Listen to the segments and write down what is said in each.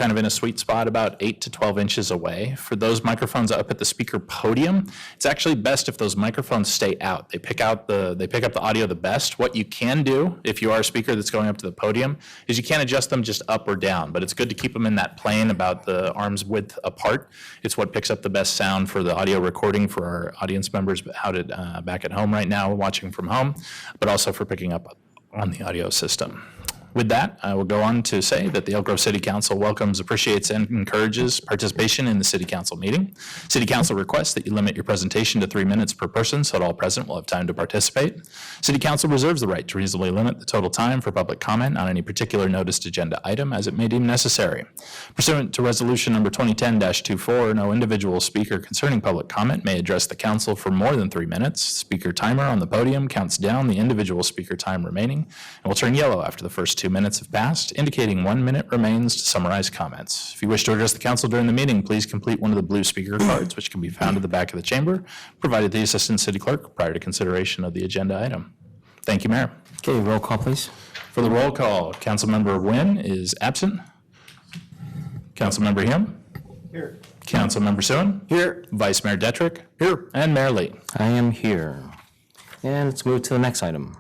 kind of in a sweet spot about 8 to 12 inches away. For those microphones up at the speaker podium, it's actually best if those microphones stay out. They pick up the audio the best. What you can do if you are a speaker that's going up to the podium is you can adjust them just up or down, but it's good to keep them in that plane about the arm's width apart. It's what picks up the best sound for the audio recording for our audience members out at back at home right now watching from home, but also for picking up on the audio system. With that, I will go on to say that the Elk Grove City Council welcomes, appreciates, and encourages participation in the City Council meeting. City Council requests that you limit your presentation to 3 minutes per person so that all present will have time to participate. City Council reserves the right to reasonably limit the total time for public comment on any particular noticed agenda item as it may deem necessary. Pursuant to Resolution Number 2010-24, no individual speaker concerning public comment may address the Council for more than 3 minutes. Speaker timer on the podium counts down the individual speaker time remaining and will turn yellow after the first 2 minutes have passed, indicating 1 minute remains to summarize comments. If you wish to address the council during the meeting, please complete one of the blue speaker cards, which can be found at the back of the chamber, provided the Assistant City Clerk prior to consideration of the agenda item. Thank you, Mayor. Okay, roll call, please. For the roll call, Councilmember Nguyen is absent. Councilmember Hume? Here. Councilmember Suen? Here. Vice Mayor Detrick? Here. And Mayor Lee. I am here. And let's move to the next item.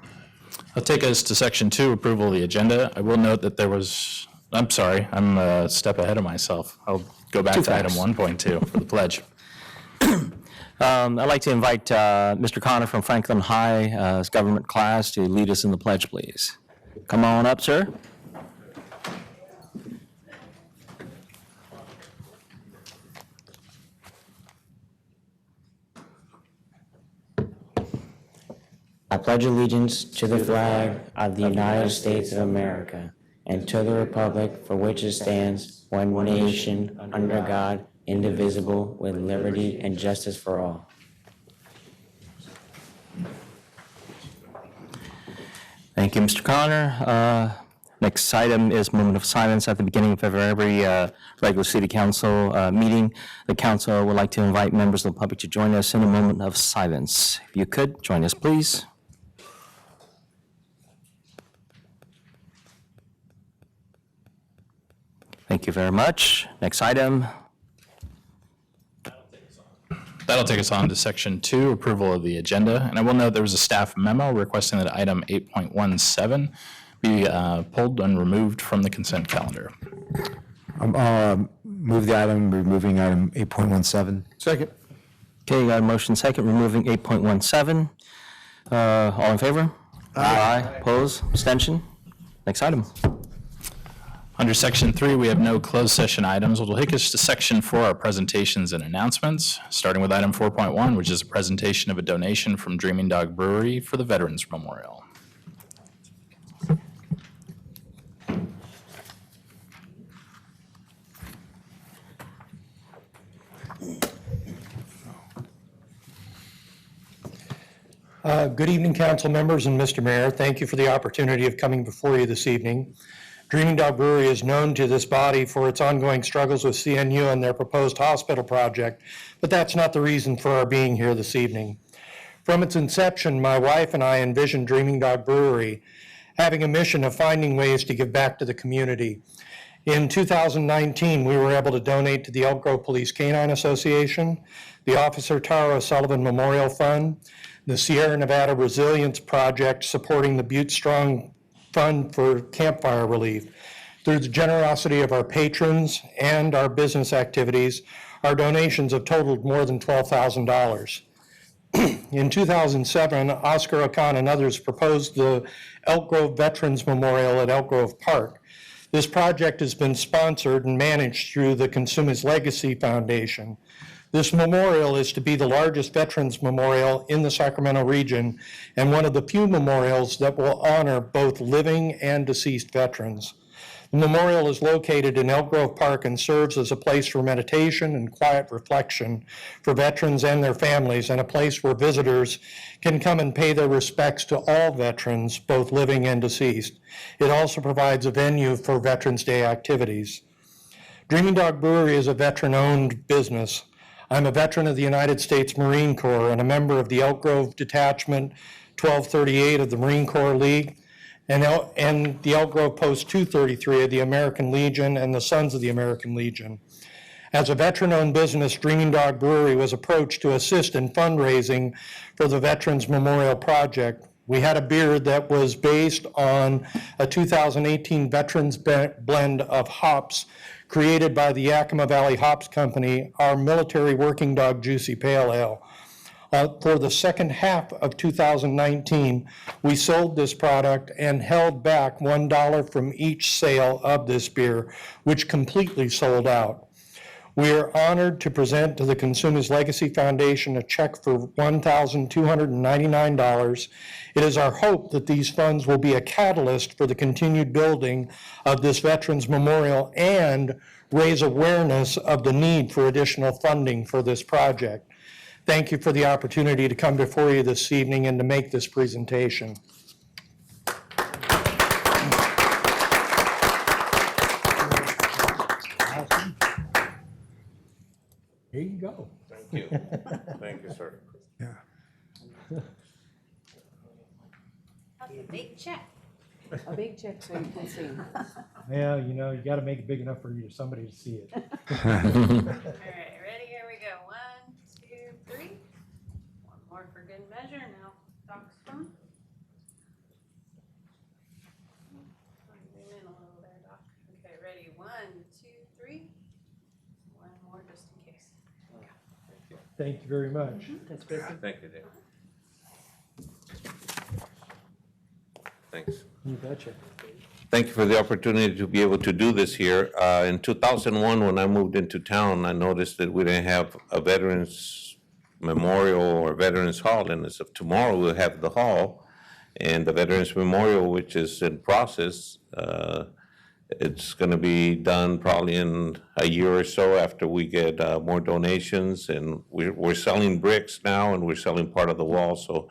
I'll take us to Section 2, approval of the agenda. I will note that there was, I'm sorry, I'm a step ahead of myself. I'll go back to item 1.2 for the pledge. I'd like to invite Mr. Connor from Franklin High government class to lead us in the pledge, please. Come on up, sir. I pledge allegiance to the flag of the United States of America and to the republic for which it stands, one nation, under God, indivisible, with liberty and justice for all. Thank you, Mr. Connor. Next item is moment of silence at the beginning of every regular city council meeting. The council would like to invite members of the public to join us in a moment of silence. If you could, join us, please. Thank you very much. Next item. That'll take us on to Section 2, approval of the agenda. And I will note there was a staff memo requesting that item 8.17 be pulled and removed from the consent calendar. Move the item, removing item 8.17. Second. Okay, got a motion second, removing 8.17. All in favor? Aye. Oppose? Abstention? Next item. Under Section 3, we have no closed session items, which will take us to Section 4, our presentations and announcements, starting with item 4.1, which is a presentation of a donation from Dreaming Dog Brewery for the Veterans Memorial. Good evening, council members and Mr. Mayor. Thank you for the opportunity of coming before you this evening. Dreaming Dog Brewery is known to this body for its ongoing struggles with CNU and their proposed hospital project, but that's not the reason for our being here this evening. From its inception, my wife and I envisioned Dreaming Dog Brewery having a mission of finding ways to give back to the community. In 2019, we were able to donate to the Elk Grove Police Canine Association, the Officer Tara Sullivan Memorial Fund, the Sierra Nevada Resilience Project supporting the Butte Strong Fund for campfire relief. Through the generosity of our patrons and our business activities, our donations have totaled more than $12,000. In 2007, Oscar Akan and others proposed the Elk Grove Veterans Memorial at Elk Grove Park. This project has been sponsored and managed through the Consumers Legacy Foundation. This memorial is to be the largest veterans memorial in the Sacramento region and one of the few memorials that will honor both living and deceased veterans. The memorial is located in Elk Grove Park and serves as a place for meditation and quiet reflection for veterans and their families, and a place where visitors can come and pay their respects to all veterans, both living and deceased. It also provides a venue for Veterans Day activities. Dreaming Dog Brewery is a veteran-owned business. I'm a veteran of the United States Marine Corps and a member of the Elk Grove Detachment 1238 of the Marine Corps League. and the Elk Grove Post 233 of the American Legion and the Sons of the American Legion. As a veteran-owned business, Dreaming Dog Brewery was approached to assist in fundraising for the Veterans Memorial Project. We had a beer that was based on a 2018 Veterans blend of hops created by the Yakima Valley Hops Company, our military working dog Juicy Pale Ale. For the second half of 2019, we sold this product and held back $1 from each sale of this beer, which completely sold out. We are honored to present to the Consumers Legacy Foundation a check for $1,299. It is our hope that these funds will be a catalyst for the continued building of this Veterans Memorial and raise awareness of the need for additional funding for this project. Thank you for the opportunity to come before you this evening and to make this presentation. Here you go. Thank you. Thank you, sir. Yeah. That's a big check. A big check so you can see. Yeah, you know, you got to make it big enough for somebody to see it. All right, ready? Here we go. 1, 2, 3. One more for good measure. Now, Doc's phone. Zoom in a little there, Doc. Okay, ready? 1, 2, 3. One more just in case. Thank you very much. That's good. Thank you, Dave. Thanks. You betcha. Thank you for the opportunity to be able to do this here. In 2001, when I moved into town, I noticed that we didn't have a Veterans Memorial or Veterans Hall, and as of tomorrow, we'll have the hall. And the Veterans Memorial, which is in process, it's going to be done probably in a year or so after we get more donations. And we're selling bricks now, and we're selling part of the wall. So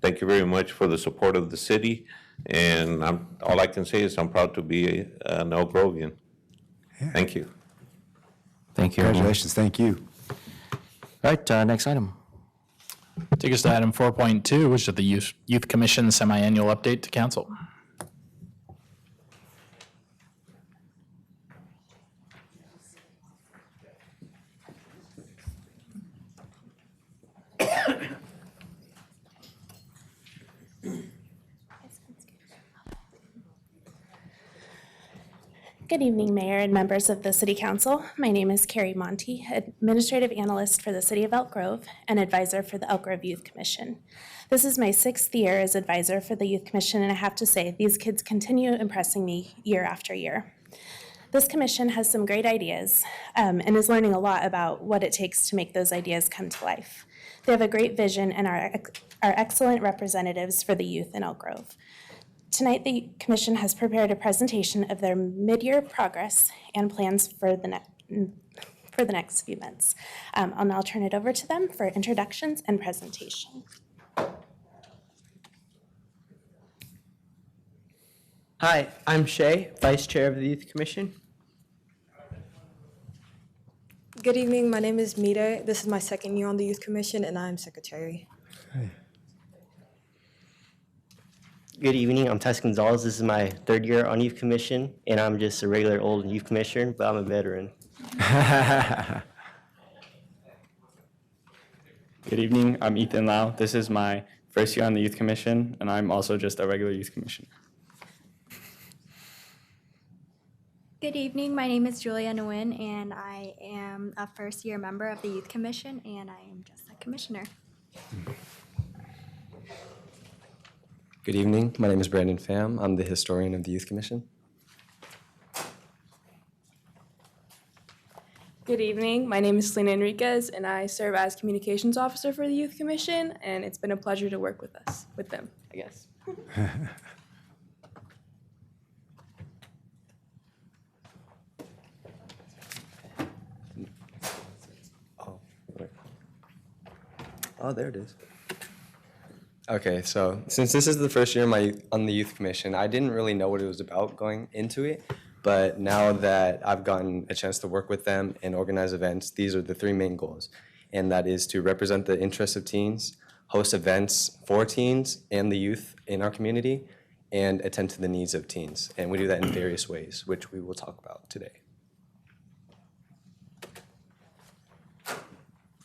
thank you very much for the support of the city. And all I can say is I'm proud to be an Elk Grovian. Thank you. Thank you, everyone. Congratulations, thank you. All right, next item. Take us to item 4.2, which is the Youth Commission semi-annual update to council. Good evening, Mayor and members of the City Council. My name is Carrie Monty, Administrative Analyst for the City of Elk Grove and Advisor for the Elk Grove Youth Commission. This is my 6th year as Advisor for the Youth Commission, and I have to say, these kids continue impressing me year after year. This commission has some great ideas and is learning a lot about what it takes to make those ideas come to life. They have a great vision and are excellent representatives for the youth in Elk Grove. Tonight, the Commission has prepared a presentation of their mid-year progress and plans for the next few months. I'll now turn it over to them for introductions and presentation. Hi, I'm Shay, Vice Chair of the Youth Commission. Good evening, my name is Mita. This is my 2nd year on the Youth Commission and I'm Secretary. Good evening, I'm Tess Gonzalez. This is my 3rd year on Youth Commission, and I'm just a regular old Youth Commissioner, but I'm a veteran. Good evening, I'm Ethan Lau. This is my 1st year on the Youth Commission, and I'm also just a regular Youth Commissioner. Good evening, my name is Julia Nguyen, and I am a 1st year member of the Youth Commission, and I am just a commissioner. Good evening. My name is Brandon Pham. I'm the historian of the Youth Commission. Good evening. My name is Selena Enriquez, and I serve as Communications Officer for the Youth Commission, and it's been a pleasure to work with them, I guess. Oh, there it is. Okay, so since this is the 1st year on the Youth Commission, I didn't really know what it was about going into it, but now that I've gotten a chance to work with them and organize events, these are the 3 main goals, and that is to represent the interests of teens, host events for teens and the youth in our community, and attend to the needs of teens. And we do that in various ways, which we will talk about today.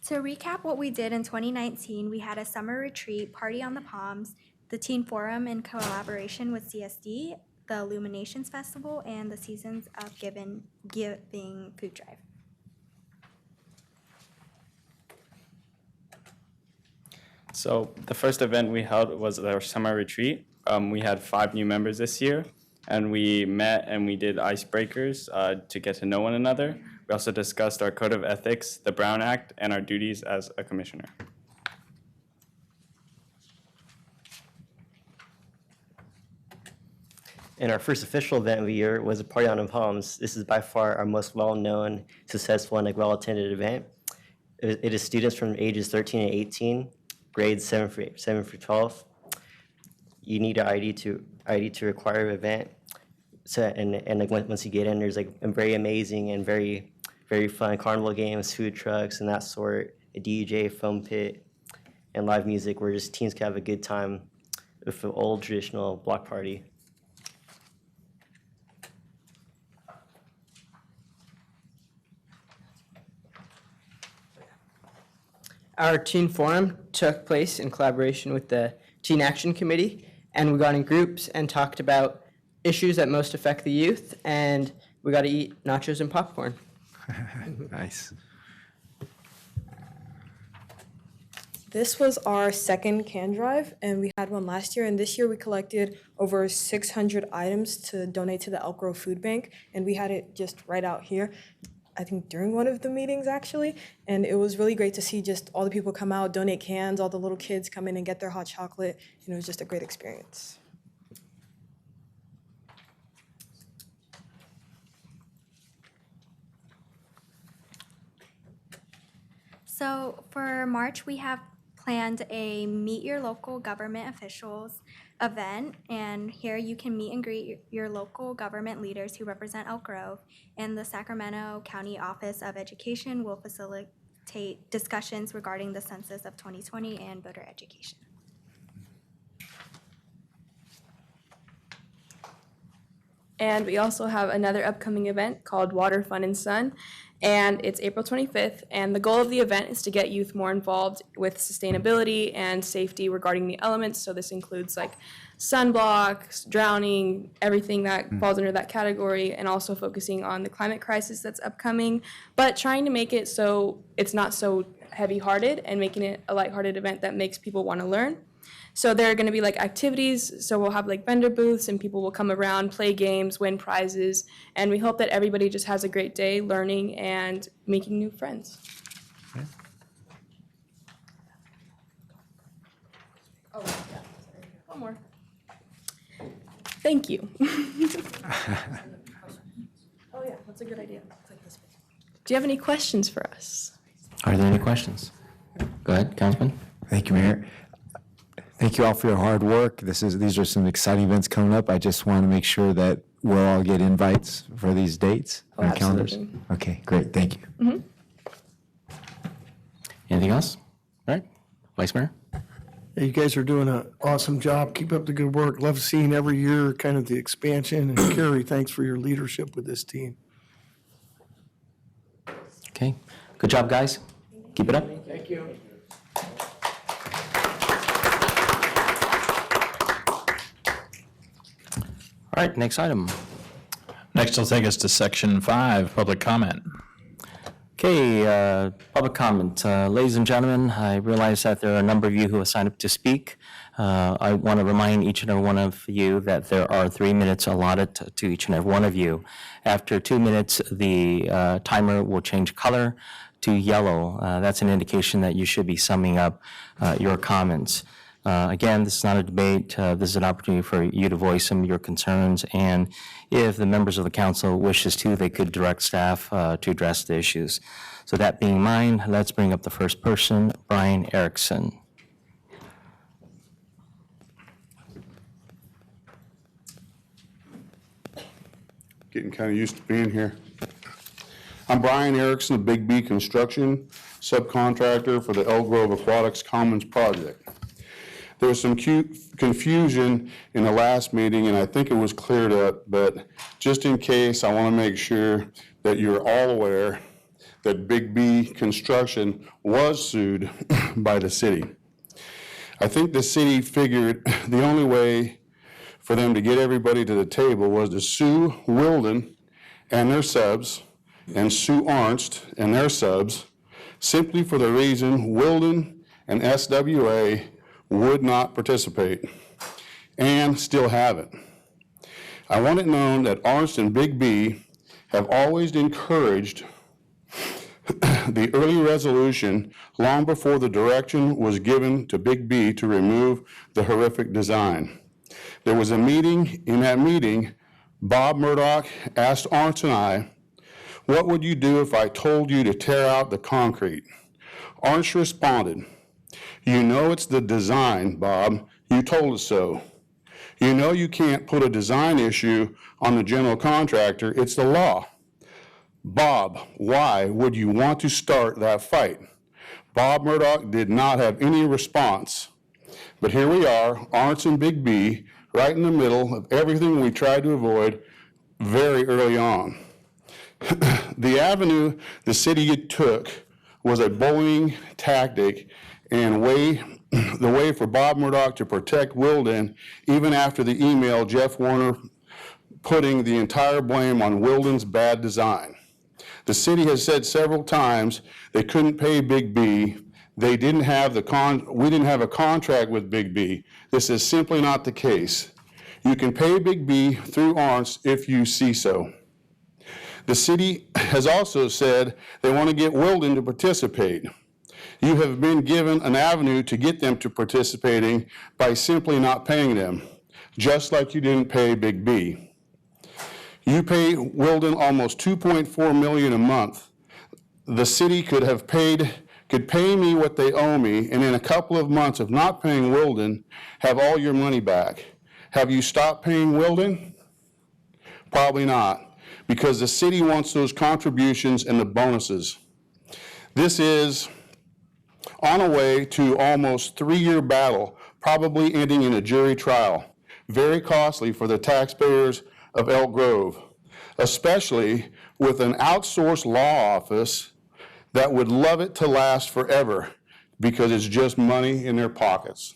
To recap what we did in 2019, we had a summer retreat, Party on the Palms, the Teen Forum in collaboration with CSD, the Illuminations Festival, and the Seasons of Giving food drive. So the first event we held was our summer retreat. We had 5 new members this year, and we met and we did icebreakers to get to know one another. We also discussed our code of ethics, the Brown Act, and our duties as a commissioner. And our first official event of the year was a Party on the Palms. This is by far our most well-known, successful, and well-attended event. It is students from ages 13 and 18, grades 7 through 12. You need an ID to require an event. So and like once you get in, there's like a very amazing and very fun carnival games, food trucks, and that sort. A DJ, foam pit, and live music where just teens can have a good time with an old traditional block party. Our teen forum took place in collaboration with the Teen Action Committee, and we got in groups and talked about issues that most affect the youth, and we got to eat nachos and popcorn. Nice. This was our second can drive, and we had one last year, and this year we collected over 600 items to donate to the Elk Grove Food Bank, and we had it just right out here, I think during one of the meetings actually, and it was really great to see just all the people come out, donate cans, all the little kids come in and get their hot chocolate, and it was just a great experience. So for March, we have planned a Meet Your Local Government Officials event, and here you can meet and greet your local government leaders who represent Elk Grove, and the Sacramento County Office of Education will facilitate discussions regarding the census of 2020 and voter education. And we also have another upcoming event called Water, Fun, and Sun, and it's April 25th, and the goal of the event is to get youth more involved with sustainability and safety regarding the elements. So this includes like sunblocks, drowning, everything that falls under that category, and also focusing on the climate crisis that's upcoming, but trying to make it so it's not so heavy-hearted and making it a lighthearted event that makes people want to learn. So there are going to be like activities, so we'll have like vendor booths and people will come around, play games, win prizes, and we hope that everybody just has a great day learning and making new friends. Okay. Oh, yeah, sorry. One more. Thank you. Oh yeah, that's a good idea. Do you have any questions for us? Are there any questions? Go ahead, Councilman. Thank you, Mayor. Thank you all for your hard work. These are some exciting events coming up. I just want to make sure that we'll all get invites for these dates and calendars. Absolutely. Okay, great. Thank you. Mm-hmm. Anything else? All right, Vice Mayor. Yeah, you guys are doing an awesome job. Keep up the good work. Love seeing every year kind of the expansion. And Carrie, thanks for your leadership with this team. Okay, good job, guys. Keep it up. Thank you. All right, next item. Next will take us to Section 5, public comment. Okay, public comment. Ladies and gentlemen, I realize that there are a number of you who have signed up to speak. I want to remind each and every one of you that there are 3 minutes allotted to each and every one of you. After 2 minutes, the timer will change color to yellow. That's an indication that you should be summing up your comments. Again, this is not a debate. This is an opportunity for you to voice some of your concerns, and if the members of the council wishes to, they could direct staff to address the issues. So that being in mind, let's bring up the first person, Brian Erickson. Getting kind of used to being here. I'm Brian Erickson of Big B Construction, subcontractor for the Elk Grove Aquatics Commons project. There was some confusion in the last meeting, and I think it was cleared up, but just in case, I want to make sure that you're all aware that Big B Construction was sued by the city. I think the city figured the only way for them to get everybody to the table was to sue Wilden and their subs and sue Arnst and their subs, simply for the reason Wilden and SWA would not participate and still haven't. I want it known that Arnst and Big B have always encouraged the early resolution long before the direction was given to Big B to remove the horrific design. There was a meeting. In that meeting, Bob Murdoch asked Arnst and I, "What would you do if I told you to tear out the concrete?" Arnst responded, "You know it's the design, Bob. You told us so. You know you can't put a design issue on the general contractor. It's the law." Bob, why would you want to start that fight? Bob Murdoch did not have any response. But here we are, Arnst and Big B, right in the middle of everything we tried to avoid very early on. The avenue the city took was a bullying tactic and the way for Bob Murdoch to protect Wilden, even after the email Jeff Warner putting the entire blame on Wilden's bad design. The city has said several times they couldn't pay Big B. We didn't have a contract with Big B. This is simply not the case. You can pay Big B through Arnst if you see so. The city has also said they want to get Wilden to participate. You have been given an avenue to get them to participating by simply not paying them, just like you didn't pay Big B. You pay Wilden almost $2.4 million a month. The city could pay me what they owe me, and in a couple of months of not paying Wilden, have all your money back. Have you stopped paying Wilden? Probably not, because the city wants those contributions and the bonuses. This is on a way to almost 3-year battle, probably ending in a jury trial. Very costly for the taxpayers of Elk Grove, especially with an outsourced law office that would love it to last forever because it's just money in their pockets.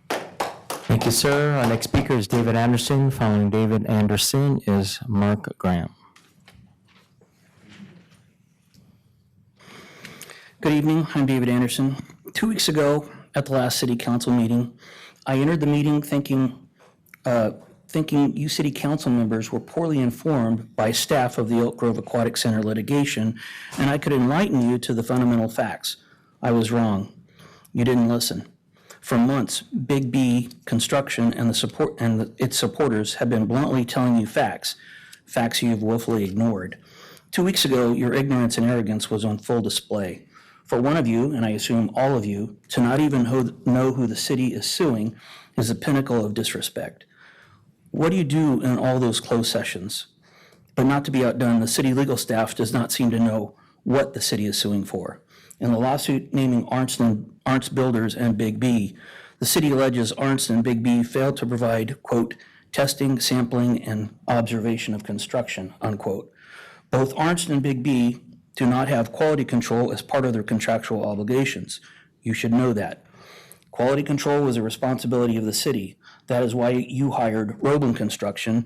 Thank you, sir. Our next speaker is David Anderson. Following David Anderson is Mark Graham. Good evening. I'm David Anderson. 2 weeks ago at the last city council meeting, I entered the meeting thinking you city council members were poorly informed by staff of the Elk Grove Aquatic Center litigation, and I could enlighten you to the fundamental facts. I was wrong. You didn't listen. For months, Big B Construction and its supporters have been bluntly telling you facts you've willfully ignored. 2 weeks ago, your ignorance and arrogance was on full display. For one of you, and I assume all of you, to not even know who the city is suing is the pinnacle of disrespect. What do you do in all those closed sessions? But not to be outdone, the city legal staff does not seem to know what the city is suing for. In the lawsuit naming Arnst Builders and Big B, the city alleges Arnst and Big B failed to provide, quote, testing, sampling, and observation of construction, unquote. Both Arnst and Big B do not have quality control as part of their contractual obligations. You should know that. Quality control was a responsibility of the city. That is why you hired Roblin Construction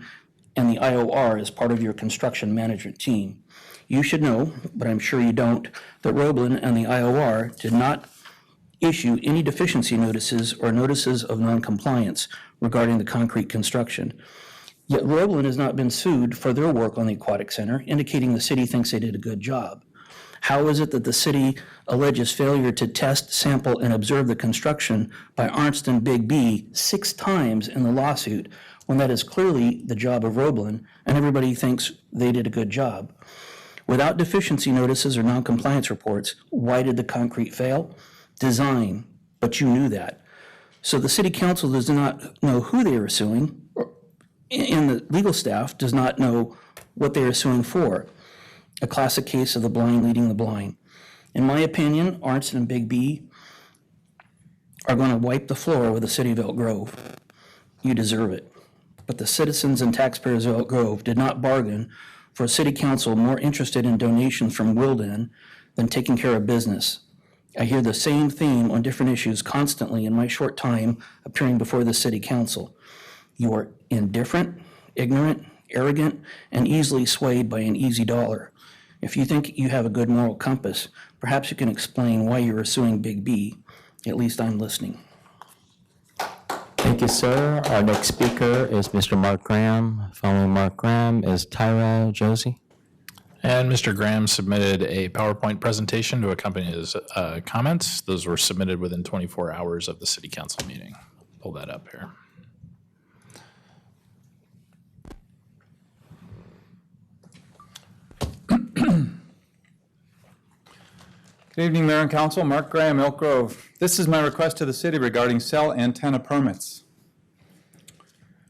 and the IOR as part of your construction management team. You should know, but I'm sure you don't, that Roblin and the IOR did not issue any deficiency notices or notices of noncompliance regarding the concrete construction. Yet Roblin has not been sued for their work on the Aquatic Center, indicating the city thinks they did a good job. How is it that the city alleges failure to test, sample, and observe the construction by Arnst and Big B 6 times in the lawsuit, when that is clearly the job of Roblin, and everybody thinks they did a good job? Without deficiency notices or noncompliance reports, why did the concrete fail? Design, but you knew that. So the city council does not know who they are suing, and the legal staff does not know what they are suing for. A classic case of the blind leading the blind. In my opinion, Arnst and Big B are going to wipe the floor with the city of Elk Grove. You deserve it. But the citizens and taxpayers of Elk Grove did not bargain for a city council more interested in donations from Wilden than taking care of business. I hear the same theme on different issues constantly in my short time appearing before the city council. You are indifferent, ignorant, arrogant, and easily swayed by an easy dollar. If you think you have a good moral compass, perhaps you can explain why you are suing Big B. At least I'm listening. Thank you, sir. Our next speaker is Mr. Mark Graham. Following Mark Graham is Tyra Josie. And Mr. Graham submitted a PowerPoint presentation to accompany his comments. Those were submitted within 24 hours of the city council meeting. Pull that up here. Good evening, Mayor and Council. Mark Graham, Elk Grove. This is my request to the city regarding cell antenna permits.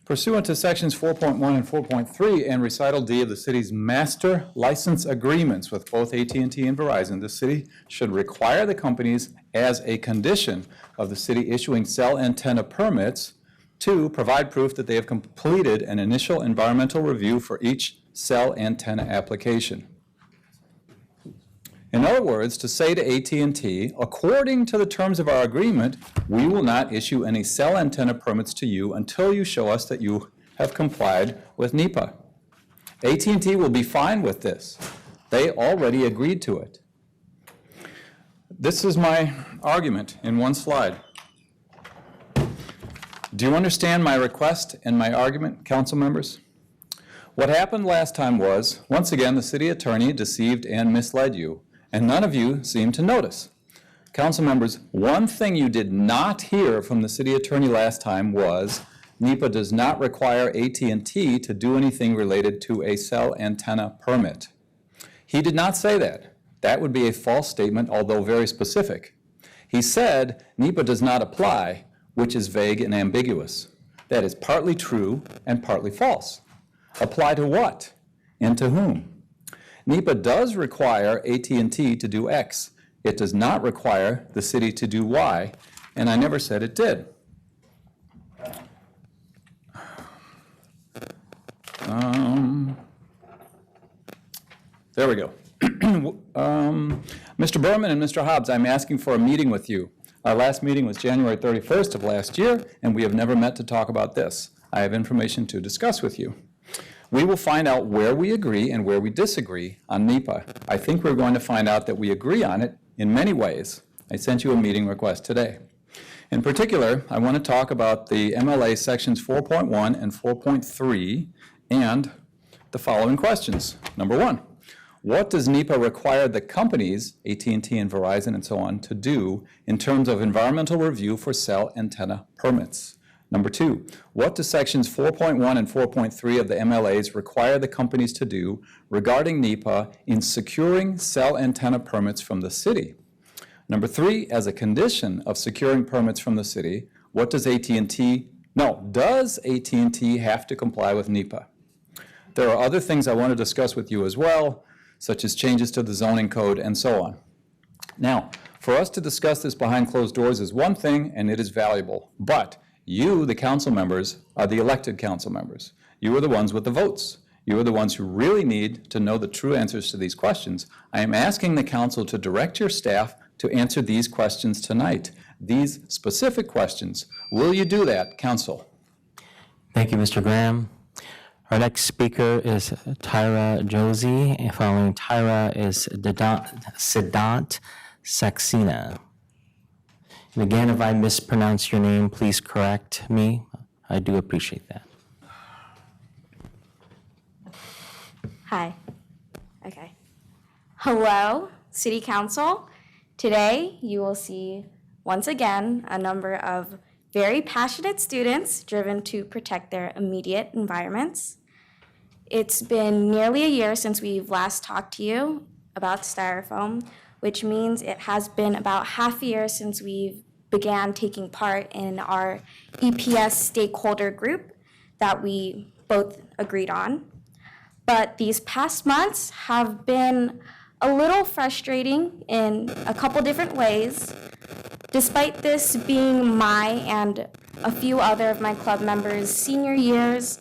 Pursuant to sections 4.1 and 4.3 and recital D of the city's master license agreements with both AT&T and Verizon, the city should require the companies, as a condition of the city issuing cell antenna permits, to provide proof that they have completed an initial environmental review for each cell antenna application. In other words, to say to AT&T, according to the terms of our agreement, we will not issue any cell antenna permits to you until you show us that you have complied with NEPA. AT&T will be fine with this. They already agreed to it. This is my argument in one slide. Do you understand my request and my argument, council members? What happened last time was, once again, the city attorney deceived and misled you, and none of you seem to notice. Council members, one thing you did not hear from the city attorney last time was NEPA does not require AT&T to do anything related to a cell antenna permit. He did not say that. That would be a false statement, although very specific. He said NEPA does not apply, which is vague and ambiguous. That is partly true and partly false. Apply to what and to whom? NEPA does require AT&T to do X. It does not require the city to do Y, and I never said it did. There we go. Mr. Berman and Mr. Hobbs, I'm asking for a meeting with you. Our last meeting was January 31st of last year, and we have never met to talk about this. I have information to discuss with you. We will find out where we agree and where we disagree on NEPA. I think we're going to find out that we agree on it in many ways. I sent you a meeting request today. In particular, I want to talk about the MLA sections 4.1 and 4.3 and the following questions. Number one, what does NEPA require the companies, AT&T and Verizon and so on, to do in terms of environmental review for cell antenna permits? Number two, what do sections 4.1 and 4.3 of the MLAs require the companies to do regarding NEPA in securing cell antenna permits from the city? Number three, as a condition of securing permits from the city, does AT&T have to comply with NEPA? There are other things I want to discuss with you as well, such as changes to the zoning code and so on. Now, for us to discuss this behind closed doors is one thing, and it is valuable, but you, the council members, are the elected council members. You are the ones with the votes. You are the ones who really need to know the true answers to these questions. I am asking the council to direct your staff to answer these questions tonight, these specific questions. Will you do that, council? Thank you, Mr. Graham. Our next speaker is Tyra Josie, and following Tyra is Siddhant Saxena. And again, if I mispronounce your name, please correct me. I do appreciate that. Hi. Okay. Hello, City Council. Today, you will see, once again, a number of very passionate students driven to protect their immediate environments. It's been nearly a year since we've last talked to you about styrofoam, which means it has been about half a year since we began taking part in our EPS stakeholder group that we both agreed on. But these past months have been a little frustrating in a couple different ways. Despite this being my and a few other of my club members' senior years,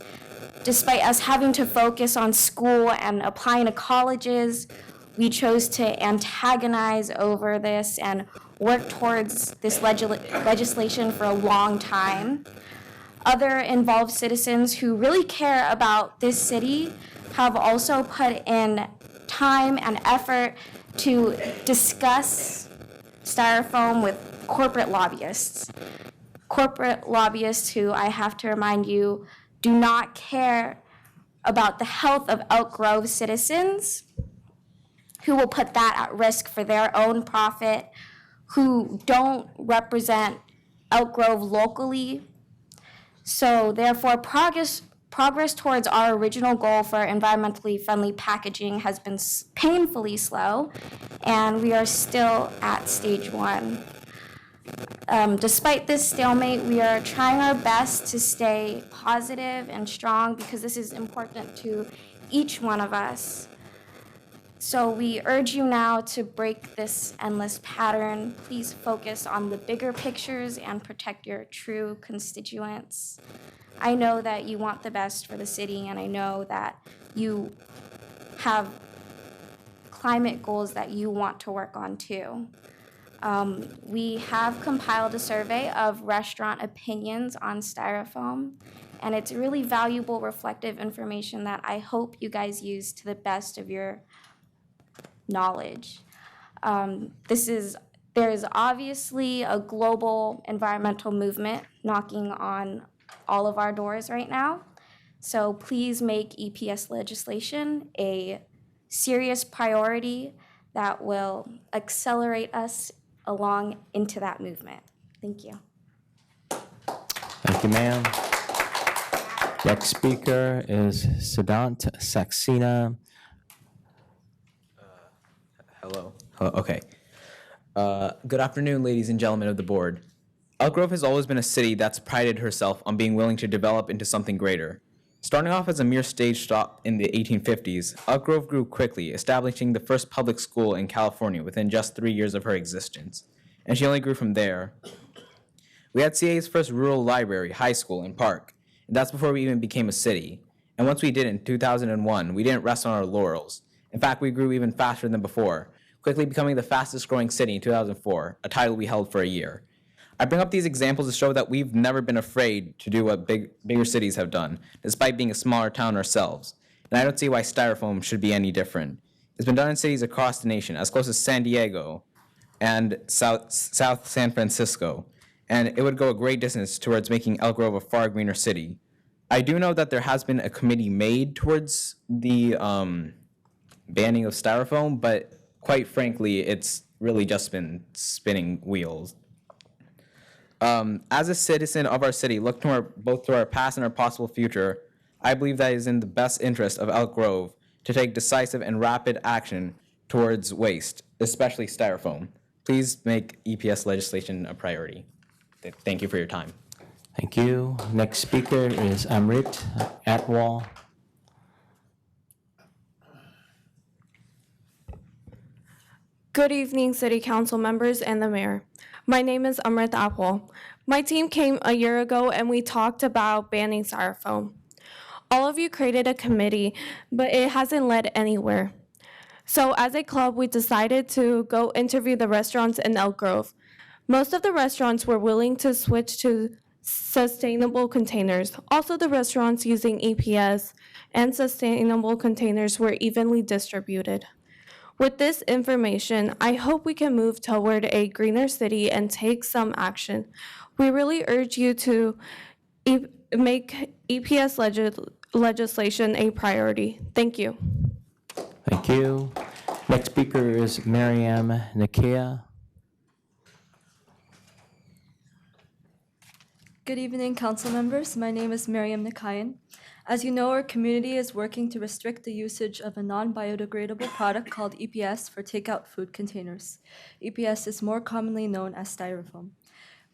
despite us having to focus on school and applying to colleges, we chose to antagonize over this and work towards this legislation for a long time. Other involved citizens who really care about this city have also put in time and effort to discuss styrofoam with corporate lobbyists. Corporate lobbyists who, I have to remind you, do not care about the health of Elk Grove citizens, who will put that at risk for their own profit, who don't represent Elk Grove locally. So therefore, progress towards our original goal for environmentally friendly packaging has been painfully slow, and we are still at stage 1. Despite this stalemate, we are trying our best to stay positive and strong because this is important to each one of us. So we urge you now to break this endless pattern. Please focus on the bigger pictures and protect your true constituents. I know that you want the best for the city, and I know that you have climate goals that you want to work on too. We have compiled a survey of restaurant opinions on styrofoam, and it's really valuable, reflective information that I hope you guys use to the best of your knowledge. There is obviously a global environmental movement knocking on all of our doors right now. So please make EPS legislation a serious priority that will accelerate us along into that movement. Thank you. Thank you, ma'am. Next speaker is Siddhant Saxena. Hello. Okay. Good afternoon, ladies and gentlemen of the board. Elk Grove has always been a city that's prided herself on being willing to develop into something greater. Starting off as a mere stage stop in the 1850s, Elk Grove grew quickly, establishing the first public school in California within just 3 years of her existence. And she only grew from there. We had CA's first rural library, high school, and park, and that's before we even became a city. And once we did in 2001, we didn't rest on our laurels. In fact, we grew even faster than before, quickly becoming the fastest growing city in 2004, a title we held for a year. I bring up these examples to show that we've never been afraid to do what bigger cities have done, despite being a smaller town ourselves. And I don't see why styrofoam should be any different. It's been done in cities across the nation, as close as San Diego and South San Francisco, and it would go a great distance towards making Elk Grove a far greener city. I do know that there has been a committee made towards the banning of styrofoam, but quite frankly, it's really just been spinning wheels. As a citizen of our city, look to both to our past and our possible future, I believe that it is in the best interest of Elk Grove to take decisive and rapid action towards waste, especially styrofoam. Please make EPS legislation a priority. Thank you for your time. Thank you. Next speaker is Amrit Atwal. Good evening, City Council members and the Mayor. My name is Amrit Apwal. My team came a year ago and we talked about banning styrofoam. All of you created a committee, but it hasn't led anywhere. So as a club, we decided to go interview the restaurants in Elk Grove. Most of the restaurants were willing to switch to sustainable containers. Also, the restaurants using EPS and sustainable containers were evenly distributed. With this information, I hope we can move toward a greener city and take some action. We really urge you to make EPS legislation a priority. Thank you. Thank you. Next speaker is Mariam Nakia. Good evening, council members. My name is Miriam Nikayan. As you know, our community is working to restrict the usage of a non-biodegradable product called EPS for takeout food containers. EPS is more commonly known as styrofoam.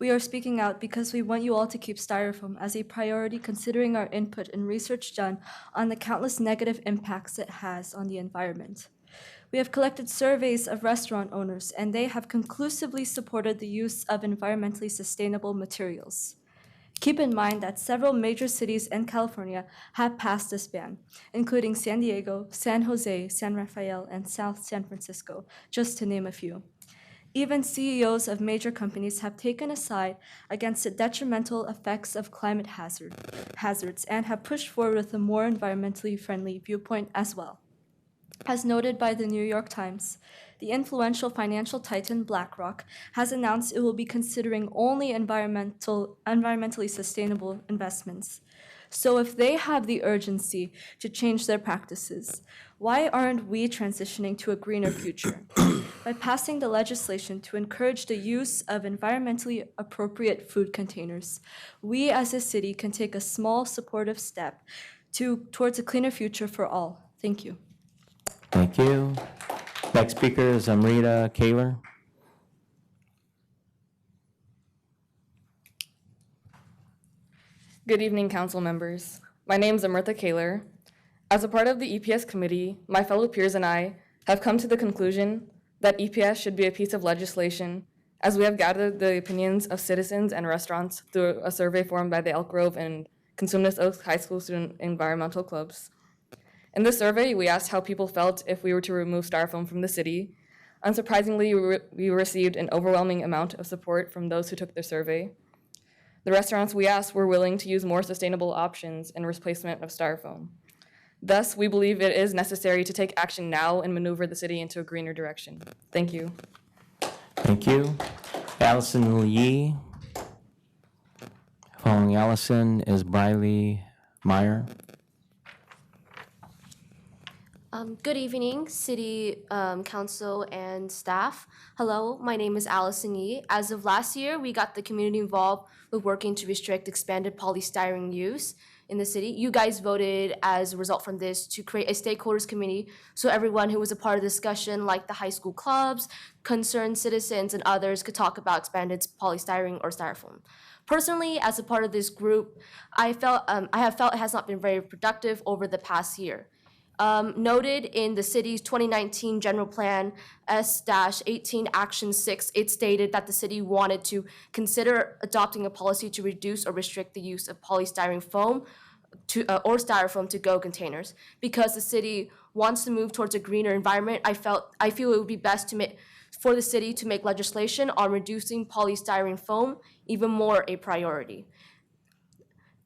We are speaking out because we want you all to keep styrofoam as a priority, considering our input and research done on the countless negative impacts it has on the environment. We have collected surveys of restaurant owners, and they have conclusively supported the use of environmentally sustainable materials. Keep in mind that several major cities in California have passed this ban, including San Diego, San Jose, San Rafael, and South San Francisco, just to name a few. Even CEOs of major companies have taken a side against the detrimental effects of climate hazards and have pushed forward with a more environmentally friendly viewpoint as well. As noted by the New York Times, the influential financial titan BlackRock has announced it will be considering only environmentally sustainable investments. So if they have the urgency to change their practices, why aren't we transitioning to a greener future? By passing the legislation to encourage the use of environmentally appropriate food containers, we as a city can take a small supportive step towards a cleaner future for all. Thank you. Thank you. Next speaker is Amrita Kaler. Good evening, council members. My name is Amrita Kaler. As a part of the EPS committee, my fellow peers and I have come to the conclusion that EPS should be a piece of legislation, as we have gathered the opinions of citizens and restaurants through a survey formed by the Elk Grove and Consumnes Oaks High School Student Environmental Clubs. In this survey, we asked how people felt if we were to remove styrofoam from the city. Unsurprisingly, we received an overwhelming amount of support from those who took the survey. The restaurants we asked were willing to use more sustainable options in replacement of styrofoam. Thus, we believe it is necessary to take action now and maneuver the city into a greener direction. Thank you. Thank you. Allison Yee. Following Allison is Briley Meyer. Good evening, City Council and staff. Hello, my name is Allison Yee. As of last year, we got the community involved with working to restrict expanded polystyrene use in the city. You guys voted as a result from this to create a stakeholders committee so everyone who was a part of the discussion, like the high school clubs, concerned citizens, and others could talk about expanded polystyrene or styrofoam. Personally, as a part of this group, I have felt it has not been very productive over the past year. Noted in the city's 2019 general plan S-18 Action 6, it stated that the city wanted to consider adopting a policy to reduce or restrict the use of polystyrene foam or styrofoam to-go containers. Because the city wants to move towards a greener environment, I feel it would be best for the city to make legislation on reducing polystyrene foam even more a priority.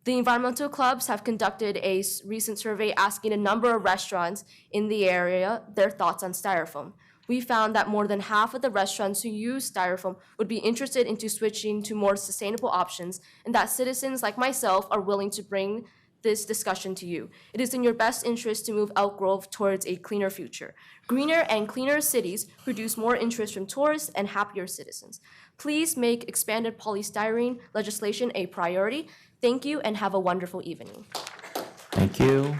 The environmental clubs have conducted a recent survey asking a number of restaurants in the area their thoughts on styrofoam. We found that more than half of the restaurants who use styrofoam would be interested into switching to more sustainable options, and that citizens like myself are willing to bring this discussion to you. It is in your best interest to move Elk Grove towards a cleaner future. Greener and cleaner cities produce more interest from tourists and happier citizens. Please make expanded polystyrene legislation a priority. Thank you and have a wonderful evening. Thank you.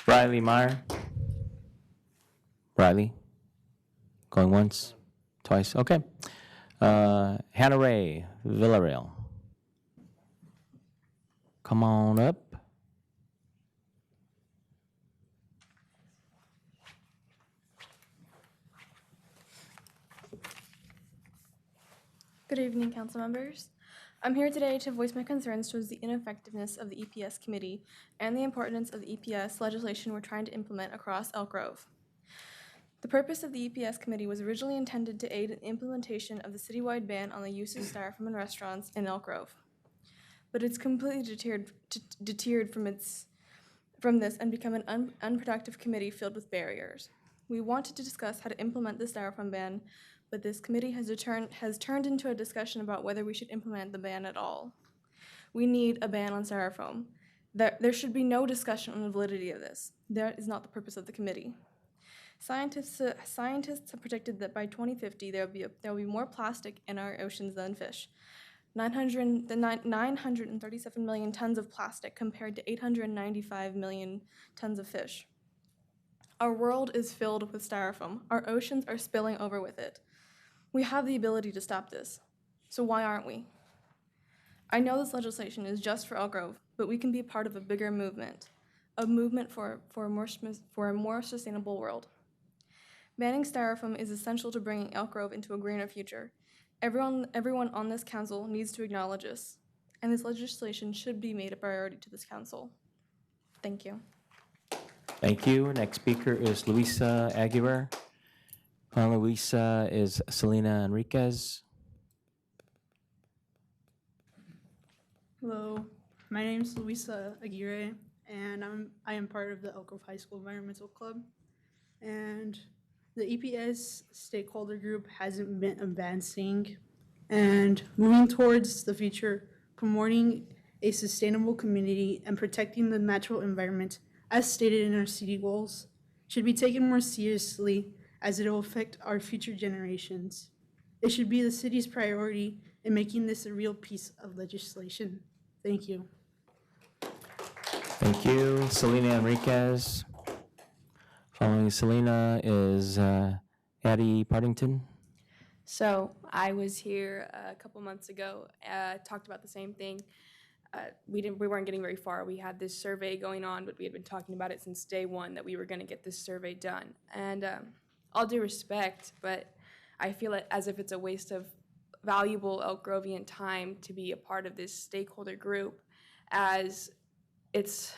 Briley Meyer. Briley. Going once, twice, okay. Hannah Ray Villarreal. Come on up. Good evening, council members. I'm here today to voice my concerns towards the ineffectiveness of the EPS committee and the importance of the EPS legislation we're trying to implement across Elk Grove. The purpose of the EPS committee was originally intended to aid in the implementation of the citywide ban on the use of styrofoam in restaurants in Elk Grove. But it's completely deterred from this and become an unproductive committee filled with barriers. We wanted to discuss how to implement the styrofoam ban, but this committee has turned into a discussion about whether we should implement the ban at all. We need a ban on styrofoam. There should be no discussion on the validity of this. That is not the purpose of the committee. Scientists have predicted that by 2050 there will be more plastic in our oceans than fish. 937 million tons of plastic compared to 895 million tons of fish. Our world is filled with styrofoam. Our oceans are spilling over with it. We have the ability to stop this, so why aren't we? I know this legislation is just for Elk Grove, but we can be part of a bigger movement, a movement for a more sustainable world. Banning styrofoam is essential to bringing Elk Grove into a greener future. Everyone on this council needs to acknowledge this, and this legislation should be made a priority to this council. Thank you. Thank you. Next speaker is Luisa Aguirre. Luisa is Selena Enriquez. Hello, my name is Luisa Aguirre, and I am part of the Elk Grove High School Environmental Club. And the EPS stakeholder group hasn't been advancing and moving towards the future, promoting a sustainable community and protecting the natural environment, as stated in our city goals, should be taken more seriously as it will affect our future generations. It should be the city's priority in making this a real piece of legislation. Thank you. Thank you. Selena Enriquez. Following Selena is Addie Partington. So I was here a couple months ago, talked about the same thing. We weren't getting very far. We had this survey going on, but we had been talking about it since day one that we were going to get this survey done. And all due respect, but I feel it as if it's a waste of valuable Elk Grovian time to be a part of this stakeholder group, as it's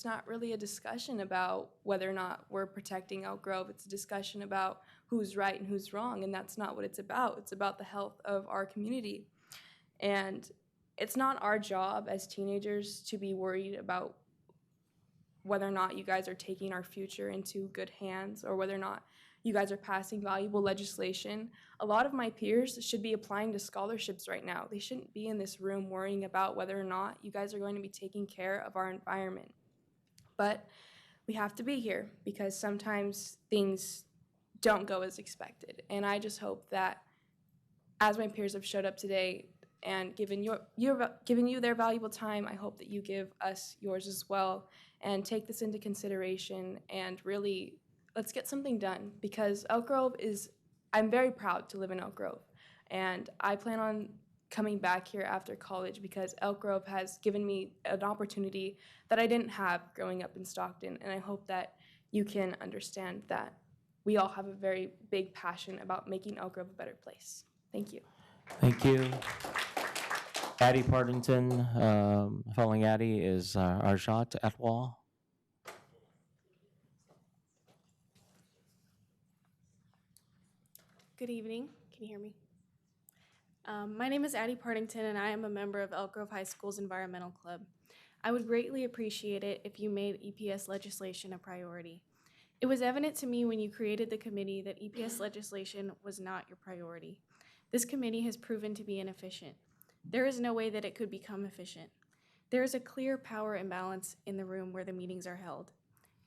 not really a discussion about whether or not we're protecting Elk Grove. It's a discussion about who's right and who's wrong, and that's not what it's about. It's about the health of our community. And it's not our job as teenagers to be worried about whether or not you guys are taking our future into good hands or whether or not you guys are passing valuable legislation. A lot of my peers should be applying to scholarships right now. They shouldn't be in this room worrying about whether or not you guys are going to be taking care of our environment. But we have to be here because sometimes things don't go as expected. And I just hope that as my peers have showed up today and given you their valuable time, I hope that you give us yours as well and take this into consideration and really let's get something done, because Elk Grove I'm very proud to live in Elk Grove, and I plan on coming back here after college because Elk Grove has given me an opportunity that I didn't have growing up in Stockton, and I hope that you can understand that we all have a very big passion about making Elk Grove a better place. Thank you. Thank you. Addie Partington. Following Addie is Arjat Atwal. Good evening. Can you hear me? My name is Addie Partington, and I am a member of Elk Grove High School's Environmental Club. I would greatly appreciate it if you made EPS legislation a priority. It was evident to me when you created the committee that EPS legislation was not your priority. This committee has proven to be inefficient. There is no way that it could become efficient. There is a clear power imbalance in the room where the meetings are held.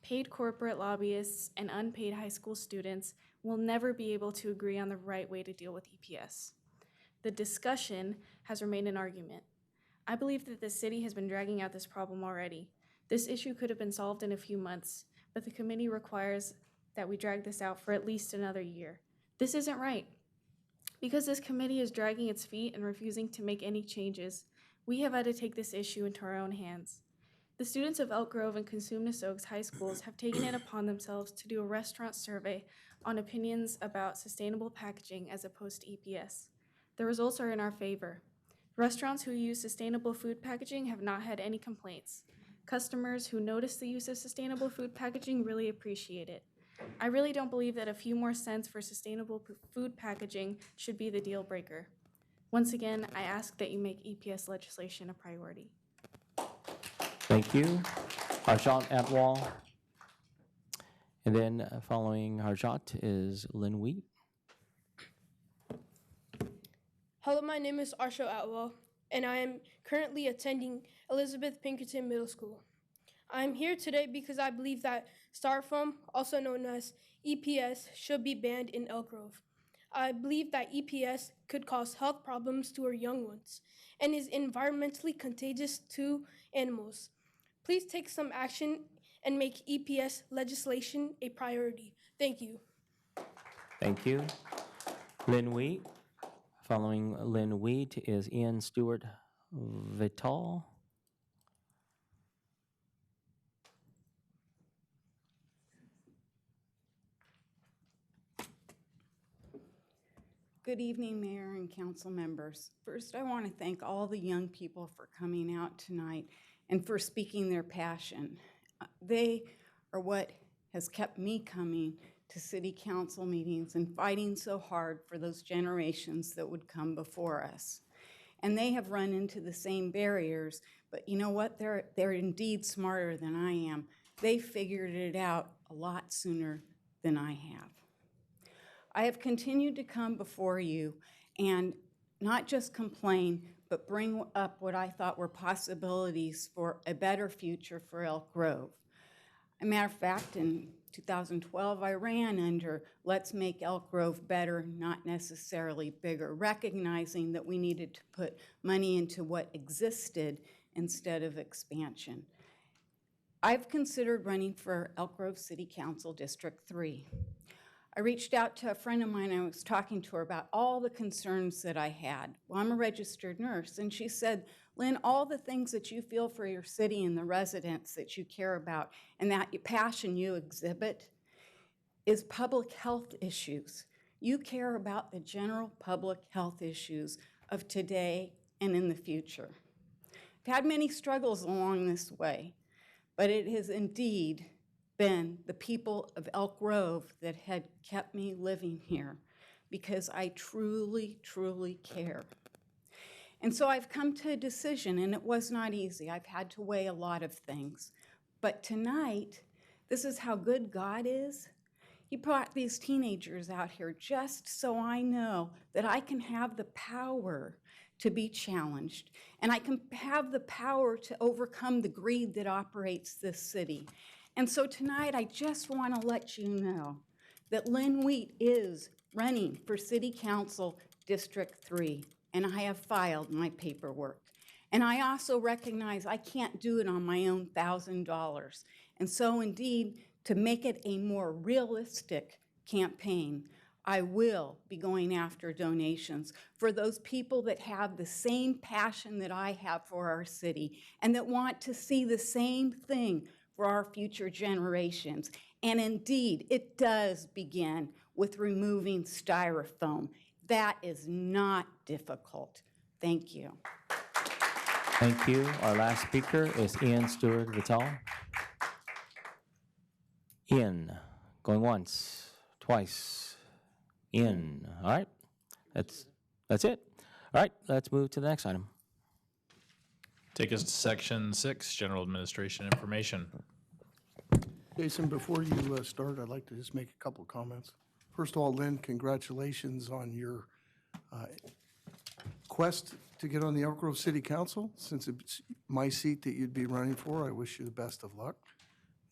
Paid corporate lobbyists and unpaid high school students will never be able to agree on the right way to deal with EPS. The discussion has remained an argument. I believe that the city has been dragging out this problem already. This issue could have been solved in a few months, but the committee requires that we drag this out for at least another year. This isn't right. Because this committee is dragging its feet and refusing to make any changes, we have had to take this issue into our own hands. The students of Elk Grove and Cosumnes-Oaks high schools have taken it upon themselves to do a restaurant survey on opinions about sustainable packaging as opposed to EPS. The results are in our favor. Restaurants who use sustainable food packaging have not had any complaints. Customers who notice the use of sustainable food packaging really appreciate it. I really don't believe that a few more cents for sustainable food packaging should be the deal breaker. Once again, I ask that you make EPS legislation a priority. Thank you. Harjat Atwal. And then following Harjat is Lynn Wheat. Hello, my name is Arsho Atwal, and I am currently attending Elizabeth Pinkerton Middle School. I am here today because I believe that styrofoam, also known as EPS, should be banned in Elk Grove. I believe that EPS could cause health problems to our young ones and is environmentally contagious to animals. Please take some action and make EPS legislation a priority. Thank you. Thank you. Lynn Wheat. Following Lynn Wheat is Ian Stewart Vital. Good evening, Mayor and council members. First, I want to thank all the young people for coming out tonight and for speaking their passion. They are what has kept me coming to city council meetings and fighting so hard for those generations that would come before us. And they have run into the same barriers, but you know what? They're indeed smarter than I am. They figured it out a lot sooner than I have. I have continued to come before you and not just complain, but bring up what I thought were possibilities for a better future for Elk Grove. As a matter of fact, in 2012, I ran under Let's Make Elk Grove Better, not necessarily bigger, recognizing that we needed to put money into what existed instead of expansion. I've considered running for Elk Grove City Council District 3. I reached out to a friend of mine. I was talking to her about all the concerns that I had. Well, I'm a registered nurse, and she said, Lynn, all the things that you feel for your city and the residents that you care about and that passion you exhibit is public health issues. You care about the general public health issues of today and in the future. I've had many struggles along this way, but it has indeed been the people of Elk Grove that had kept me living here because I truly, truly care. And so I've come to a decision, and it was not easy. I've had to weigh a lot of things. But tonight, this is how good God is. He brought these teenagers out here just so I know that I can have the power to be challenged, and I can have the power to overcome the greed that operates this city. And so tonight, I just want to let you know that Lynn Wheat is running for City Council District 3, and I have filed my paperwork. And I also recognize I can't do it on my own $1,000. And so indeed, to make it a more realistic campaign, I will be going after donations for those people that have the same passion that I have for our city and that want to see the same thing for our future generations. And indeed, it does begin with removing styrofoam. That is not difficult. Thank you. Thank you. Our last speaker is Ian Stewart Vitale. Ian, going once, twice. Ian. All right. That's it. All right, let's move to the next item. Take us to Section 6, General Administration Information. Jason, before you start, I'd like to just make a couple comments. First of all, Lynn, congratulations on your quest to get on the Elk Grove City Council. Since it's my seat that you'd be running for, I wish you the best of luck.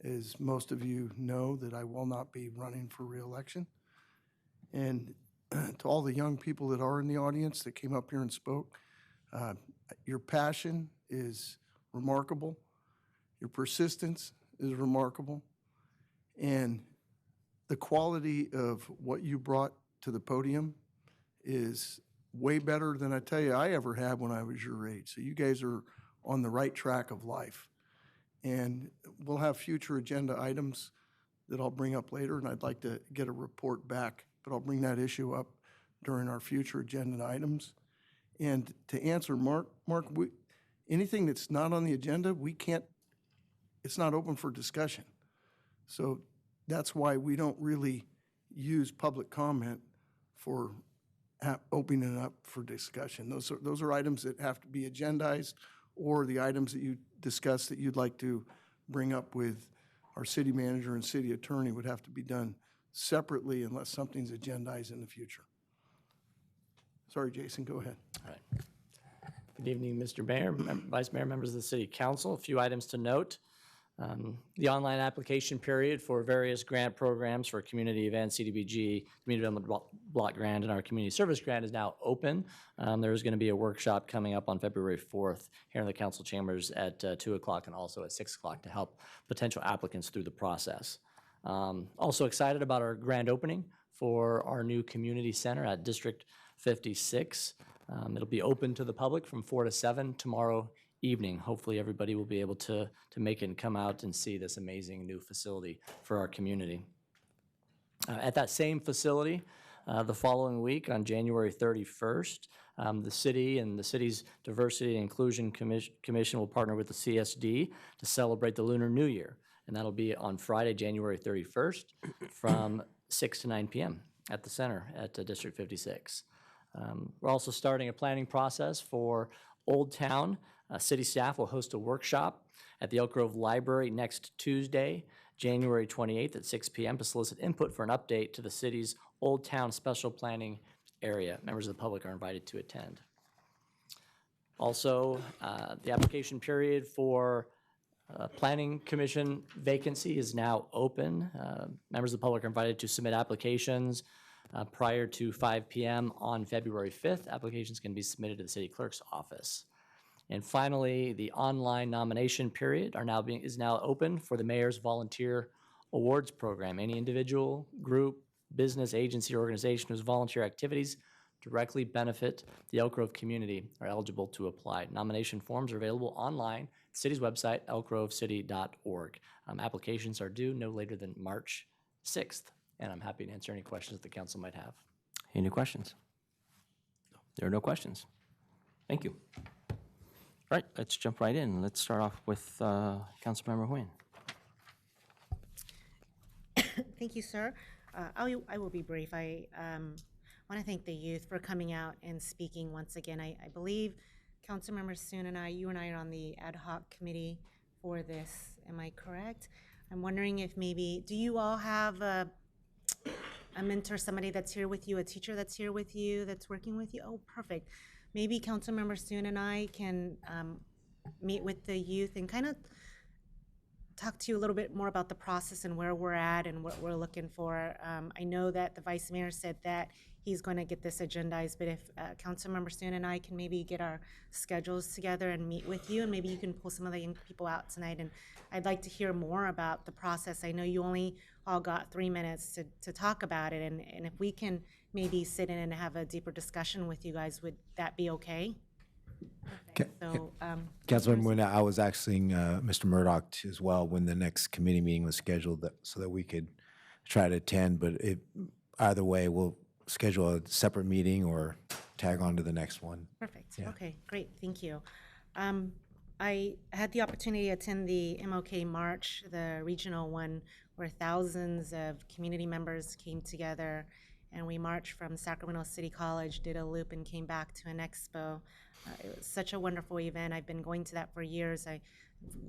As most of you know, that I will not be running for re-election. And to all the young people that are in the audience that came up here and spoke, your passion is remarkable. Your persistence is remarkable. And the quality of what you brought to the podium is way better than I tell you I ever had when I was your age. So you guys are on the right track of life. And we'll have future agenda items that I'll bring up later, and I'd like to get a report back, but I'll bring that issue up during our future agenda items. And to answer Mark, anything that's not on the agenda, it's not open for discussion. So that's why we don't really use public comment for opening it up for discussion. Those are items that have to be agendized, or the items that you discuss that you'd like to bring up with our city manager and city attorney would have to be done separately unless something's agendized in the future. Sorry, Jason, go ahead. All right. Good evening, Mr. Mayor, Vice Mayor, members of the City Council. A few items to note. The online application period for various grant programs for community events, CDBG, Community Development Block Grant, and our Community Service Grant is now open. There's going to be a workshop coming up on February 4th here in the council chambers at 2 o'clock and also at 6 o'clock to help potential applicants through the process. Also excited about our grand opening for our new community center at District 56. It'll be open to the public from 4 to 7 tomorrow evening. Hopefully everybody will be able to make it and come out and see this amazing new facility for our community. At that same facility, The following week, on January 31st, the city and the city's Diversity and Inclusion Commission will partner with the CSD to celebrate the Lunar New Year. And that'll be on Friday, January 31st from 6 to 9 p.m. at the center at District 56. We're also starting a planning process for Old Town. City staff will host a workshop at the Elk Grove Library next Tuesday, January 28th at 6 p.m. to solicit input for an update to the city's Old Town special planning area. Members of the public are invited to attend. Also, the application period for Planning Commission vacancy is now open. Members of the public are invited to submit applications prior to 5 p.m. on February 5th. Applications can be submitted to the city clerk's office. And finally, the online nomination period is now open for the Mayor's Volunteer Awards Program. Any individual, group, business, agency, or organization whose volunteer activities directly benefit the Elk Grove community are eligible to apply. Nomination forms are available online at the city's website, elkgrovecity.org. Applications are due no later than March 6th, and I'm happy to answer any questions that the council might have. Any questions? There are no questions. Thank you. All right, let's jump right in. Let's start off with Councilmember Nguyen. Thank you, sir. I will be brief. I want to thank the youth for coming out and speaking once again. I believe Councilmember Soon and you and I are on the ad hoc committee for this. Am I correct? I'm wondering if maybe, do you all have a mentor, somebody that's here with you, a teacher that's here with you, that's working with you? Oh, perfect. Maybe Councilmember Soon and I can meet with the youth and kind of talk to you a little bit more about the process and where we're at and what we're looking for. I know that the Vice Mayor said that he's going to get this agendized, but if Councilmember Soon and I can maybe get our schedules together and meet with you, and maybe you can pull some of the young people out tonight. And I'd like to hear more about the process. I know you only all got 3 minutes to talk about it, and if we can maybe sit in and have a deeper discussion with you guys, would that be okay? So, Councilmember Nguyen, I was asking Mr. Murdoch as well when the next committee meeting was scheduled so that we could try to attend, but either way, we'll schedule a separate meeting or tag on to the next one. Perfect. Yeah. Okay, great. Thank you. I had the opportunity to attend the MLK March, the regional one, where thousands of community members came together, and we marched from Sacramento City College, did a loop, and came back to an expo. It was such a wonderful event. I've been going to that for years. I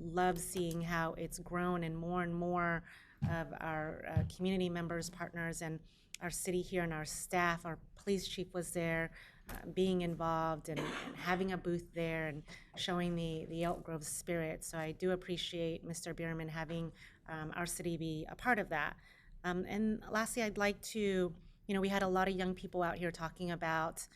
love seeing how it's grown, and more of our community members, partners, and our city here and our staff, our police chief was there, being involved and having a booth there and showing the Elk Grove spirit. So I do appreciate Mr. Bierman having our city be a part of that. And lastly, I'd like to, we had a lot of young people out here talking about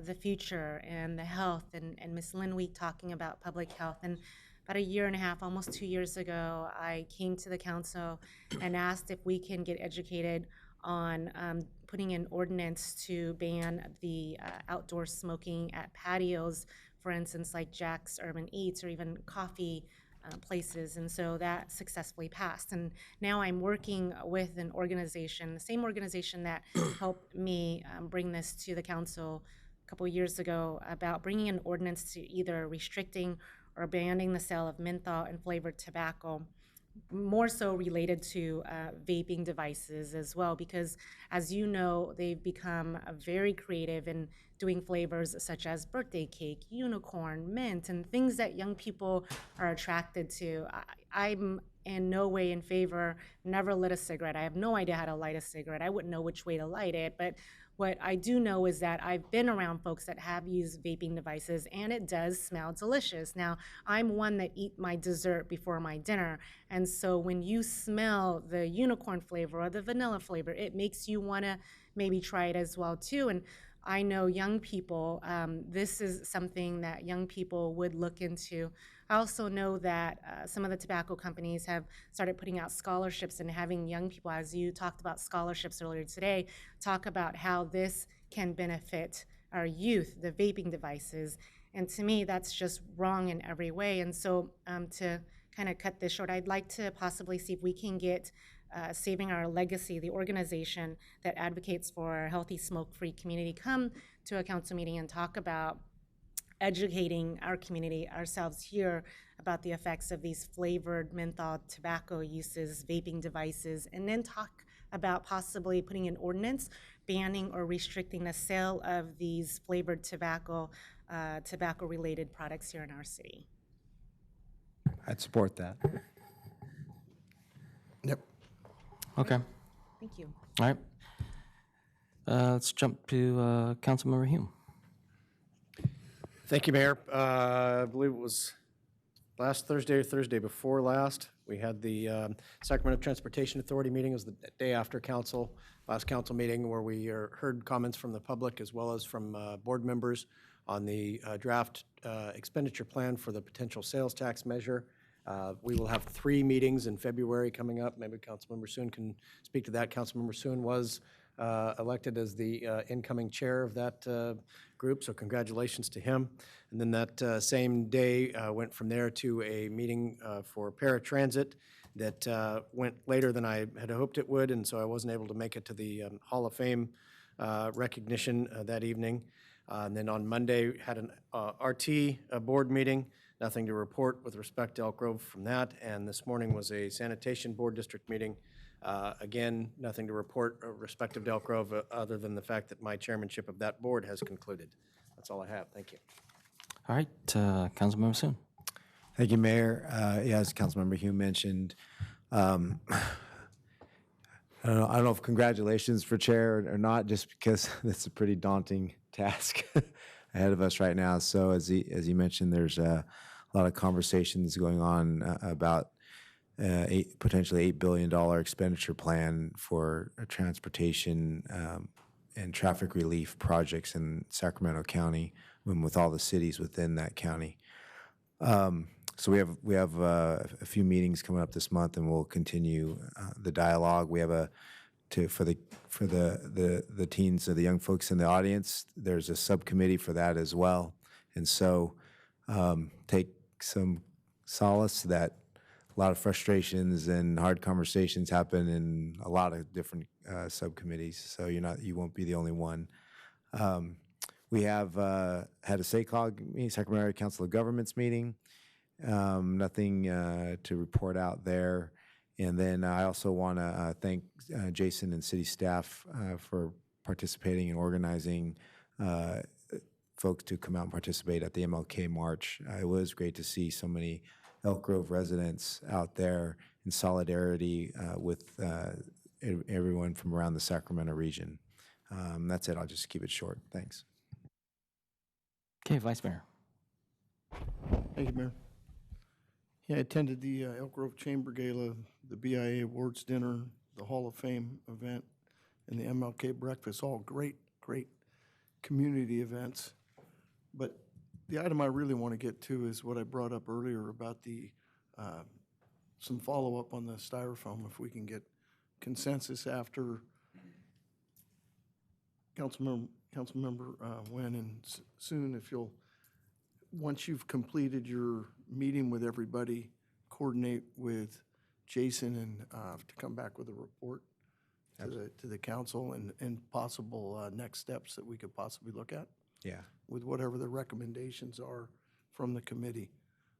the future and the health, and Ms. Linweek talking about public health. And about a year and a half, almost 2 years ago, I came to the council and asked if we can get educated on putting an ordinance to ban the outdoor smoking at patios, for instance, like Jack's Urban Eats or even coffee places. And so that successfully passed. And now I'm working with an organization, the same organization that helped me bring this to the council a couple of years ago, about bringing an ordinance to either restricting or banning the sale of menthol and flavored tobacco, more so related to vaping devices as well, because as you know, they've become very creative in doing flavors such as birthday cake, unicorn, mint, and things that young people are attracted to. I'm in no way in favor, never lit a cigarette. I have no idea how to light a cigarette. I wouldn't know which way to light it, but what I do know is that I've been around folks that have used vaping devices, and it does smell delicious. Now, I'm one that eat my dessert before my dinner, and so when you smell the unicorn flavor or the vanilla flavor, it makes you want to maybe try it as well too. And I know young people, this is something that young people would look into. I also know that some of the tobacco companies have started putting out scholarships and having young people, as you talked about scholarships earlier today, talk about how this can benefit our youth, the vaping devices. And to me, that's just wrong in every way. And so to kind of cut this short, I'd like to possibly see if we can get Saving Our Legacy, the organization that advocates for a healthy, smoke-free community, come to a council meeting and talk about educating our community, ourselves here, about the effects of these flavored menthol tobacco uses, vaping devices, and then talk about possibly putting an ordinance banning or restricting the sale of these flavored tobacco-related products here in our city. I'd support that. Yep. Okay. Thank you. All right. Let's jump to Councilmember Hume. Thank you, Mayor. I believe it was last Thursday or Thursday before last, we had the Sacramento Transportation Authority meeting. It was the day after last council meeting, where we heard comments from the public as well as from board members on the draft expenditure plan for the potential sales tax measure. We will have 3 meetings in February coming up. Maybe Councilmember Soon can speak to that. Councilmember Soon was elected as the incoming chair of that group, so congratulations to him. And then that same day went from there to a meeting for paratransit that went later than I had hoped it would, and so I wasn't able to make it to the Hall of Fame recognition that evening. And then on Monday, had an RT board meeting. Nothing to report with respect to Elk Grove from that. And this morning was a sanitation board district meeting. Again, nothing to report respective to Elk Grove other than the fact that my chairmanship of that board has concluded. That's all I have. Thank you. All right, Councilmember Soon. Thank you, Mayor. Yeah, as Councilmember Hume mentioned, I don't know if congratulations for chair or not, just because it's a pretty daunting task ahead of us right now. So as he mentioned, there's a lot of conversations going on about potentially $8 billion expenditure plan for transportation and traffic relief projects in Sacramento County, and with all the cities within that county. So we have a few meetings coming up this month, and we'll continue the dialogue. We have for the teens or the young folks in the audience, there's a subcommittee for that as well. And so take some solace that a lot of frustrations and hard conversations happen in a lot of different subcommittees. So you won't be the only one. We have had a SACOG meeting, Sacramento Council of Governments meeting. Nothing to report out there. And then I also want to thank Jason and city staff for participating and organizing folks to come out and participate at the MLK March. It was great to see so many Elk Grove residents out there in solidarity with everyone from around the Sacramento region. That's it. I'll just keep it short. Thanks. Okay, Vice Mayor. Thank you, Mayor. Yeah, I attended the Elk Grove Chamber Gala, the BIA Awards Dinner, the Hall of Fame event, and the MLK Breakfast. All great community events. But the item I really want to get to is what I brought up earlier about the some follow-up on the styrofoam. If we can get consensus after Councilmember Nguyen and Soon, if you'll, once you've completed your meeting with everybody, coordinate with Jason and to come back with a report to the council and possible next steps that we could possibly look at. Yeah. With whatever the recommendations are from the committee.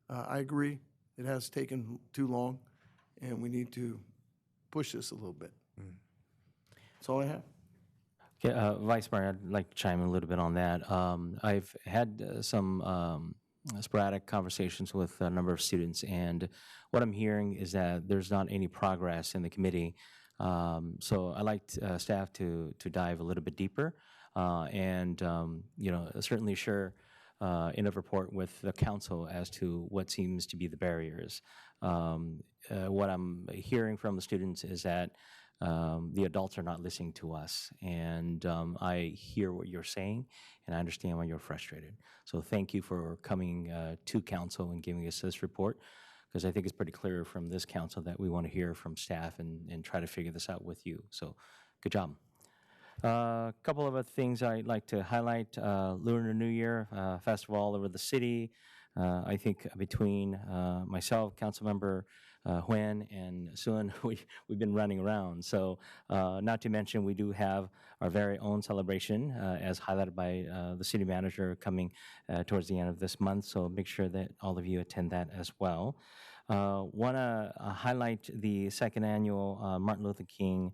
I agree, it has taken too long, and we need to push this a little bit. That's all I have. Okay, Vice Mayor, I'd like to chime in a little bit on that. I've had some sporadic conversations with a number of students, and what I'm hearing is that there's not any progress in the committee. So I'd like staff to dive a little bit deeper and certainly share in a report with the council as to what seems to be the barriers. What I'm hearing from the students is that the adults are not listening to us, and I hear what you're saying, and I understand why you're frustrated. So thank you for coming to council and giving us this report, because I think it's pretty clear from this council that we want to hear from staff and try to figure this out with you. So good job. A couple of other things I'd like to highlight. Lunar New Year festival all over the city. I think between myself, Councilmember when and soon we've been running around. So not to mention, we do have our very own celebration, as highlighted by the city manager, coming towards the end of this month. So make sure that all of you attend that as well. Want to highlight the second annual Martin Luther King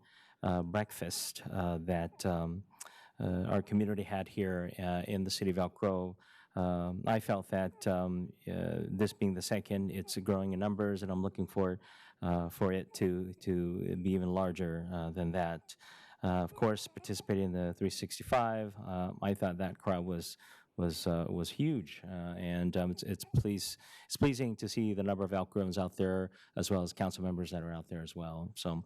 breakfast that our community had here in the city of Elk Grove. I felt that this being the second, it's growing in numbers, and I'm looking for it to be even larger than that. Of course, participating in the 365, I thought that crowd was huge, and it's pleasing to see the number of Elk Groves out there, as well as council members that are out there as well. So,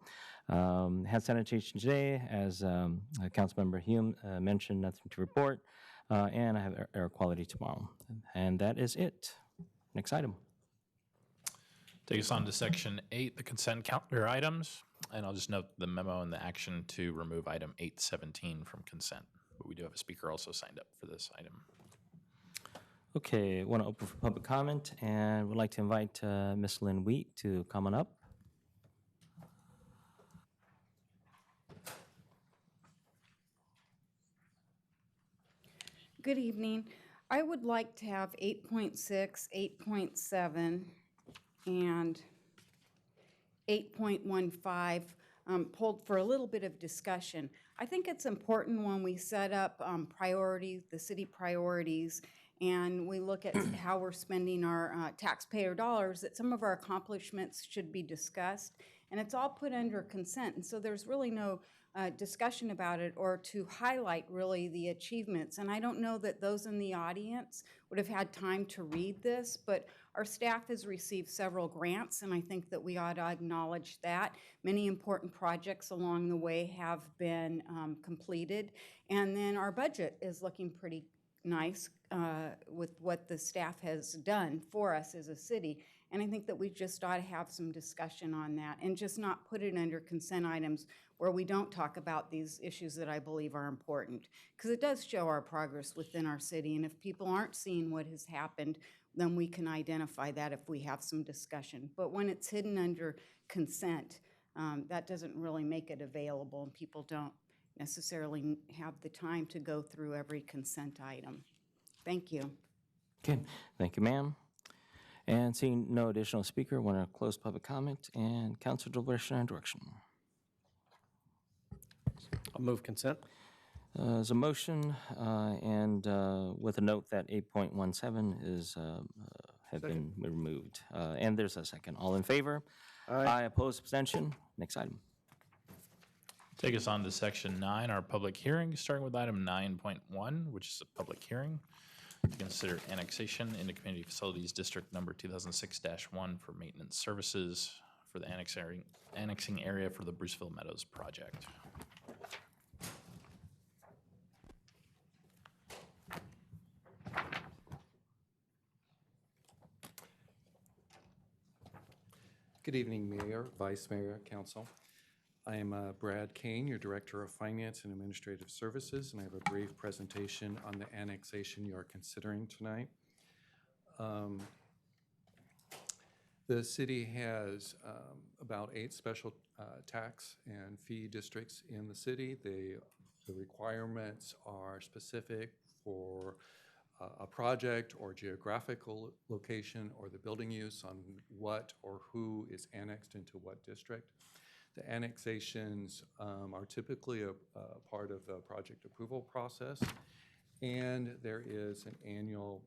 had sanitation today, as Councilmember Hume mentioned, nothing to report, and I have air quality tomorrow, and that is it. Next item. Take us on to section 8, the consent calendar items, and I'll just note the memo and the action to remove item 817 from consent. But we do have a speaker also signed up for this item. Okay, want to open for public comment, and would like to invite Ms. Lynn Wheat to come on up. Good evening. I would like to have 8.6, 8.7, and 8.15 pulled for a little bit of discussion. I think it's important when we set up priorities, the city priorities, and we look at how we're spending our taxpayer dollars, that some of our accomplishments should be discussed. And it's all put under consent, and so there's really no discussion about it or to highlight really the achievements. And I don't know that those in the audience would have had time to read this, but our staff has received several grants, and I think that we ought to acknowledge that. Many important projects along the way have been completed, and then our budget is looking pretty nice with what the staff has done for us as a city. And I think that we just ought to have some discussion on that and just not put it under consent items where we don't talk about these issues that I believe are important. Because it does show our progress within our city, and if people aren't seeing what has happened, then we can identify that if we have some discussion. But when it's hidden under consent, that doesn't really make it available, and people don't necessarily have the time to go through every consent item. Thank you. Okay, thank you, ma'am. And seeing no additional speaker, want to close public comment and council deliberation and direction. I'll move consent. There's a motion, and with a note that 8.17 is have been removed. And there's a second. All in favor? Aye. Opposed, abstention? Next item. Take us on to section 9, our public hearing, starting with item 9.1, which is a public hearing to consider annexation into Community Facilities District number 2006-1 for maintenance services for the annexing area for the Bruceville Meadows project. Good evening, Mayor, Vice Mayor, Council. I am Brad Kane, your Director of Finance and Administrative Services, and I have a brief presentation on the annexation you are considering tonight. The city has about 8 special tax and fee districts in the city. The requirements are specific for a project or geographical location or the building use on what or who is annexed into what district. The annexations are typically a part of the project approval process, and there is an annual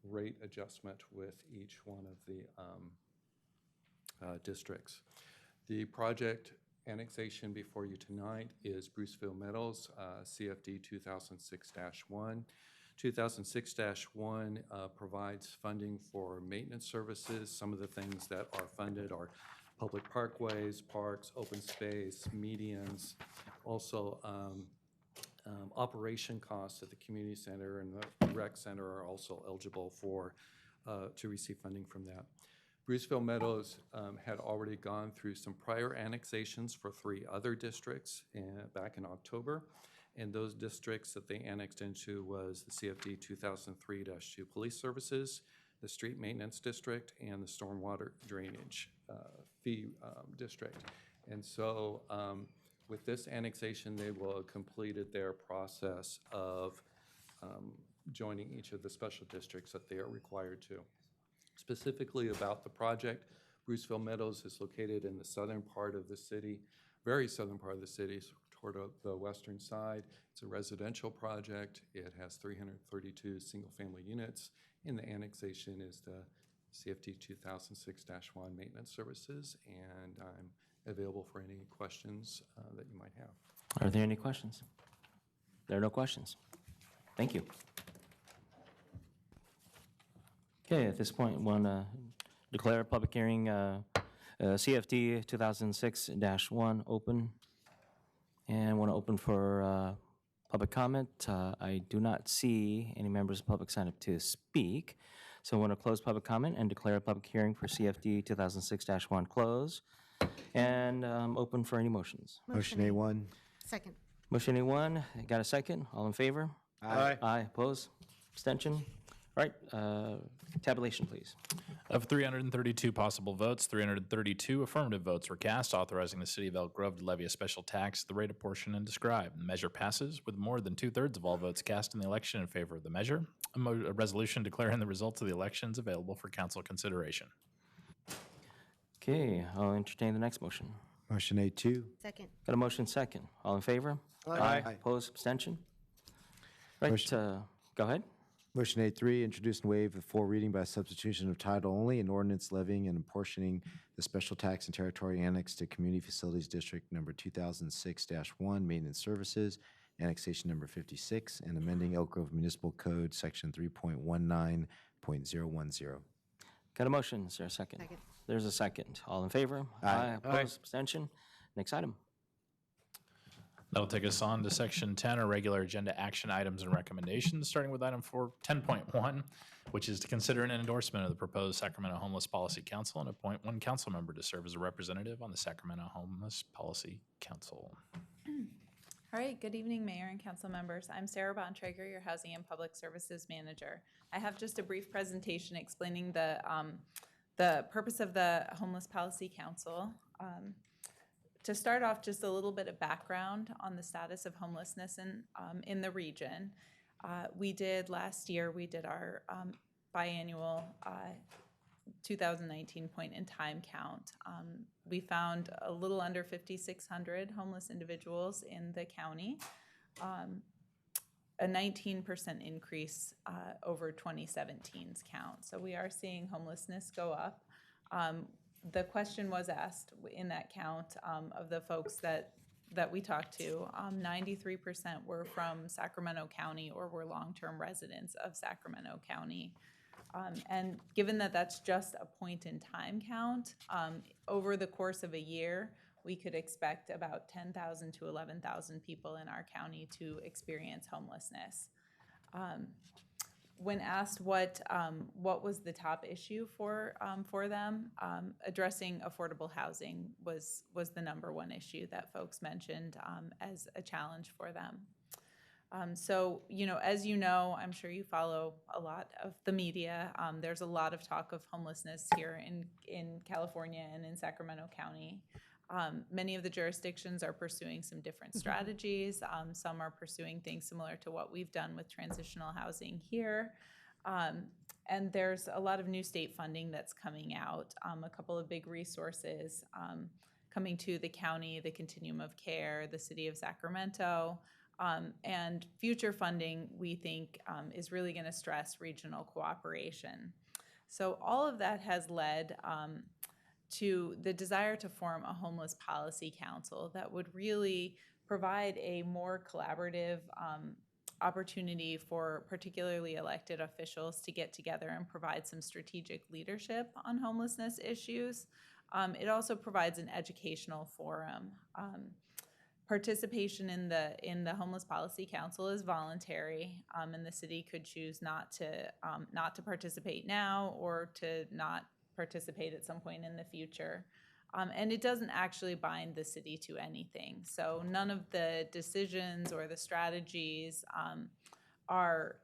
rate adjustment with each one of the districts. The project annexation before you tonight is Bruceville Meadows, CFD 2006-1. 2006-1 provides funding for maintenance services. Some of the things that are funded are public parkways, parks, open space, medians, also operation costs at the community center and the rec center are also eligible for to receive funding from that. Bruceville Meadows had already gone through some prior annexations for 3 other districts back in October, and those districts that they annexed into was the CFD 2003-2 Police Services, the Street Maintenance District, and the Stormwater Drainage fee district. And so with this annexation, they will have completed their process of joining each of the special districts that they are required to. Specifically about the project, Bruceville Meadows is located in the southern part of the city, very southern part of the city, toward the western side. It's a residential project. It has 332 single-family units, and the annexation is the CFD 2006-1 maintenance services, and I'm available for any questions that you might have. Are there any questions? There are no questions. Thank you. Okay, at this point, want to declare a public hearing, CFD 2006-1 open. And want to open for public comment. I do not see any members of the public sign up to speak. So I want to close public comment and declare a public hearing for CFD 2006-1 closed. And open for any motions. Motion A1. Second. Motion A1, got a second? All in favor? Aye. Aye, opposed? Abstention? All right, tabulation, please. Of 332 possible votes, 332 affirmative votes were cast, authorizing the city of Elk Grove to levy a special tax, the rate apportioned and described. The measure passes with more than 2/3 of all votes cast in the election in favor of the measure. A resolution declaring the results of the elections available for council consideration. Okay, I'll entertain the next motion. Motion A2. Second. Got a motion second. All in favor? Aye. Opposed, abstention? Right, go ahead. Motion A3, introduce and waive the full reading by substitution of title only, an ordinance levying and apportioning the special tax and territory annexed to Community Facilities District number 2006-1, maintenance services, annexation number 56, and amending Elk Grove Municipal Code, section 3.19.010. Got a motion, is there a second? Second. There's a second. All in favor? Aye. Opposed, abstention? Next item. That'll take us on to section 10, our regular agenda action items and recommendations, starting with item 10.1, which is to consider an endorsement of the proposed Sacramento Homeless Policy Council and appoint one council member to serve as a representative on the Sacramento Homeless Policy Council. All right, good evening, Mayor and council members. I'm Sarah Bontrager, your Housing and Public Services Manager. I have just a brief presentation explaining the purpose of the Homeless Policy Council. To start off, just a little bit of background on the status of homelessness in the region. Last year, we did our biannual 2019 point in time count. We found a little under 5,600 homeless individuals in the county, a 19% increase over 2017's count. So we are seeing homelessness go up. The question was asked in that count of the folks that we talked to, 93% were from Sacramento County or were long-term residents of Sacramento County. And given that that's just a point in time count, over the course of a year, we could expect about 10,000 to 11,000 people in our county to experience homelessness. When asked what was the top issue for them, addressing affordable housing was the number one issue that folks mentioned as a challenge for them. So, as you know, I'm sure you follow a lot of the media. There's a lot of talk of homelessness here in California and in Sacramento County. Many of the jurisdictions are pursuing some different strategies. Some are pursuing things similar to what we've done with transitional housing here. And there's a lot of new state funding that's coming out. A couple of big resources coming to the county, the Continuum of Care, the city of Sacramento. And future funding, we think, is really going to stress regional cooperation. So all of that has led to the desire to form a homeless policy council that would really provide a more collaborative opportunity for particularly elected officials to get together and provide some strategic leadership on homelessness issues. It also provides an educational forum. Participation in the Homeless Policy Council is voluntary, and the city could choose not to participate now or to not participate at some point in the future. And it doesn't actually bind the city to anything. So none of the decisions or the strategies are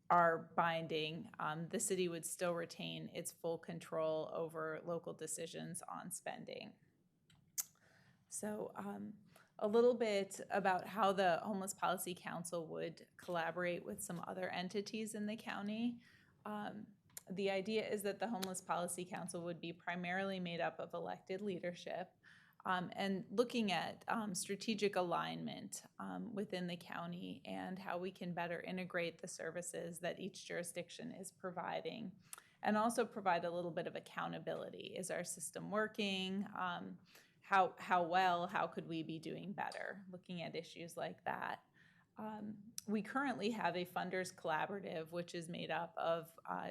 are binding, the city would still retain its full control over local decisions on spending. So a little bit about how the Homeless Policy Council would collaborate with some other entities in the county. The idea is that the Homeless Policy Council would be primarily made up of elected leadership, and looking at strategic alignment within the county and how we can better integrate the services that each jurisdiction is providing, and also provide a little bit of accountability. Is our system working? How could we be doing better? Looking at issues like that. We currently have a funders collaborative, which is made up of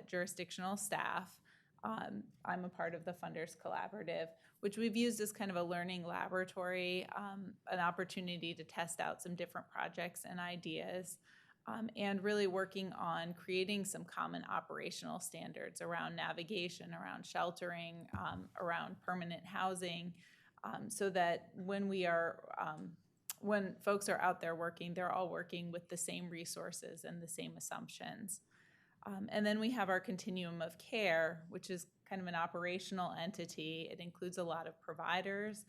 jurisdictional staff. I'm a part of the funders collaborative, which we've used as kind of a learning laboratory, an opportunity to test out some different projects and ideas, and really working on creating some common operational standards around navigation, around sheltering, around permanent housing, so that when folks are out there working, they're all working with the same resources and the same assumptions. And then we have our Continuum of Care, which is kind of an operational entity. It includes a lot of providers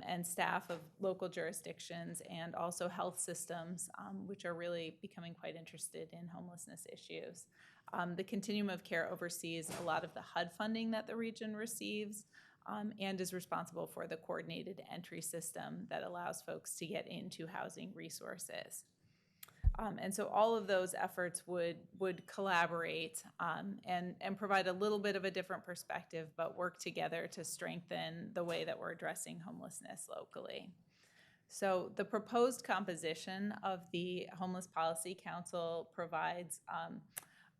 and staff of local jurisdictions, and also health systems, which are really becoming quite interested in homelessness issues. The Continuum of Care oversees a lot of the HUD funding that the region receives, and is responsible for the coordinated entry system that allows folks to get into housing resources. And so all of those efforts would collaborate and provide a little bit of a different perspective, but work together to strengthen the way that we're addressing homelessness locally. So the proposed composition of the Homeless Policy Council provides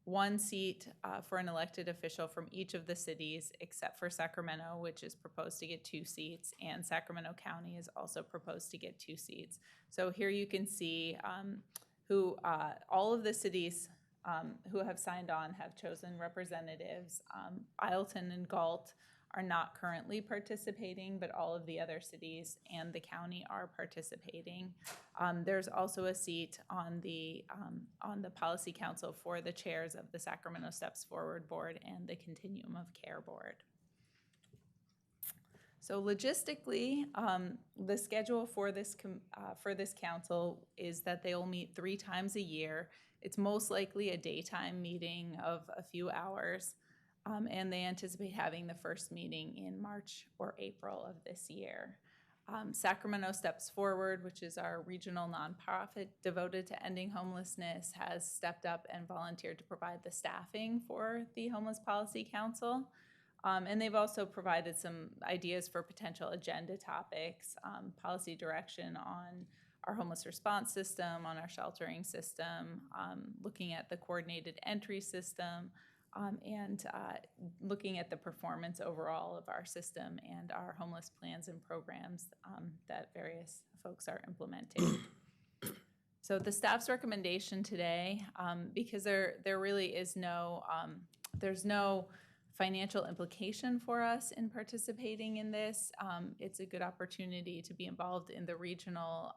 one seat for an elected official from each of the cities, except for Sacramento, which is proposed to get 2 seats, and Sacramento County is also proposed to get 2 seats. So here you can see who all of the cities who have signed on have chosen representatives. Ileton and Galt are not currently participating, but all of the other cities and the county are participating. There's also a seat on the Policy Council for the chairs of the Sacramento Steps Forward Board and the Continuum of Care Board. So logistically, the schedule for this council is that they will meet 3 times a year. It's most likely a daytime meeting of a few hours, and they anticipate having the first meeting in March or April of this year. Sacramento Steps Forward, which is our regional nonprofit devoted to ending homelessness, has stepped up and volunteered to provide the staffing for the Homeless Policy Council. And they've also provided some ideas for potential agenda topics, policy direction on our homeless response system, on our sheltering system, looking at the coordinated entry system, and looking at the performance overall of our system and our homeless plans and programs that various folks are implementing. So the staff's recommendation today, because there really is there's no financial implication for us in participating in this. It's a good opportunity to be involved in the regional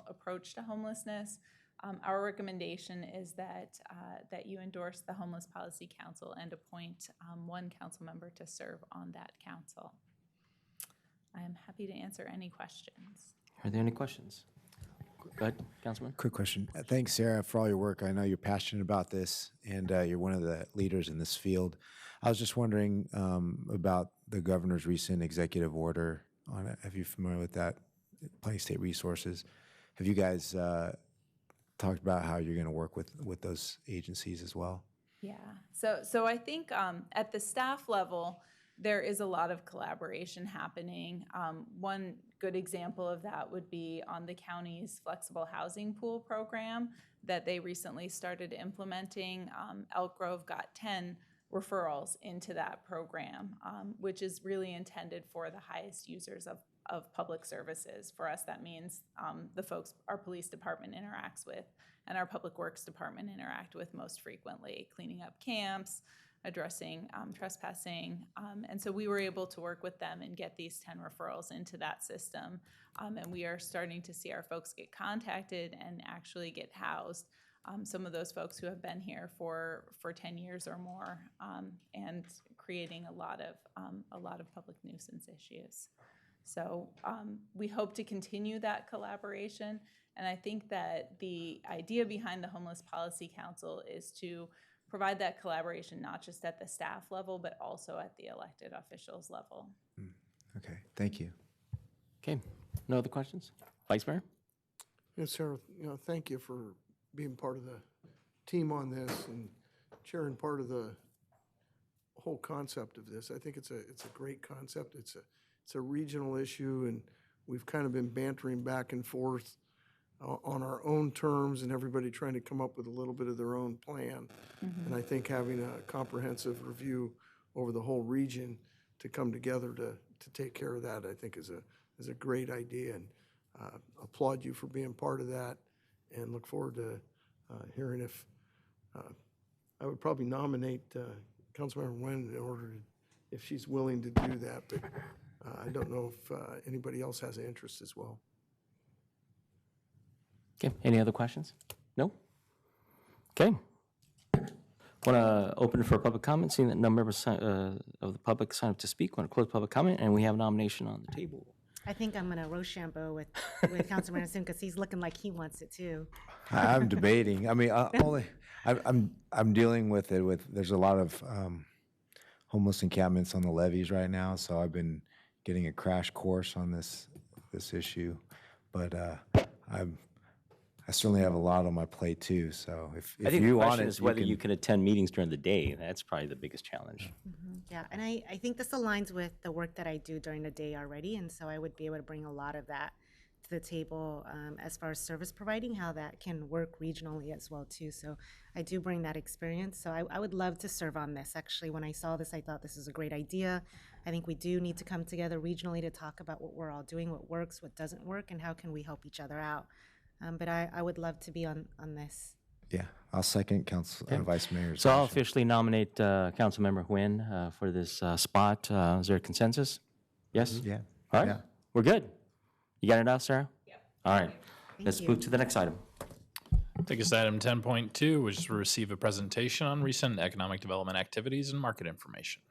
approach to homelessness. Our recommendation is that you endorse the Homeless Policy Council and appoint one council member to serve on that council. I am happy to answer any questions. Are there any questions? Go ahead, Councilman. Quick question. Thanks, Sarah, for all your work. I know you're passionate about this, and you're one of the leaders in this field. I was just wondering about the governor's recent executive order on it. Are you familiar with that? Plenty State Resources. Have you guys talked about how you're going to work with those agencies as well? Yeah. So I think at the staff level, there is a lot of collaboration happening. One good example of that would be on the county's flexible housing pool program that they recently started implementing. Elk Grove got 10 referrals into that program, which is really intended for the highest users of public services. For us, that means the folks our police department interacts with and our public works department interact with most frequently, cleaning up camps, addressing trespassing. And so we were able to work with them and get these 10 referrals into that system. And we are starting to see our folks get contacted and actually get housed. some of those folks who have been here for 10 years or more, and creating a lot of public nuisance issues. So we hope to continue that collaboration, and I think that the idea behind the Homeless Policy Council is to provide that collaboration not just at the staff level, but also at the elected officials level. Okay, thank you. Okay, no other questions? Vice Mayor? Yes, Sarah, thank you for being part of the team on this and sharing part of the whole concept of this. I think it's a great concept. It's a regional issue, and we've kind of been bantering back and forth on our own terms, and everybody trying to come up with a little bit of their own plan. And I think having a comprehensive review over the whole region to come together to take care of that, I think is a great idea, and applaud you for being part of that, and look forward to hearing if I would probably nominate Councilmember Nguyen in order if she's willing to do that, but I don't know if anybody else has an interest as well. Okay, any other questions? No? Okay. Want to open it for public comment, seeing that no members of the public signed up to speak. Want to close public comment, and we have a nomination on the table. I think I'm gonna Rochambeau with Councilman Sim because he's looking like he wants it too. I'm debating. I mean, I'm dealing with it there's a lot of homeless encampments on the levees right now, so I've been getting a crash course on this issue. But I certainly have a lot on my plate too. So if I think you the want question it, is whether you can attend meetings during the day. That's probably the biggest challenge. Yeah, and I think this aligns with the work that I do during the day already, and so I would be able to bring a lot of that to the table as far as service providing, how that can work regionally as well too. So I do bring that experience. So I would love to serve on this. Actually, when I saw this, I thought this is a great idea. I think we do need to come together regionally to talk about what we're all doing, what works, what doesn't work, and how can we help each other out. But I would love to be on this. Yeah, I'll second Vice Mayor's. So I'll officially nominate Councilmember Nguyen for this spot. Is there a consensus? Yes? Yeah. All right, Yeah. we're good. You got it out, Sarah? Yep. All right, let's move to the next item. Take us to item 10.2, which is to receive a presentation on recent economic development activities and market information.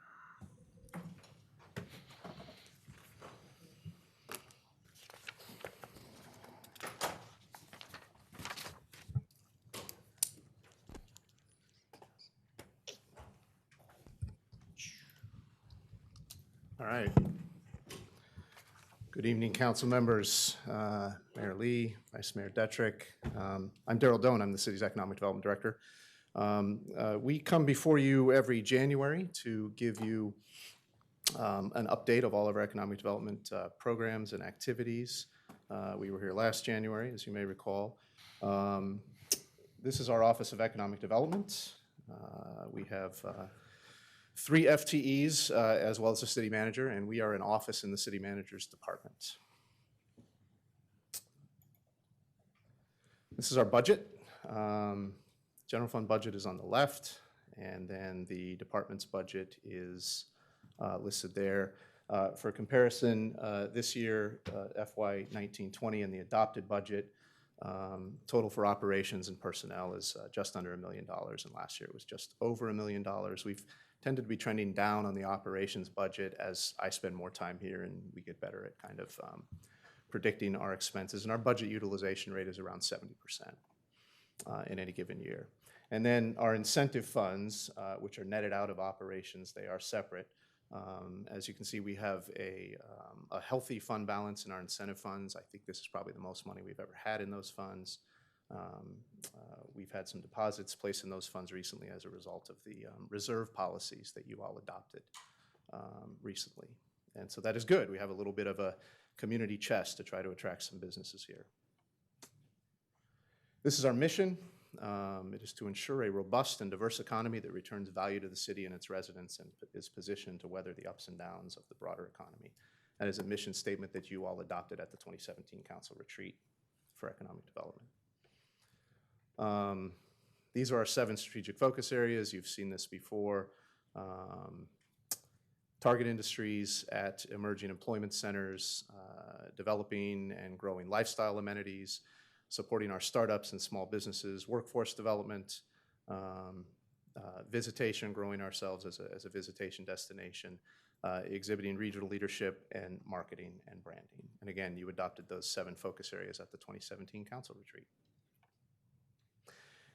All right. Good evening, council members, Mayor Lee, Vice Mayor Detrick. I'm Daryl Doan. I'm the city's Economic Development Director. We come before you every January to give you an update of all of our economic development programs and activities. We were here last January, as you may recall. This is our Office of Economic Development. We have 3 FTEs as well as a city manager, and we are an office in the city manager's department. This is our budget. General fund budget is on the left, and then the department's budget is listed there. For comparison, this year, FY 19-20 and the adopted budget, total for operations and personnel is just under $1 million, and last year it was just over $1 million. We've tended to be trending down on the operations budget as I spend more time here and we get better at kind of predicting our expenses. And our budget utilization rate is around 70% in any given year. And then our incentive funds, which are netted out of operations, they are separate. As you can see, we have a healthy fund balance in our incentive funds. I think this is probably the most money we've ever had in those funds. We've had some deposits placed in those funds recently as a result of the reserve policies that you all adopted recently. And so that is good. We have a little bit of a community chest to try to attract some businesses here. This is our mission. It is to ensure a robust and diverse economy that returns value to the city and its residents and is positioned to weather the ups and downs of the broader economy. That is a mission statement that you all adopted at the 2017 Council Retreat for Economic Development. These are our 7 strategic focus areas. You've seen this before. Target industries at emerging employment centers, developing and growing lifestyle amenities, supporting our startups and small businesses, workforce development, visitation, growing ourselves as a visitation destination, exhibiting regional leadership, and marketing and branding. And again, you adopted those 7 focus areas at the 2017 council retreat.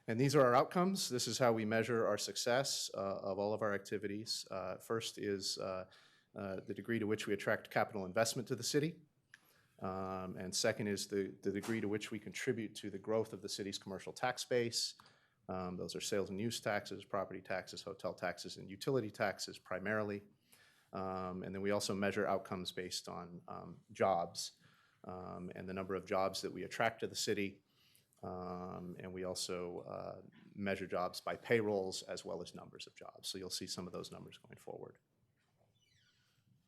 And these are our outcomes. This is how we measure our success of all of our activities. First is the degree to which we attract capital investment to the city. And second is the degree to which we contribute to the growth of the city's commercial tax base. Those are sales and use taxes, property taxes, hotel taxes, and utility taxes primarily. And then we also measure outcomes based on jobs and the number of jobs that we attract to the city. And we also measure jobs by payrolls as well as numbers of jobs. So you'll see some of those numbers going forward.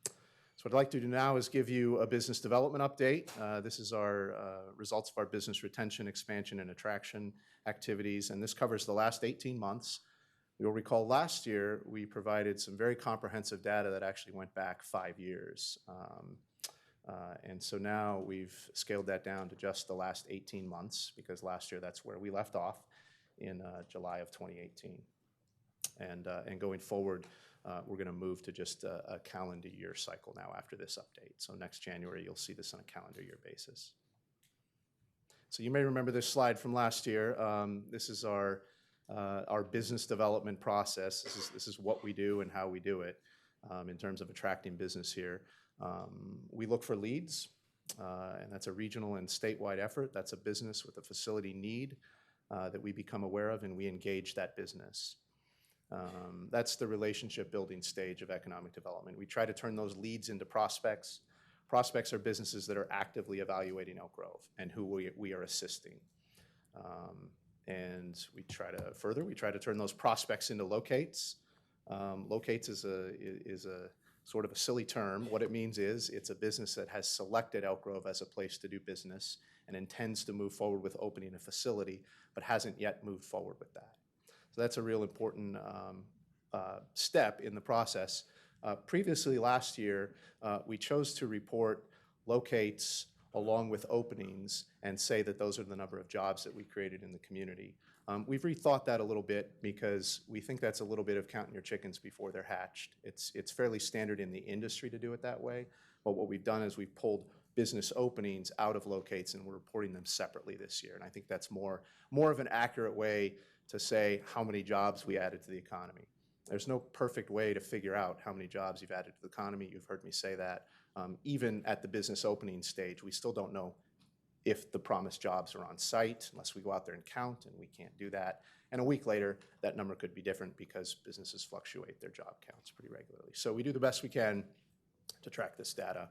So what I'd like to do now is give you a business development update. This is our results of our business retention, expansion, and attraction activities, and this covers the last 18 months. You'll recall last year we provided some very comprehensive data that actually went back 5 years. And so now we've scaled that down to just the last 18 months because last year that's where we left off in July of 2018. And going forward, we're going to move to just a calendar year cycle now after this update. So next January, you'll see this on a calendar year basis. So you may remember this slide from last year. This is our business development process. This is what we do and how we do it in terms of attracting business here. We look for leads, and that's a regional and statewide effort. That's a business with a facility need that we become aware of, and we engage that business. That's the relationship building stage of economic development. We try to turn those leads into prospects. Prospects are businesses that are actively evaluating Elk Grove and who we are assisting. And we try to turn those prospects into locates. Locates is a sort of a silly term. What it means is it's a business that has selected Elk Grove as a place to do business and intends to move forward with opening a facility, but hasn't yet moved forward with that. So that's a real important step in the process. Previously last year, we chose to report locates along with openings and say that those are the number of jobs that we created in the community. We've rethought that a little bit because we think that's a little bit of counting your chickens before they're hatched. It's fairly standard in the industry to do it that way, but what we've done is we've pulled business openings out of locates and we're reporting them separately this year. And I think that's more of an accurate way to say how many jobs we added to the economy. There's no perfect way to figure out how many jobs you've added to the economy. You've heard me say that. Even at the business opening stage, we still don't know if the promised jobs are on site unless we go out there and count, and we can't do that. And a week later, that number could be different because businesses fluctuate their job counts pretty regularly. So we do the best we can to track this data.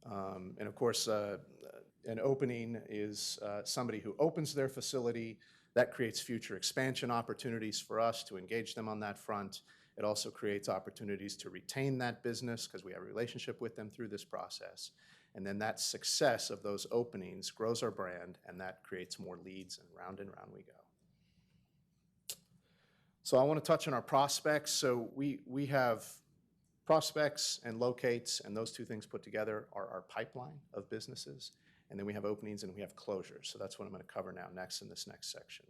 And of course, an opening is somebody who opens their facility. That creates future expansion opportunities for us to engage them on that front. It also creates opportunities to retain that business because we have a relationship with them through this process. And then that success of those openings grows our brand, and that creates more leads, and round we go. So I want to touch on our prospects. So we have prospects and locates, and those two things put together are our pipeline of businesses. And then we have openings and we have closures. So that's what I'm going to cover now next in this next section.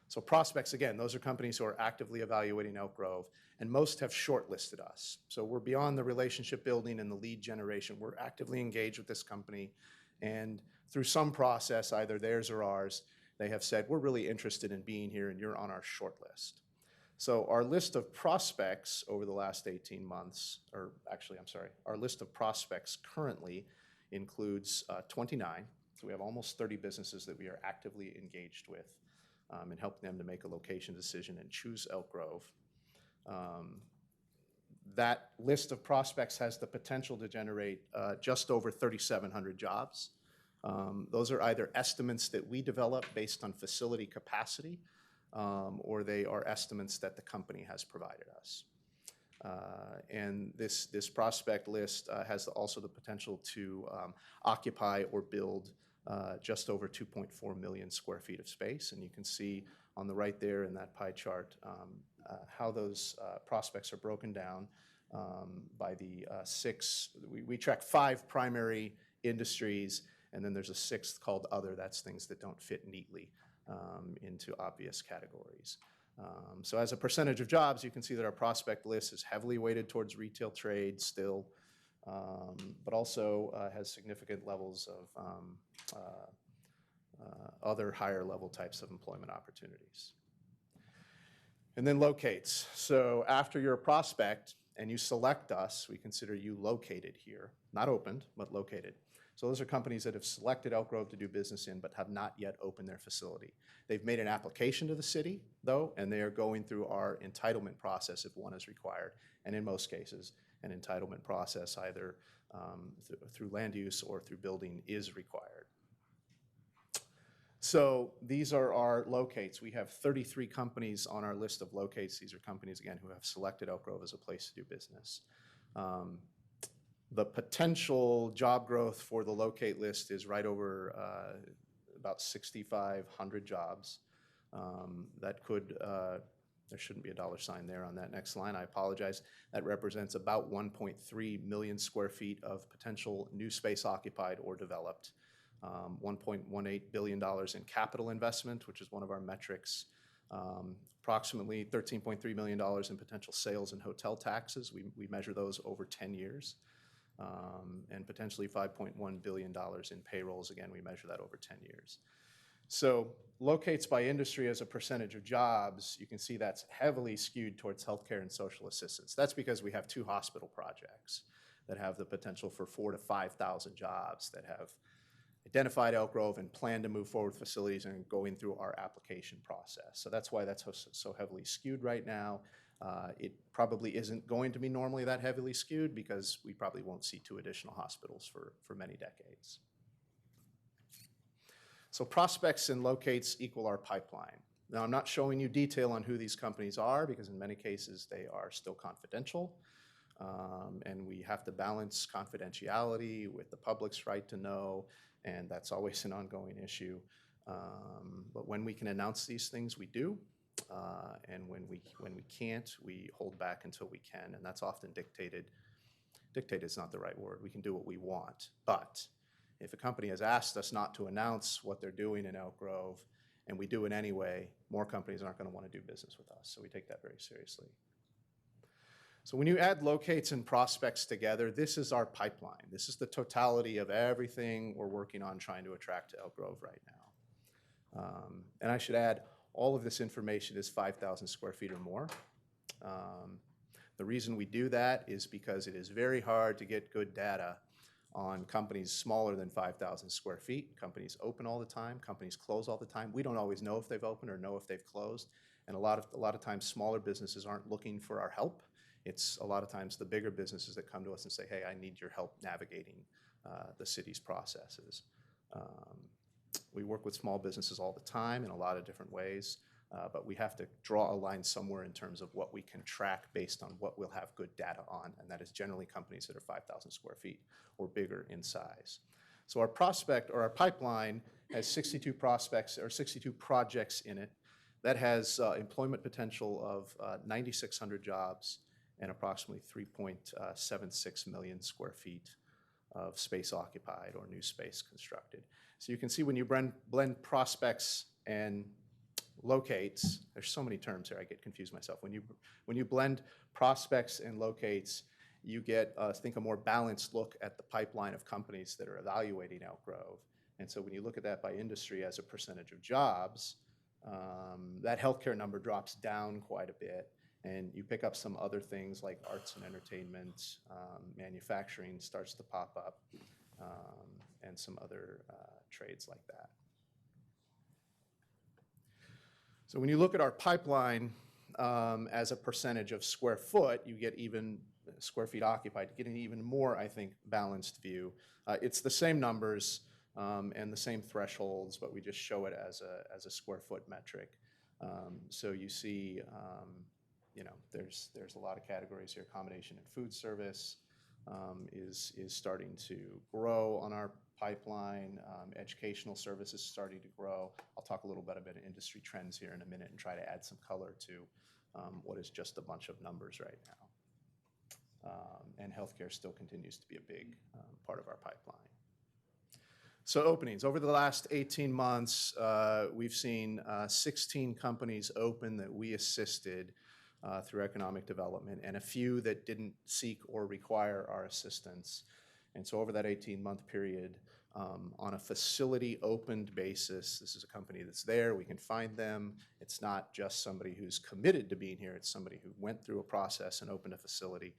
So prospects, again, those are companies who are actively evaluating Elk Grove, and most have shortlisted us. So we're beyond the relationship building and the lead generation. We're actively engaged with this company, and through some process, either theirs or ours, they have said, we're really interested in being here and you're on our short list. So our list of prospects over the last 18 months, or actually, I'm sorry, our list of prospects currently includes 29. So we have almost 30 businesses that we are actively engaged with and helping them to make a location decision and choose Elk Grove. That list of prospects has the potential to generate just over 3,700 jobs. Those are either estimates that we develop based on facility capacity, or they are estimates that the company has provided us. And this prospect list has also the potential to occupy or build just over 2.4 million square feet of space. And you can see on the right there in that pie chart how those prospects are broken down by the we track 5 primary industries, And then there's a sixth called other. That's things that don't fit neatly into obvious categories. So as a percentage of jobs, you can see that our prospect list is heavily weighted towards retail trade still, but also has significant levels of other higher level types of employment opportunities. And then locates. So after you're a prospect and you select us, we consider you located here, not opened, but located. So those are companies that have selected Elk Grove to do business in but have not yet opened their facility. They've made an application to the city, though, and they are going through our entitlement process if one is required, and in most cases, an entitlement process either through land use or through building is required. So these are our locates. We have 33 companies on our list of locates. These are companies, again, who have selected Elk Grove as a place to do business. The potential job growth for the locate list is right over about 6,500 jobs. That could, there shouldn't be a dollar sign there on that next line, I apologize. That represents about 1.3 million square feet of potential new space occupied or developed. $1.18 billion in capital investment, which is one of our metrics. Approximately $13.3 million in potential sales and hotel taxes. We measure those over 10 years. And potentially $5.1 billion in payrolls. Again, we measure that over 10 years. So locates by industry as a percentage of jobs, you can see that's heavily skewed towards healthcare and social assistance. That's because we have 2 hospital projects that have the potential for 4,000 to 5,000 jobs that have identified Elk Grove and plan to move forward with facilities and going through our application process. So that's why that's so heavily skewed right now. It probably isn't going to be normally that heavily skewed because we probably won't see 2 additional hospitals for many decades. So prospects and locates equal our pipeline. Now, I'm not showing you detail on who these companies are because in many cases they are still confidential. And we have to balance confidentiality with the public's right to know, and that's always an ongoing issue. But when we can announce these things, we do. And when we can't, we hold back until we can, and that's often dictated is not the right word. We can do what we want, but if a company has asked us not to announce what they're doing in Elk Grove, and we do it anyway, more companies aren't going to want to do business with us, so we take that very seriously. So when you add locates and prospects together, this is our pipeline. This is the totality of everything we're working on trying to attract to Elk Grove right now. And I should add, all of this information is 5,000 square feet or more. The reason we do that is because it is very hard to get good data on companies smaller than 5,000 square feet. Companies open all the time, companies close all the time. We don't always know if they've opened or know if they've closed. And a lot of times smaller businesses aren't looking for our help. It's a lot of times the bigger businesses that come to us and say, hey, I need your help navigating the city's processes. We work with small businesses all the time in a lot of different ways, but we have to draw a line somewhere in terms of what we can track based on what we'll have good data on, and that is generally companies that are 5,000 square feet or bigger in size. So our prospect or our pipeline has 62 prospects or 62 projects in it. That has employment potential of 9,600 jobs and approximately 3.76 million square feet of space occupied or new space constructed. So you can see when you blend prospects and locates, there's so many terms here, I get confused myself. When you blend prospects and locates, you get, I think, a more balanced look at the pipeline of companies that are evaluating Elk Grove. And so when you look at that by industry as a percentage of jobs, that healthcare number drops down quite a bit. And you pick up some other things like arts and entertainment, manufacturing starts to pop up, and some other trades like that. So when you look at our pipeline as a percentage of square foot, you get even square feet occupied, you get an even more, I think, balanced view. It's the same numbers and the same thresholds, but we just show it as a square foot metric. So you see, there's a lot of categories here. Accommodation and food service is starting to grow on our pipeline. Educational services starting to grow. I'll talk a little bit about industry trends here in a minute and try to add some color to what is just a bunch of numbers right now. And healthcare still continues to be a big part of our pipeline. So openings, over the last 18 months, we've seen 16 companies open that we assisted through economic development, and a few that didn't seek or require our assistance. And so over that 18-month period, on a facility opened basis, this is a company that's there, we can find them. It's not just somebody who's committed to being here, it's somebody who went through a process and opened a facility.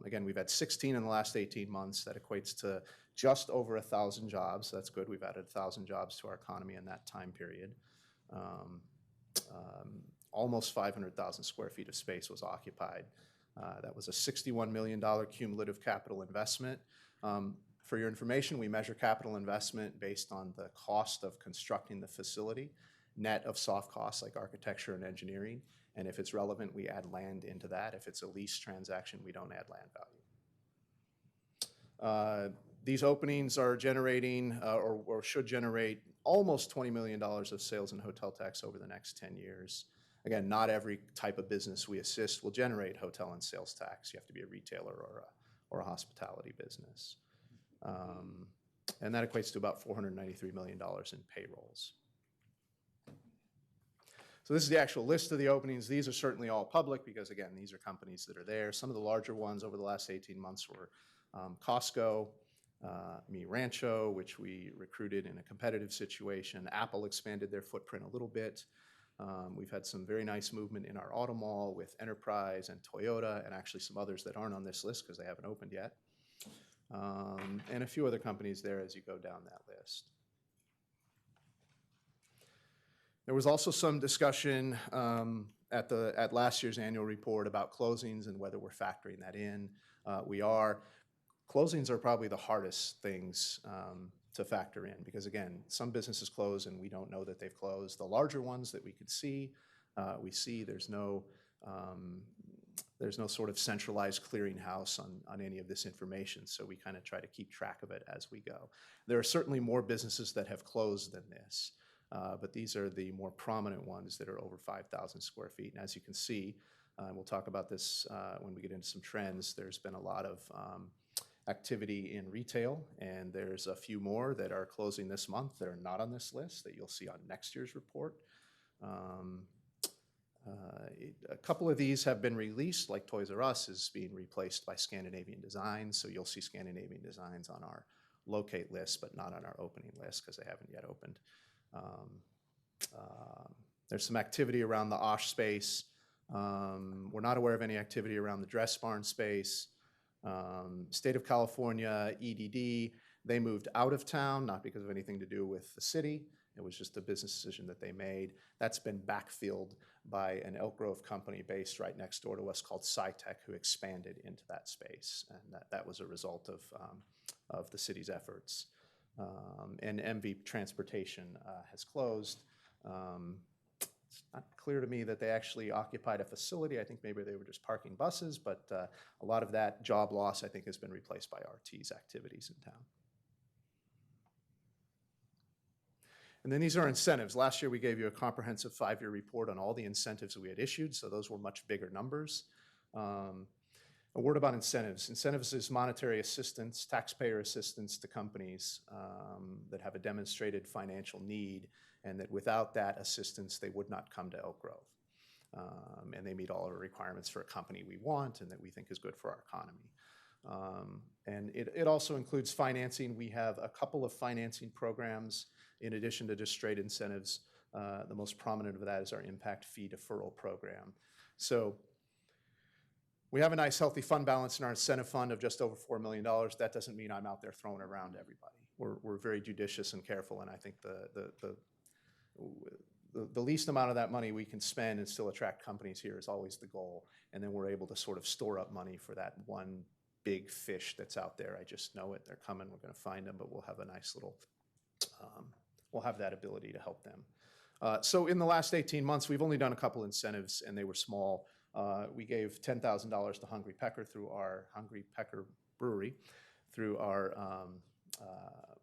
Again, we've had 16 in the last 18 months. That equates to just over 1,000 jobs. That's good. We've added 1,000 jobs to our economy in that time period. Almost 500,000 square feet of space was occupied. That was a $61 million cumulative capital investment. For your information, we measure capital investment based on the cost of constructing the facility, net of soft costs like architecture and engineering. And if it's relevant, we add land into that. If it's a lease transaction, we don't add land value. These openings are generating or should generate almost $20 million of sales and hotel tax over the next 10 years. Again, not every type of business we assist will generate hotel and sales tax. You have to be a retailer or a hospitality business. And that equates to about $493 million in payrolls. So this is the actual list of the openings. These are certainly all public because, again, these are companies that are there. Some of the larger ones over the last 18 months were Costco, Mi Rancho, which we recruited in a competitive situation. Apple expanded their footprint a little bit. We've had some very nice movement in our auto mall with Enterprise and Toyota, and actually some others that aren't on this list because they haven't opened yet. And a few other companies there as you go down that list. There was also some discussion at last year's annual report about closings and whether we're factoring that in. We are. Closings are probably the hardest things to factor in because, again, some businesses close and we don't know that they've closed. The larger ones that we could see, we see there's no sort of centralized clearinghouse on any of this information, so we kind of try to keep track of it as we go. There are certainly more businesses that have closed than this, but these are the more prominent ones that are over 5,000 square feet. And as you can see, we'll talk about this when we get into some trends, there's been a lot of activity in retail, and there's a few more that are closing this month that are not on this list that you'll see on next year's report. A couple of these have been released, like Toys R Us is being replaced by Scandinavian Designs, so you'll see Scandinavian Designs on our locate list, but not on our opening list because they haven't yet opened. There's some activity around the Osh space. We're not aware of any activity around the Dress Barn space. State of California, EDD, they moved out of town, not because of anything to do with the city. It was just a business decision that they made. That's been backfilled by an Elk Grove company based right next door to us called SciTech, who expanded into that space. And that was a result of the city's efforts. And MV Transportation has closed. It's not clear to me that they actually occupied a facility. I think maybe they were just parking buses, but a lot of that job loss, I think, has been replaced by RT's activities in town. And then these are incentives. Last year, we gave you a comprehensive 5-year report on all the incentives we had issued, so those were much bigger numbers. A word about incentives. Incentives is monetary assistance, taxpayer assistance to companies that have a demonstrated financial need, and that without that assistance, they would not come to Elk Grove. And they meet all our requirements for a company we want and that we think is good for our economy. And it also includes financing. We have a couple of financing programs in addition to just straight incentives. The most prominent of that is our impact fee deferral program. So we have a nice healthy fund balance in our incentive fund of just over $4 million. That doesn't mean I'm out there throwing it around to everybody. We're very judicious and careful, and I think the least amount of that money we can spend and still attract companies here is always the goal. And then we're able to sort of store up money for that one big fish that's out there. I just know it. They're coming. We're going to find them, but we'll have a nice little, we'll have that ability to help them. So in the last 18 months, we've only done a couple incentives, and they were small. We gave $10,000 to Hungry Pecker through our Hungry Pecker Brewery, through our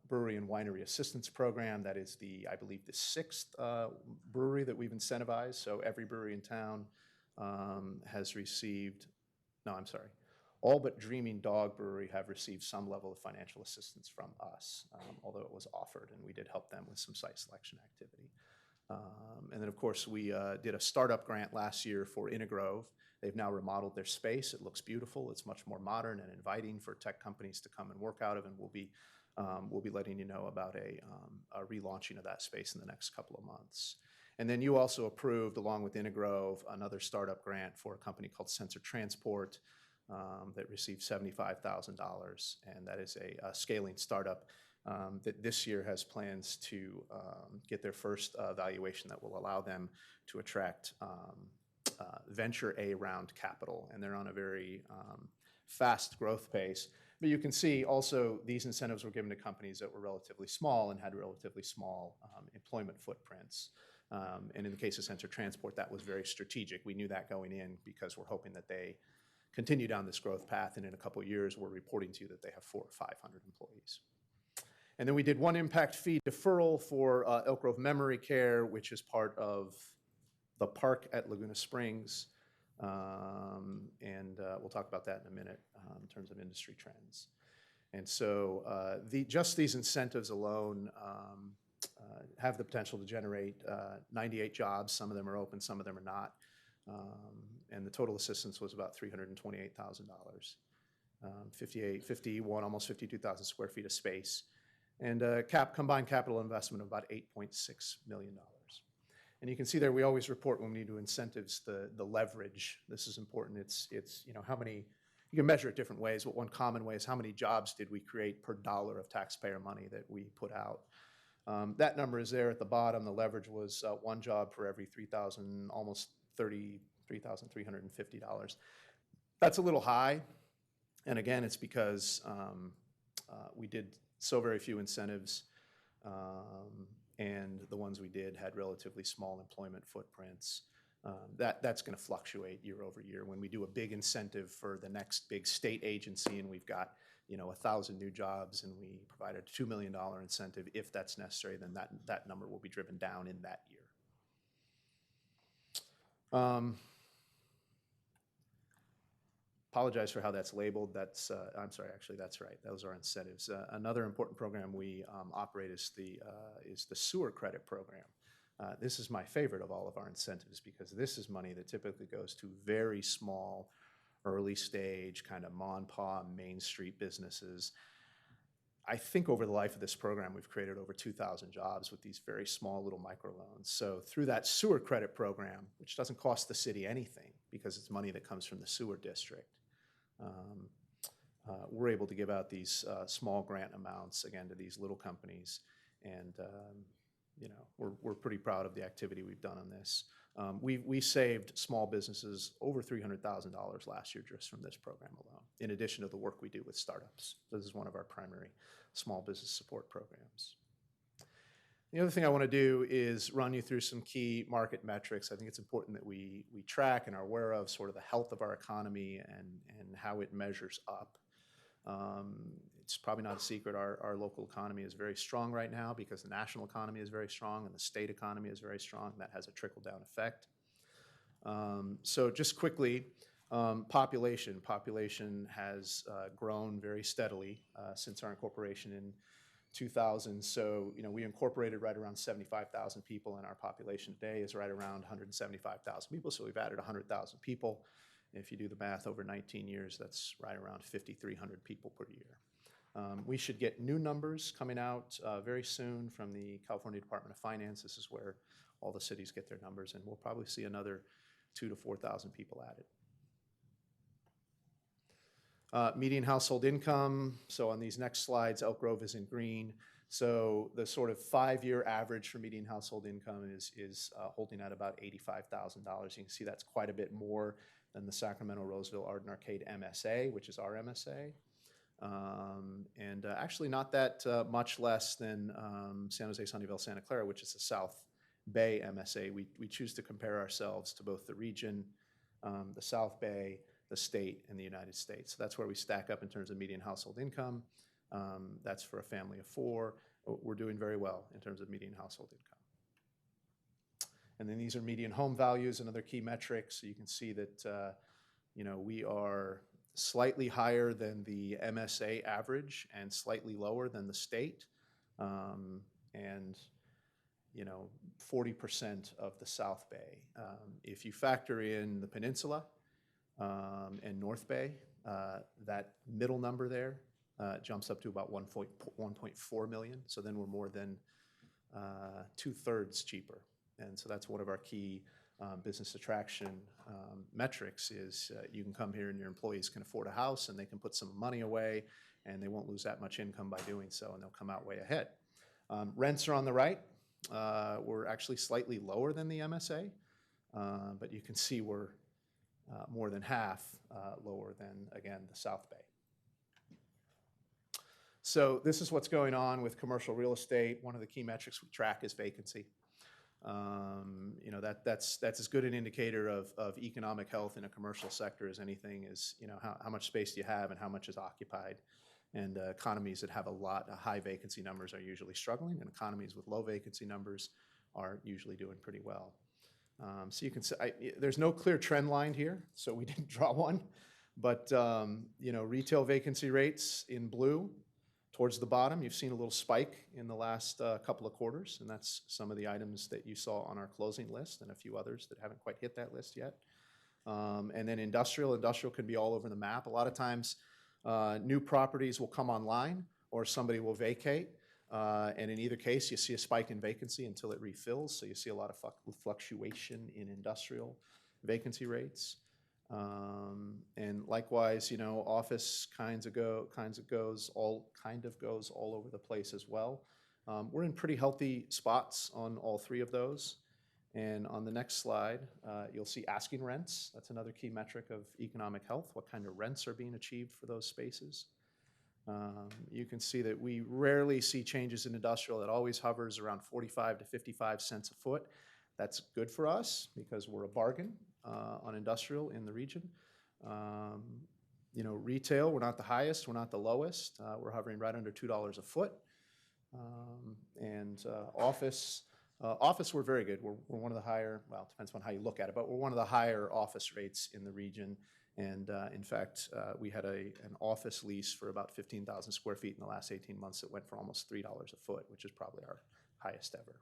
Brewery and Winery Assistance Program. That is I believe the 6th brewery that we've incentivized. So every brewery in town has received, no, I'm sorry. All but Dreaming Dog Brewery have received some level of financial assistance from us, although it was offered, and we did help them with some site selection activity. And then, of course, we did a startup grant last year for Grove. They've now remodeled their space. It looks beautiful. It's much more modern and inviting for tech companies to come and work out of, and we'll be letting you know about a relaunching of that space in the next couple of months. And then you also approved, along with Grove, another startup grant for a company called Sensor Transport that received $75,000, and that is a scaling startup that this year has plans to get their first valuation that will allow them to attract venture A round capital, and they're on a very fast growth pace. But you can see also these incentives were given to companies that were relatively small and had relatively small employment footprints. And in the case of Sensor Transport, that was very strategic. We knew that going in because we're hoping that they continue down this growth path, and in a couple of years, we're reporting to you that they have 400 or 500 employees. And then we did one impact fee deferral for Elk Grove Memory Care, which is part of the park at Laguna Springs. And we'll talk about that in a minute in terms of industry trends. And so just these incentives alone have the potential to generate 98 jobs. Some of them are open, some of them are not. And the total assistance was about $328,000. 51, almost 52,000 square feet of space. And combined capital investment of about $8.6 million. And you can see there, we always report when we do incentives, the leverage. This is important. It's how many, you can measure it different ways, but one common way is how many jobs did we create per dollar of taxpayer money that we put out. That number is there at the bottom. The leverage was one job for every $3,000, almost $33,350. That's a little high. And again, it's because we did so very few incentives, and the ones we did had relatively small employment footprints. That's going to fluctuate year over year. When we do a big incentive for the next big state agency and we've got 1,000 new jobs and we provide a $2 million incentive, if that's necessary, then that number will be driven down in that year. Apologize for how that's labeled. I'm sorry, actually, that's right. Those are incentives. Another important program we operate is the sewer credit program. This is my favorite of all of our incentives because this is money that typically goes to very small, early stage, kind of mom-and-pop, Main Street businesses. I think over the life of this program, we've created over 2,000 jobs with these very small little microloans. So through that sewer credit program, which doesn't cost the city anything because it's money that comes from the sewer district, we're able to give out these small grant amounts, again, to these little companies. And we're pretty proud of the activity we've done on this. We saved small businesses over $300,000 last year just from this program alone, in addition to the work we do with startups. This is one of our primary small business support programs. The other thing I want to do is run you through some key market metrics. I think it's important that we track and are aware of sort of the health of our economy and how it measures up. It's probably not a secret our local economy is very strong right now because the national economy is very strong and the state economy is very strong. That has a trickle-down effect. So just quickly, population. Population has grown very steadily since our incorporation in 2000. So, we incorporated right around 75,000 people, and our population today is right around 175,000 people. So we've added 100,000 people. If you do the math over 19 years, that's right around 5,300 people per year. We should get new numbers coming out very soon from the California Department of Finance. This is where all the cities get their numbers, and we'll probably see another 2,000 to 4,000 people added. Median household income. So on these next slides, Elk Grove is in green. So the sort of 5-year average for median household income is holding at about $85,000. You can see that's quite a bit more than the Sacramento, Roseville, Arden Arcade MSA, which is our MSA. And actually not that much less than San Jose, Sunnyvale, Santa Clara, which is the South Bay MSA. We choose to compare ourselves to both the region, the South Bay, the state, and the United States. So that's where we stack up in terms of median household income. That's for a family of 4. We're doing very well in terms of median household income. And then these are median home values and other key metrics. So you can see that we are slightly higher than the MSA average and slightly lower than the state. And 40% of the South Bay. If you factor in the peninsula and North Bay, that middle number there jumps up to about 1.4 million. So then we're more than 2/3 cheaper. And so that's one of our key business attraction metrics is you can come here and your employees can afford a house and they can put some money away and they won't lose that much income by doing so, and they'll come out way ahead. Rents are on the right. We're actually slightly lower than the MSA, but you can see we're more than half lower than, again, the South Bay. So this is what's going on with commercial real estate. One of the key metrics we track is vacancy. That's as good an indicator of economic health in a commercial sector as anything is, how much space do you have and how much is occupied. And economies that have high vacancy numbers are usually struggling, and economies with low vacancy numbers are usually doing pretty well. So you can see, there's no clear trend line here, so we didn't draw one. But retail vacancy rates in blue towards the bottom, you've seen a little spike in the last couple of quarters, and that's some of the items that you saw on our closing list and a few others that haven't quite hit that list yet. And then industrial can be all over the map. A lot of times, new properties will come online or somebody will vacate. And in either case, you see a spike in vacancy until it refills. So you see a lot of fluctuation in industrial vacancy rates. And likewise, office kind of goes all over the place as well. We're in pretty healthy spots on all three of those. And on the next slide, you'll see asking rents. That's another key metric of economic health, what kind of rents are being achieved for those spaces. You can see that we rarely see changes in industrial. It always hovers around 45 to 55 cents a foot. That's good for us because we're a bargain on industrial in the region. Retail, we're not the highest, we're not the lowest. We're hovering right under $2 a foot. Office, we're very good. We're one of the higher, well, it depends on how you look at it, but we're one of the higher office rates in the region. And in fact, we had an office lease for about 15,000 square feet in the last 18 months that went for almost $3 a foot, which is probably our highest ever.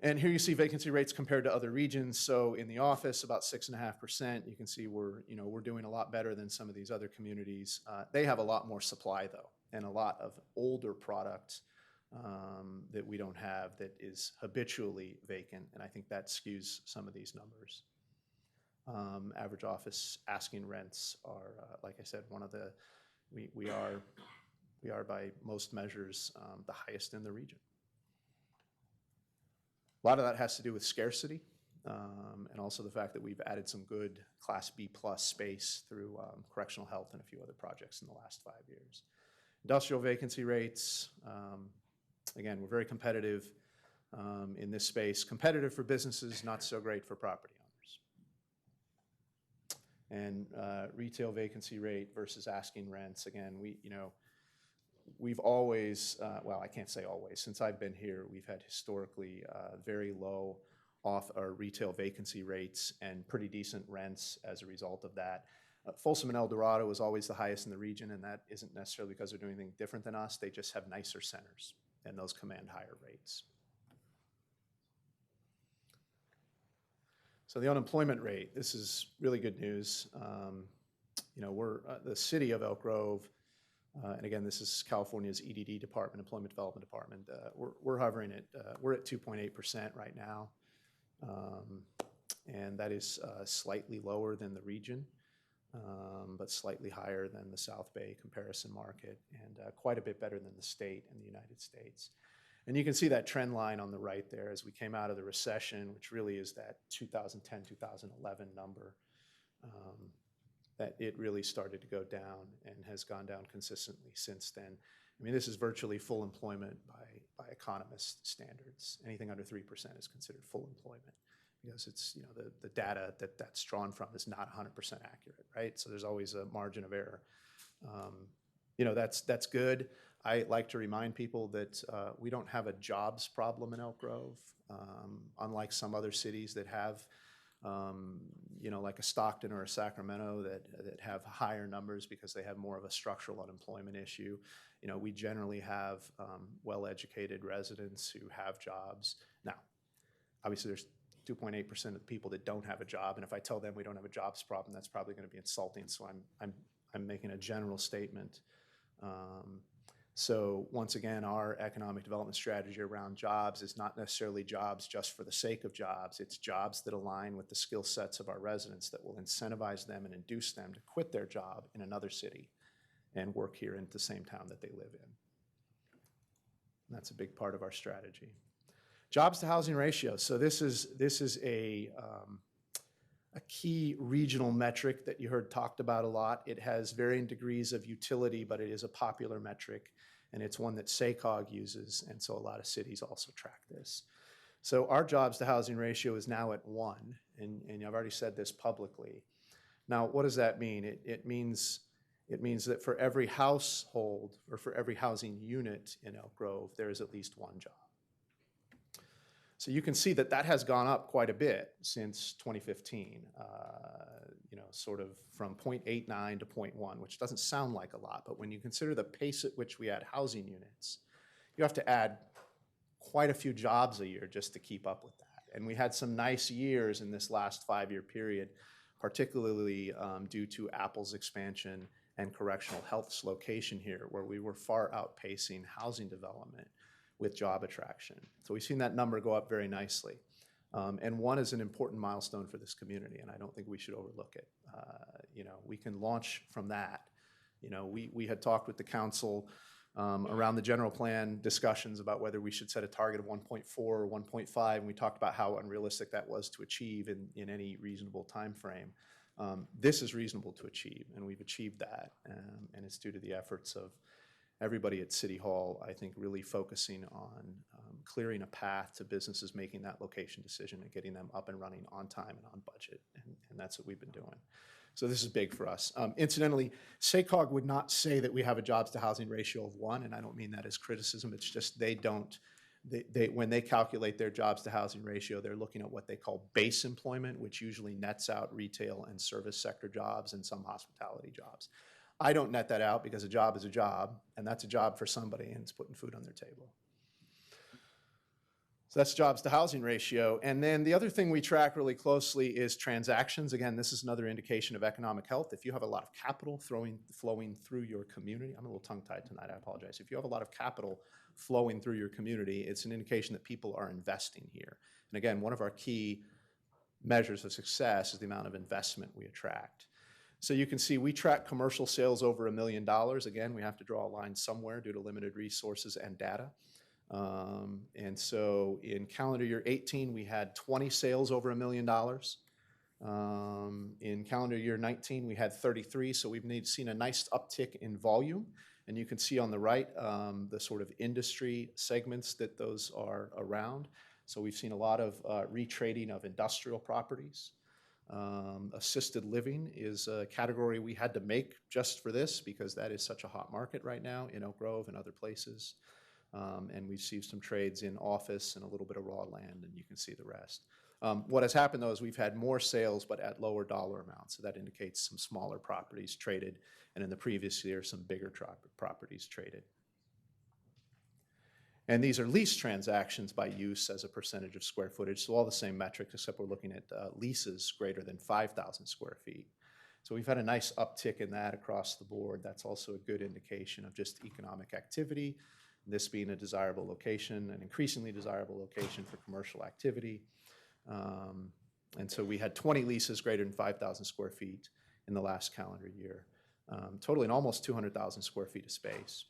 And here you see vacancy rates compared to other regions. So in the office, about 6.5%. You can see we're doing a lot better than some of these other communities. They have a lot more supply though, and a lot of older product that we don't have that is habitually vacant, and I think that skews some of these numbers. Average office asking rents are, like I said, we are by most measures the highest in the region. A lot of that has to do with scarcity and also the fact that we've added some good Class B plus space through correctional health and a few other projects in the last 5 years. Industrial vacancy rates, again, we're very competitive in this space. Competitive for businesses, not so great for property owners. And retail vacancy rate versus asking rents, again, we've always, well, I can't say always, since I've been here, we've had historically very low retail vacancy rates and pretty decent rents as a result of that. Folsom and El Dorado is always the highest in the region, and that isn't necessarily because they're doing anything different than us. They just have nicer centers, and those command higher rates. So the unemployment rate, this is really good news. We're the city of Elk Grove, and again, this is California's EDD department, Employment Development Department. We're hovering at, we're at 2.8% right now, and that is slightly lower than the region, but slightly higher than the South Bay comparison market, and quite a bit better than the state in the United States. And you can see that trend line on the right there as we came out of the recession, which really is that 2010, 2011 number, that it really started to go down and has gone down consistently since then. I mean, this is virtually full employment by economist standards. Anything under 3% is considered full employment because it's, the data that's drawn from is not 100% accurate, right? So there's always a margin of error. That's good. I like to remind people that we don't have a jobs problem in Elk Grove, unlike some other cities that have you know, like a Stockton or a Sacramento that have higher numbers because they have more of a structural unemployment issue. You know, we generally have well-educated residents who have jobs. Now, obviously there's 2.8% of the people that don't have a job, and if I tell them we don't have a jobs problem, that's probably going to be insulting. So I'm making a general statement. So once again, our economic development strategy around jobs is not necessarily jobs just for the sake of jobs. It's jobs that align with the skill sets of our residents that will incentivize them and induce them to quit their job in another city and work here in the same town that they live in. And that's a big part of our strategy. Jobs to housing ratio. So this is a key regional metric that you heard talked about a lot. It has varying degrees of utility, but it is a popular metric, and it's one that SACOG uses, and so a lot of cities also track this. So our jobs to housing ratio is now at 1, and I've already said this publicly. Now, what does that mean? It means that for every household or for every housing unit in Elk Grove, there is at least one job. So you can see that that has gone up quite a bit since 2015, you know, sort of from 0.89 to 0.1, which doesn't sound like a lot, but when you consider the pace at which we add housing units, you have to add quite a few jobs a year just to keep up with that. And we had some nice years in this last 5-year period, particularly due to Apple's expansion and correctional health's location here, where we were far outpacing housing development with job attraction. So we've seen that number go up very nicely. And 1 is an important milestone for this community, and I don't think we should overlook it. You know, we can launch from that. You know, we had talked with the council around the general plan discussions about whether we should set a target of 1.4 or 1.5, and we talked about how unrealistic that was to achieve in any reasonable time frame. This is reasonable to achieve, and we've achieved that, and it's due to the efforts of everybody at City Hall, I think, really focusing on clearing a path to businesses making that location decision and getting them up and running on time and on budget, and that's what we've been doing. So this is big for us. Incidentally, SACOG would not say that we have a jobs to housing ratio of 1, and I don't mean that as criticism. It's just they don't, when they calculate their jobs to housing ratio, they're looking at what they call base employment, which usually nets out retail and service sector jobs and some hospitality jobs. I don't net that out because a job is a job, and that's a job for somebody, and it's putting food on their table. So that's jobs to housing ratio. And then the other thing we track really closely is transactions. Again, this is another indication of economic health. If you have a lot of capital flowing through your community, I'm a little tongue-tied tonight, I apologize. If you have a lot of capital flowing through your community, it's an indication that people are investing here. And again, one of our key measures of success is the amount of investment we attract. So you can see we track commercial sales over $1 million. Again, we have to draw a line somewhere due to limited resources and data. And so in calendar year 18, we had 20 sales over $1 million. In calendar year 19, we had 33. So we've seen a nice uptick in volume. And you can see on the right the sort of industry segments that those are around. So we've seen a lot of retrading of industrial properties. Assisted living is a category we had to make just for this because that is such a hot market right now in Elk Grove and other places. And we've seen some trades in office and a little bit of raw land, and you can see the rest. What has happened, though, is we've had more sales, but at lower dollar amounts. So that indicates some smaller properties traded, and in the previous year, some bigger properties traded. And these are lease transactions by use as a percentage of square footage. So all the same metrics, except we're looking at leases greater than 5,000 square feet. So we've had a nice uptick in that across the board. That's also a good indication of just economic activity, this being a desirable location, an increasingly desirable location for commercial activity. And so we had 20 leases greater than 5,000 square feet in the last calendar year, totaling almost 200,000 square feet of space.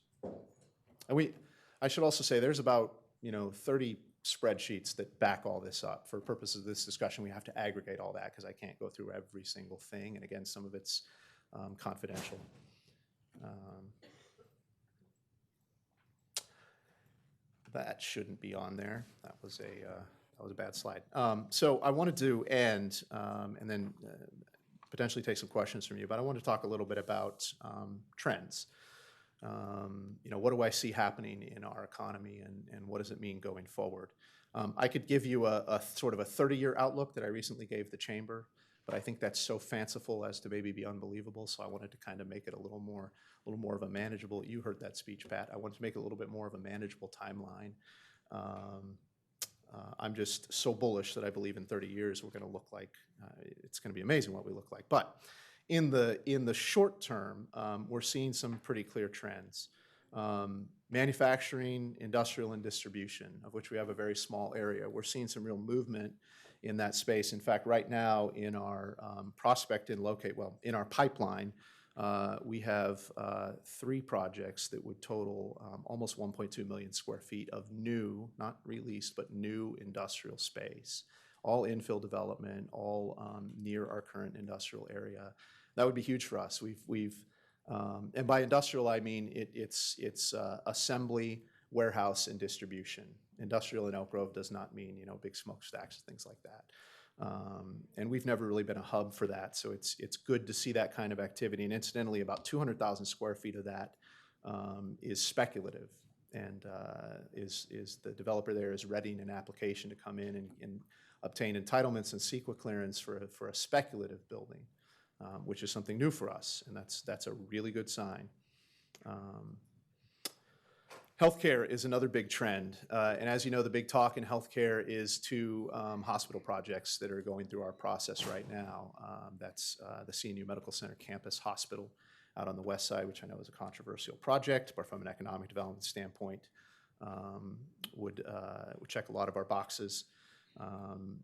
And I should also say there's about 30 spreadsheets that back all this up. For purposes of this discussion, we have to aggregate all that because I can't go through every single thing. And again, some of it's confidential. That shouldn't be on there. That was a bad slide. So I wanted to end and then potentially take some questions from you, but I want to talk a little bit about trends. What do I see happening in our economy, and what does it mean going forward? I could give you a sort of a 30-year outlook that I recently gave the chamber, but I think that's so fanciful as to maybe be unbelievable, so I wanted to kind of make it a little more of a manageable, you heard that speech, Pat, I wanted to make it a little bit more of a manageable timeline. I'm just so bullish that I believe in 30 years we're going to look like, it's going to be amazing what we look like. But in the short term, we're seeing some pretty clear trends. Manufacturing, industrial, and distribution, of which we have a very small area. We're seeing some real movement in that space. In fact, right now in our in our pipeline, we have 3 projects that would total almost 1.2 million square feet of new, not released, but new industrial space. All infill development, all near our current industrial area. That would be huge for us. And by industrial, I mean it's assembly, warehouse, and distribution. Industrial in Elk Grove does not mean big smokestacks and things like that. And we've never really been a hub for that, so it's good to see that kind of activity. And incidentally, about 200,000 square feet of that is speculative, and is the developer there is readying an application to come in and obtain entitlements and CEQA clearance for a speculative building. Which is something new for us, and that's a really good sign. Healthcare is another big trend, and as you know, the big talk in healthcare is 2 hospital projects that are going through our process right now. That's the CNU Medical Center Campus Hospital out on the west side, which I know is a controversial project, but from an economic development standpoint, would check a lot of our boxes.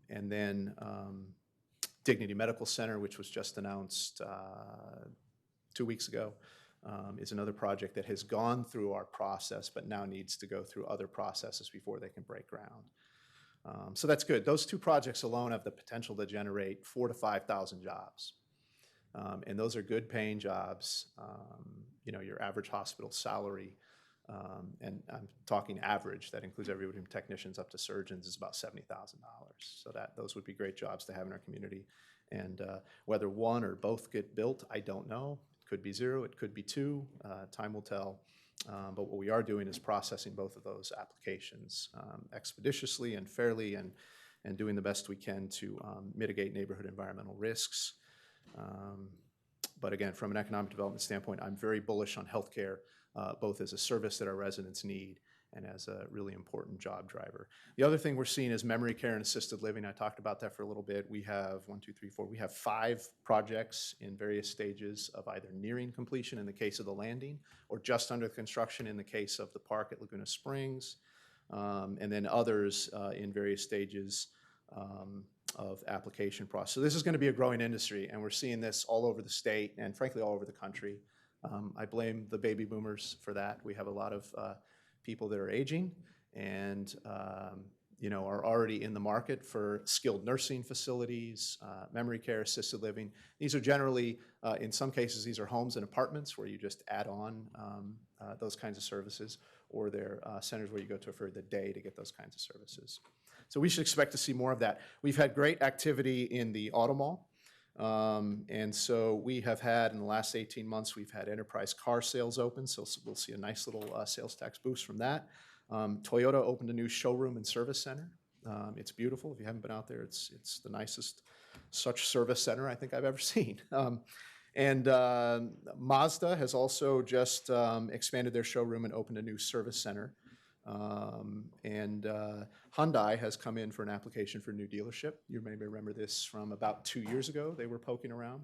And then Dignity Medical Center, which was just announced 2 weeks ago, is another project that has gone through our process, but now needs to go through other processes before they can break ground. So that's good. Those 2 projects alone have the potential to generate 4,000 to 5,000 jobs. And those are good paying jobs. Your average hospital salary, and I'm talking average, that includes everybody from technicians up to surgeons, is about $70,000. So those would be great jobs to have in our community. And whether one or both get built, I don't know. It could be 0, it could be 2, time will tell. But what we are doing is processing both of those applications expeditiously and fairly, and doing the best we can to mitigate neighborhood environmental risks. But again, from an economic development standpoint, I'm very bullish on healthcare, both as a service that our residents need and as a really important job driver. The other thing we're seeing is memory care and assisted living. I talked about that for a little bit. We have 5 projects in various stages of either nearing completion in the case of the Landing, or just under construction in the case of the park at Laguna Springs, and then others in various stages of application process. So this is going to be a growing industry, and we're seeing this all over the state and frankly all over the country. I blame the baby boomers for that. We have a lot of people that are aging and are already in the market for skilled nursing facilities, memory care, assisted living. These are generally, in some cases, these are homes and apartments where you just add on those kinds of services, or they're centers where you go to for the day to get those kinds of services. So we should expect to see more of that. We've had great activity in the auto mall. And so we have had, in the last 18 months, we've had enterprise car sales open, so we'll see a nice little sales tax boost from that. Toyota opened a new showroom and service center. It's beautiful. If you haven't been out there, it's the nicest such service center I think I've ever seen. And Mazda has also just expanded their showroom and opened a new service center. And Hyundai has come in for an application for a new dealership. You may remember this from about 2 years ago. They were poking around.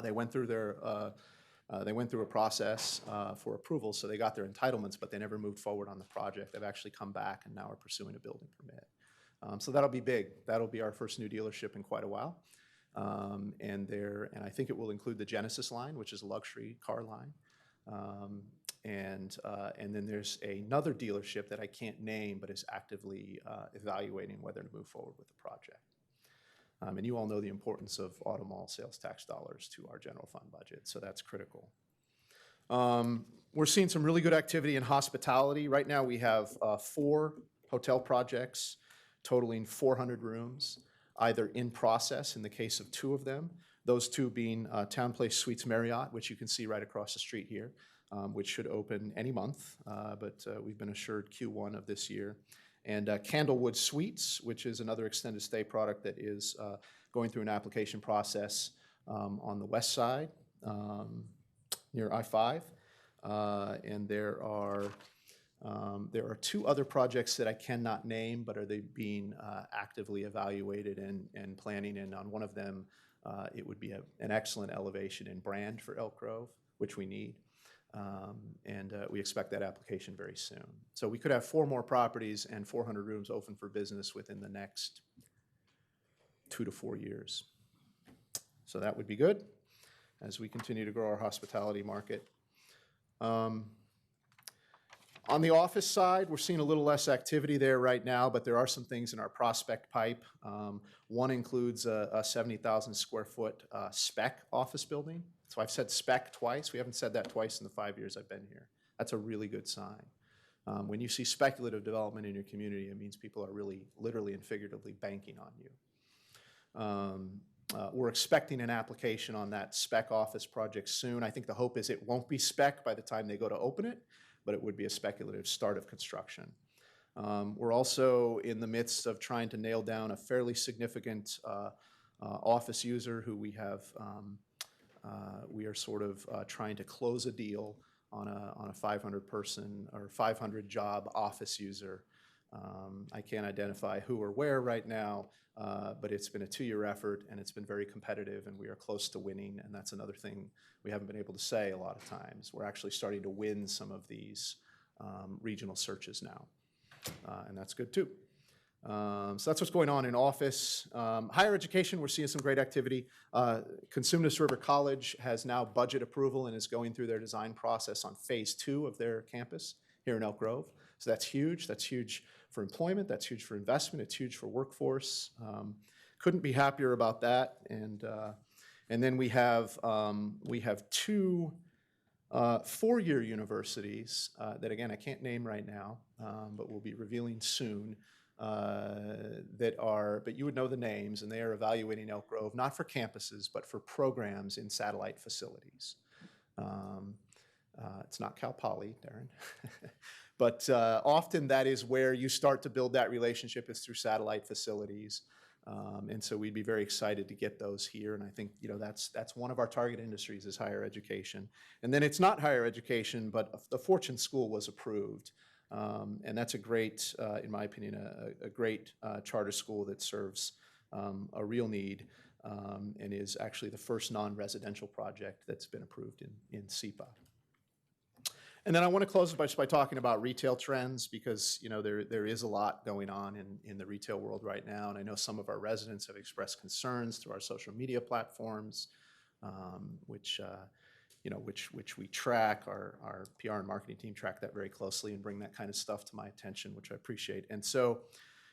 They went through a process for approval, so they got their entitlements, but they never moved forward on the project. They've actually come back and now are pursuing a building permit. So that'll be big. That'll be our first new dealership in quite a while. And I think it will include the Genesis line, which is a luxury car line. And then there's another dealership that I can't name, but is actively evaluating whether to move forward with the project. And you all know the importance of auto mall sales tax dollars to our general fund budget, so that's critical. We're seeing some really good activity in hospitality. Right now we have 4 hotel projects totaling 400 rooms, either in process in the case of 2 of them, those 2 being Town Place Suites Marriott, which you can see right across the street here. which should open any month, but we've been assured Q1 of this year. And Candlewood Suites, which is another extended stay product that is going through an application process on the west side near I-5. And there are 2 other projects that I cannot name, but are they being actively evaluated and planning. And on one of them, it would be an excellent elevation in brand for Elk Grove, which we need. And we expect that application very soon. So we could have 4 more properties and 400 rooms open for business within the next 2 to 4 years. So that would be good as we continue to grow our hospitality market. On the office side, we're seeing a little less activity there right now, but there are some things in our prospect pipe. One includes a 70,000 square foot spec office building. So I've said spec twice. We haven't said that twice in the 5 years I've been here. That's a really good sign. When you see speculative development in your community, it means people are really literally and figuratively banking on you. We're expecting an application on that spec office project soon. I think the hope is it won't be spec by the time they go to open it, but it would be a speculative start of construction. We're also in the midst of trying to nail down a fairly significant office user who we have, we are sort of trying to close a deal on a 500 person or 500 job office user. I can't identify who or where right now, but it's been a 2-year effort and it's been very competitive and we are close to winning, and that's another thing we haven't been able to say a lot of times. We're actually starting to win some of these regional searches now, and that's good too. So that's what's going on in office. Higher education, we're seeing some great activity. Cosumnes River College has now budget approval and is going through their design process on phase 2 of their campus here in Elk Grove. So that's huge. That's huge for employment. That's huge for investment. It's huge for workforce. Couldn't be happier about that. And then we have 2 4-year universities that, again, I can't name right now, but we'll be revealing soon, but you would know the names, and they are evaluating Elk Grove, not for campuses, but for programs in satellite facilities. It's not Cal Poly, Darren. But often that is where you start to build that relationship, is through satellite facilities. And so we'd be very excited to get those here. And I think, that's one of our target industries, is higher education. And then it's not higher education, but the Fortune School was approved. And that's a great, in my opinion, a great charter school that serves a real need, and is actually the first non-residential project that's been approved in SEPA. And then I want to close just by talking about retail trends, because there is a lot going on in the retail world right now, and I know some of our residents have expressed concerns through our social media platforms, which we track. Our PR and marketing team track that very closely and bring that kind of stuff to my attention, which I appreciate. And so,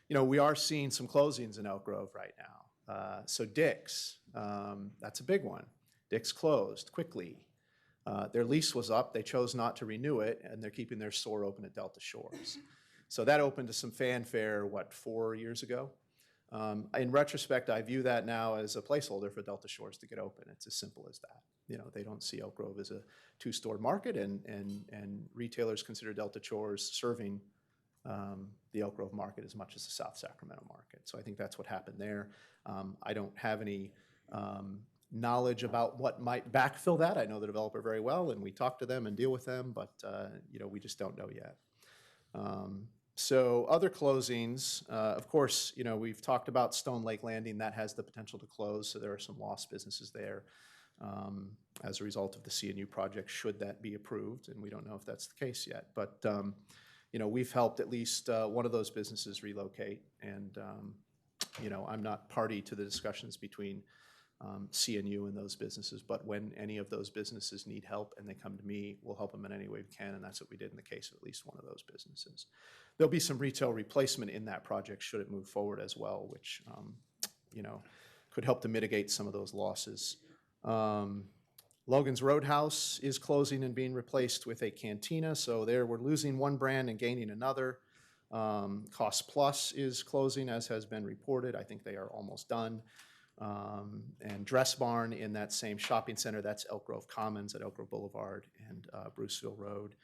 we are seeing some closings in Elk Grove right now. So Dick's, that's a big one. Dick's closed quickly. Their lease was up, they chose not to renew it, and they're keeping their store open at Delta Shores. So that opened to some fanfare, 4 years ago? In retrospect, I view that now as a placeholder for Delta Shores to get open. It's as simple as that. They don't see Elk Grove as a 2-store market, and retailers consider Delta Shores serving the Elk Grove market as much as the South Sacramento market. So I think that's what happened there. I don't have any knowledge about what might backfill that. I know the developer very well, and we talk to them and deal with them, but we just don't know yet. So other closings, of course, we've talked about Stone Lake Landing. That has the potential to close, so there are some lost businesses there as a result of the CNU project, should that be approved, and we don't know if that's the case yet. But we've helped at least one of those businesses relocate, and I'm not party to the discussions between CNU and those businesses, but when any of those businesses need help and they come to me, we'll help them in any way we can, and that's what we did in the case of at least one of those businesses. There'll be some retail replacement in that project should it move forward as well, which could help to mitigate some of those losses. Logan's Roadhouse is closing and being replaced with a cantina, so there we're losing one brand and gaining another. Cost Plus is closing, as has been reported. I think they are almost done. and Dress Barn in that same shopping center. That's Elk Grove Commons at Elk Grove Boulevard and Bruceville Road.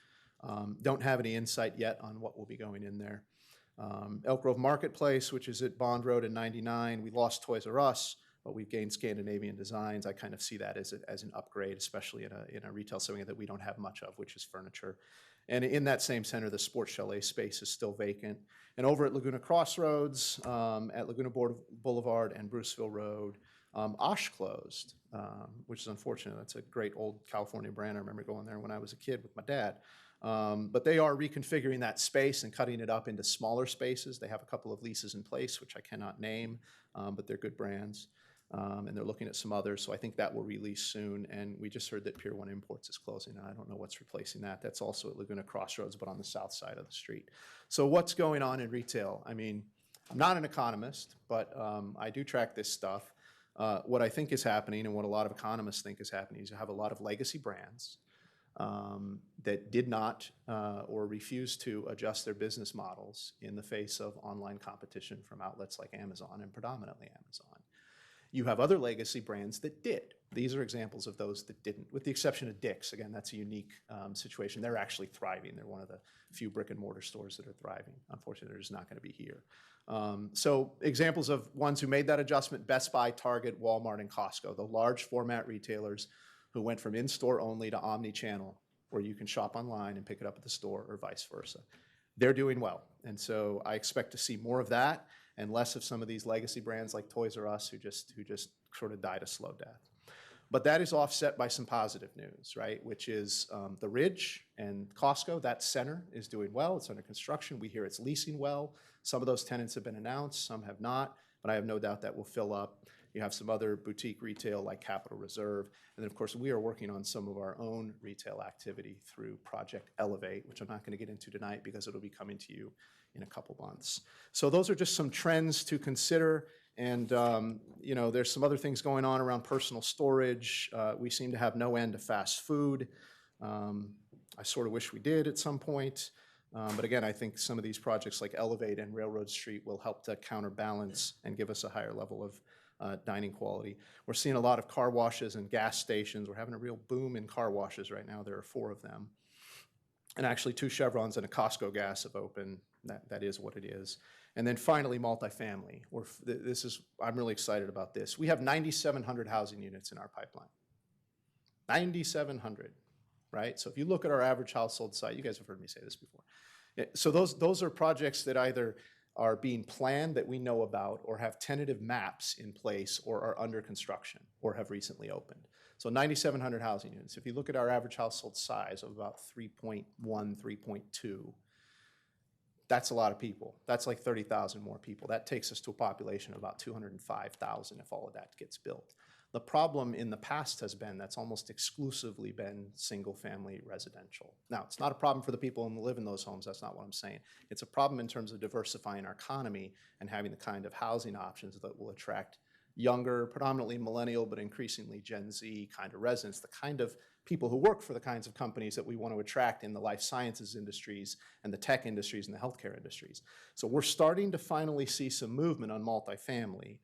Don't have any insight yet on what will be going in there. Elk Grove Marketplace, which is at Bond Road and 99, we lost Toys R Us, but we've gained Scandinavian Designs. I kind of see that as an upgrade, especially in a retail setting that we don't have much of, which is furniture. And in that same center, the Sports Chalet space is still vacant. And over at Laguna Crossroads, at Laguna Boulevard and Bruceville Road, Osh closed, which is unfortunate. That's a great old California brand. I remember going there when I was a kid with my dad. But they are reconfiguring that space and cutting it up into smaller spaces. They have a couple of leases in place, which I cannot name, but they're good brands. And they're looking at some others, so I think that will release soon. And we just heard that Pier 1 Imports is closing, and I don't know what's replacing that. That's also at Laguna Crossroads, but on the south side of the street. So what's going on in retail? I mean, I'm not an economist, but I do track this stuff. What I think is happening, and what a lot of economists think is happening, is you have a lot of legacy brands that did not or refused to adjust their business models in the face of online competition from outlets like Amazon and predominantly Amazon. You have other legacy brands that did. These are examples of those that didn't, with the exception of Dick's. Again, that's a unique situation. They're actually thriving. They're one of the few brick and mortar stores that are thriving. Unfortunately, they're just not going to be here. So examples of ones who made that adjustment: Best Buy, Target, Walmart, and Costco, the large format retailers who went from in-store only to omni-channel, where you can shop online and pick it up at the store or vice versa. They're doing well. And so I expect to see more of that and less of some of these legacy brands like Toys R Us who just sort of died a slow death. But that is offset by some positive news, right? Which is the Ridge and Costco, that center is doing well. It's under construction. We hear it's leasing well. Some of those tenants have been announced, some have not, but I have no doubt that will fill up. You have some other boutique retail like Capital Reserve. And then, of course, we are working on some of our own retail activity through Project Elevate, which I'm not going to get into tonight because it'll be coming to you in a couple months. So those are just some trends to consider. And, you know, there's some other things going on around personal storage. We seem to have no end to fast food. I sort of wish we did at some point. But again, I think some of these projects like Elevate and Railroad Street will help to counterbalance and give us a higher level of dining quality. We're seeing a lot of car washes and gas stations. We're having a real boom in car washes right now. There are 4 of them. And actually 2 Chevrons and a Costco gas have opened. That is what it is. And then finally, multifamily. I'm really excited about this. We have 9,700 housing units in our pipeline. 9,700, right? So if you look at our average household size, you guys have heard me say this before. So those are projects that either are being planned that we know about or have tentative maps in place or are under construction or have recently opened. So 9,700 housing units. If you look at our average household size of about 3.1, 3.2, that's a lot of people. That's like 30,000 more people. That takes us to a population of about 205,000 if all of that gets built. The problem in the past has been that's almost exclusively been single-family residential. Now, it's not a problem for the people who live in those homes. That's not what I'm saying. It's a problem in terms of diversifying our economy and having the kind of housing options that will attract younger, predominantly millennial, but increasingly Gen Z kind of residents, the kind of people who work for the kinds of companies that we want to attract in the life sciences industries and the tech industries and the healthcare industries. So we're starting to finally see some movement on multifamily.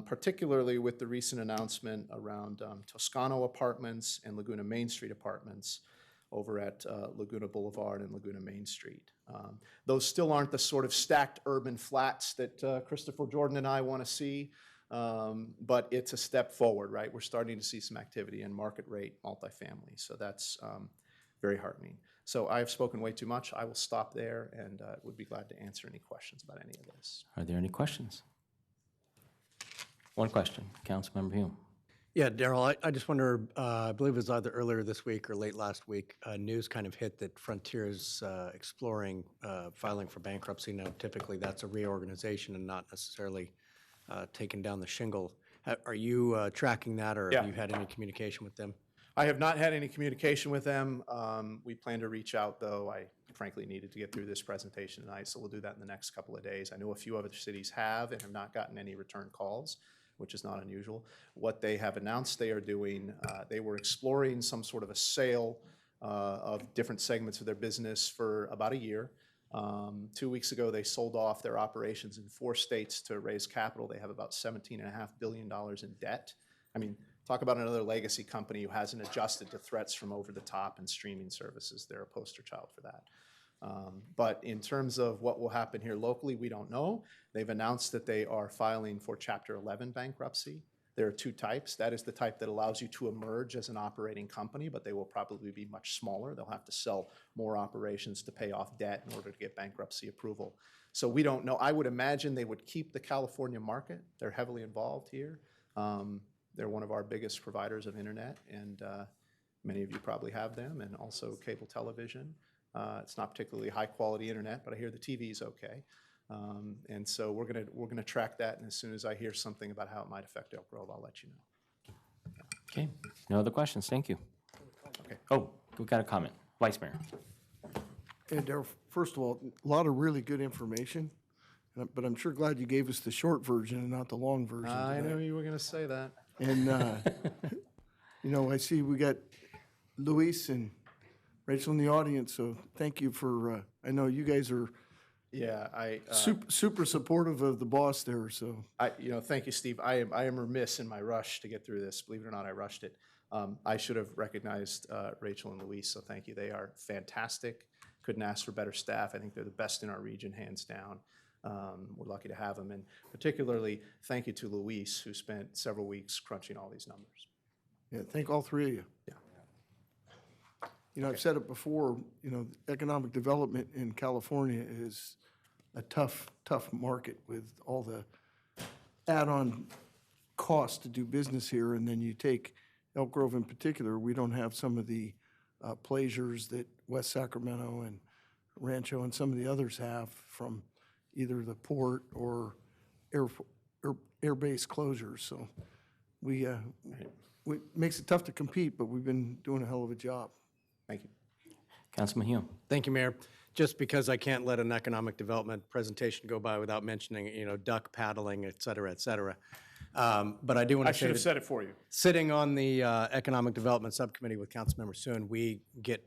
Particularly with the recent announcement around Toscano Apartments and Laguna Main Street Apartments over at Laguna Boulevard and Laguna Main Street. Those still aren't the sort of stacked urban flats that Christopher Jordan and I want to see, but it's a step forward, right? We're starting to see some activity in market rate multifamily, so that's very heartening. So I have spoken way too much. I will stop there and would be glad to answer any questions about any of this. Are there any questions? One question, Councilmember Hume. Yeah, Daryl, I just wonder, I believe it was either earlier this week or late last week, news kind of hit that Frontier is exploring filing for bankruptcy. Now, typically that's a reorganization and not necessarily taking down the shingle. Are you tracking that, or have you had any communication with them? I have not had any communication with them. We plan to reach out, though. I frankly needed to get through this presentation tonight, so we'll do that in the next couple of days. I know a few other cities have and have not gotten any return calls, which is not unusual. What they have announced they are doing, they were exploring some sort of a sale of different segments of their business for about a year. 2 weeks ago, they sold off their operations in 4 states to raise capital. They have about $17.5 billion in debt. I mean, talk about another legacy company who hasn't adjusted to threats from over-the-top and streaming services. They're a poster child for that. But in terms of what will happen here locally, we don't know. They've announced that they are filing for Chapter 11 bankruptcy. There are 2 types. That is the type that allows you to emerge as an operating company, but they will probably be much smaller. They'll have to sell more operations to pay off debt in order to get bankruptcy approval. So we don't know. I would imagine they would keep the California market. They're heavily involved here. They're one of our biggest providers of internet, and many of you probably have them, and also cable television. It's not particularly high-quality internet, but I hear the TV's okay. And so we're gonna track that, and as soon as I hear something about how it might affect Elk Grove, I'll let you know. Okay, no other questions, thank you. Okay. Oh, we got a comment. Vice Mayor. And Darryl, first of all, a lot of really good information, but I'm sure glad you gave us the short version and not the long version I tonight. know you were gonna say that. And, you know, I see we got Luis and Rachel in the audience, so thank you for, I know you guys are Yeah, super supportive of the boss there, so. Thank you, Steve. I am remiss in my rush to get through this. Believe it or not, I rushed it. I should have recognized Rachel and Luis, so thank you. They are fantastic. Couldn't ask for better staff. I think they're the best in our region, hands down. We're lucky to have them, and particularly thank you to Luis, who spent several weeks crunching all these numbers. Yeah, thank all 3 of you. Yeah. You know, I've said it before, you know, economic development in California is a tough market with all the add-on costs to do business here. And then you take Elk Grove in particular, we don't have some of the pleasures that West Sacramento and Rancho and some of the others have from either the port or air base closures. So we makes it tough to compete, but we've been doing a hell of a job. Thank you. Councilman Hume. Thank you, Mayor. Just because I can't let an economic development presentation go by without mentioning, duck paddling, et cetera, et cetera. But I do want to I should have said it for you. Sitting on the Economic Development Subcommittee with Councilmember Soon, we get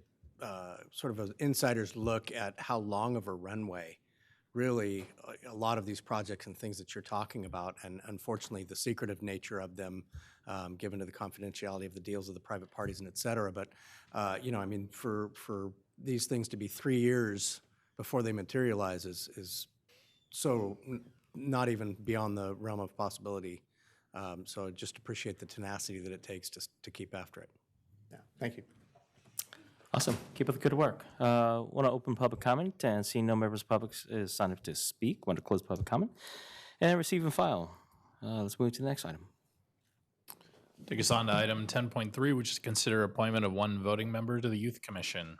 sort of an insider's look at how long of a runway really a lot of these projects and things that you're talking about, and unfortunately the secretive nature of them, given to the confidentiality of the deals of the private parties and et cetera. But, I mean, for these things to be 3 years before they materialize is so not even beyond the realm of possibility. So just appreciate the tenacity that it takes to keep after it. Yeah, thank you. Awesome. Keep up the good work. Want to open public comment, and seeing no members of the public is signed up to speak. Want to close public comment and receive and file. Let's move to the next item. Take us on to item 10.3, which is consider appointment of 1 voting member to the Youth Commission.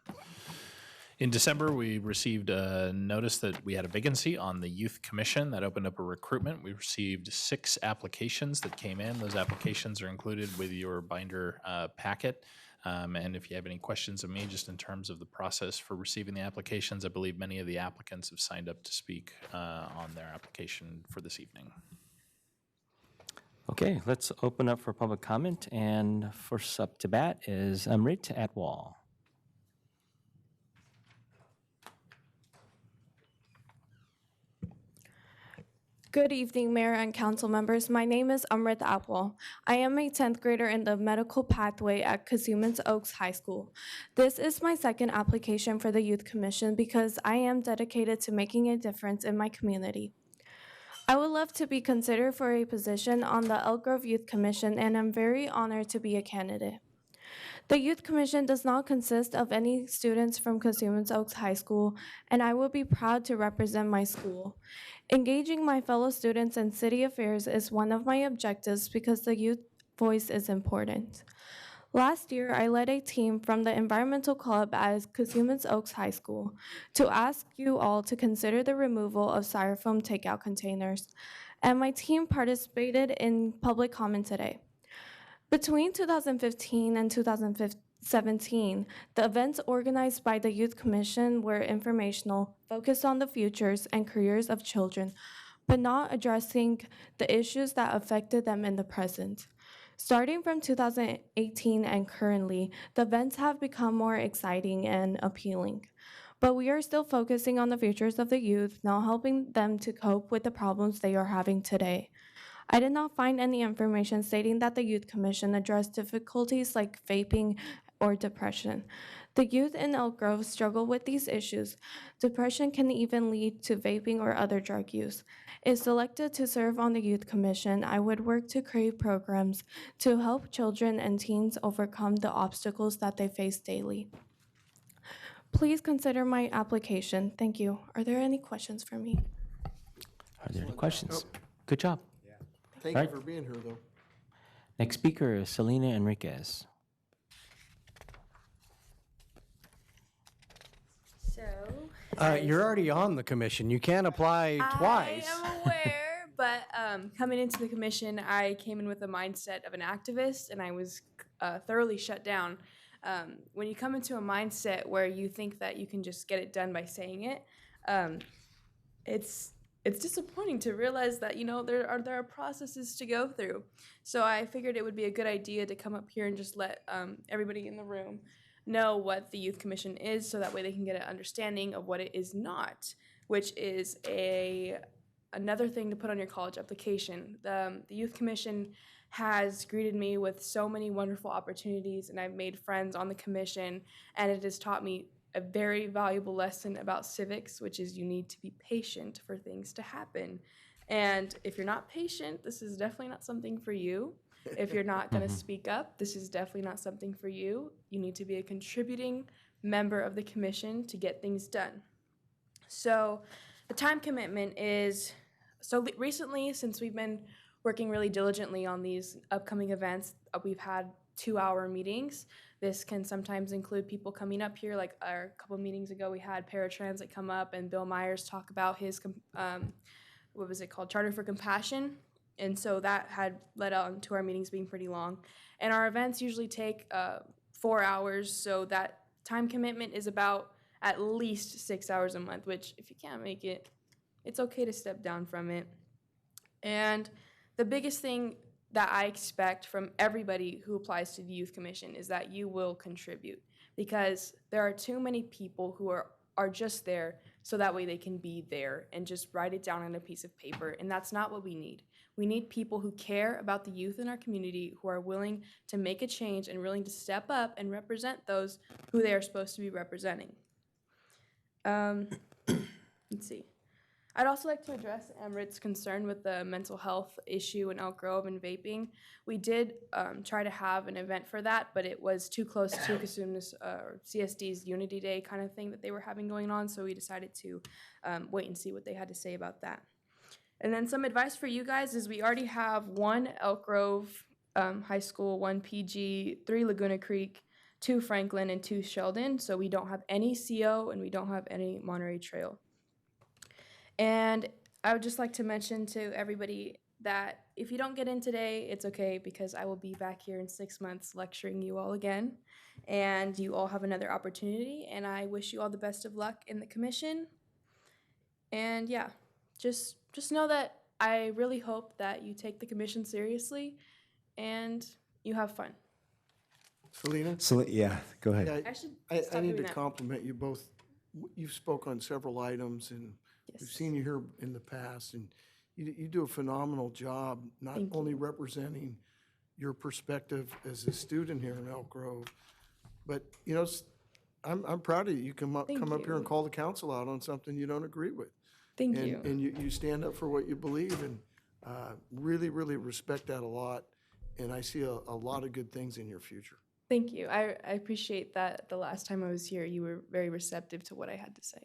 In December, we received a notice that we had a vacancy on the Youth Commission. That opened up a recruitment. We received 6 applications that came in. Those applications are included with your binder packet. And if you have any questions of me just in terms of the process for receiving the applications, I believe many of the applicants have signed up to speak on their application for this evening. Okay, let's open up for public comment, and first up to bat is Amrit Atwal. Good evening, Mayor and Council members. My name is Amrit Atwal. I am a 10th grader in the medical pathway at Cazumans Oaks High School. This is my second application for the Youth Commission because I am dedicated to making a difference in my community. I would love to be considered for a position on the Elk Grove Youth Commission, and I'm very honored to be a candidate. The Youth Commission does not consist of any students from Cazumans Oaks High School, and I will be proud to represent my school. Engaging my fellow students in city affairs is one of my objectives because the youth voice is important. Last year, I led a team from the environmental club at Cazumans Oaks High School to ask you all to consider the removal of styrofoam takeout containers, and my team participated in public comment today. Between 2015 and 2017, the events organized by the Youth Commission were informational, focused on the futures and careers of children, but not addressing the issues that affected them in the present. Starting from 2018 and currently, the events have become more exciting and appealing. But we are still focusing on the futures of the youth, not helping them to cope with the problems they are having today. I did not find any information stating that the Youth Commission addressed difficulties like vaping or depression. The youth in Elk Grove struggle with these issues. Depression can even lead to vaping or other drug use. If selected to serve on the Youth Commission, I would work to create programs to help children and teens overcome the obstacles that they face daily. Please consider my application. Thank you. Are there any questions for me? Are there any questions? Good job. Thank All you right. for being here, though. Next speaker is Selena Enriquez. So, You're already on the commission. You can't apply twice. I am aware, but coming into the commission, I came in with a mindset of an activist, and I was thoroughly shut down. When you come into a mindset where you think that you can just get it done by saying it, it's disappointing to realize that, you know, there are processes to go through. So I figured it would be a good idea to come up here and just let everybody in the room know what the Youth Commission is, so that way they can get an understanding of what it is not, which is another thing to put on your college application. The Youth Commission has greeted me with so many wonderful opportunities, and I've made friends on the commission, and it has taught me a very valuable lesson about civics, which is you need to be patient for things to happen. And if you're not patient, this is definitely not something for you. If you're not going to speak up, this is definitely not something for you. You need to be a contributing member of the commission to get things done. So the time commitment is, recently, since we've been working really diligently on these upcoming events, we've had 2-hour meetings. This can sometimes include people coming up here, like a couple meetings ago we had paratransit come up and Bill Myers talk about his, what was it called, Charter for Compassion. And so that had led on to our meetings being pretty long. And our events usually take 4 hours, so that time commitment is about at least 6 hours a month, which if you can't make it, it's okay to step down from it. And the biggest thing that I expect from everybody who applies to the Youth Commission is that you will contribute, because there are too many people who are just there so that way they can be there and just write it down on a piece of paper, and that's not what we need. We need people who care about the youth in our community, who are willing to make a change and willing to step up and represent those who they are supposed to be representing. Let's see. I'd also like to address Emirates' concern with the mental health issue in Elk Grove and vaping. We did try to have an event for that, but it was too close to CSD's Unity Day kind of thing that they were having going on, so we decided to wait and see what they had to say about that. And then some advice for you guys is we already have 1 Elk Grove High School, 1 PG, 3 Laguna Creek, 2 Franklin, and 2 Sheldon, so we don't have any CO and we don't have any Monterey Trail. And I would just like to mention to everybody that if you don't get in today, it's okay, because I will be back here in 6 months lecturing you all again, and you all have another opportunity, and I wish you all the best of luck in the commission. And yeah, just know that I really hope that you take the commission seriously and you have fun. Selena? Yeah, go ahead. I stop need doing to that. compliment you both. You've spoke on several items, and we've seen you here in the past, and you do a phenomenal job, not only representing your perspective as a student here in Elk Grove, but, you know, I'm proud of you. You come up here and call the council out on something you don't agree with. Thank you. And you stand up for what you believe, and really, really respect that a lot, and I see a lot of good things in your future. Thank you. I appreciate that the last time I was here, you were very receptive to what I had to say.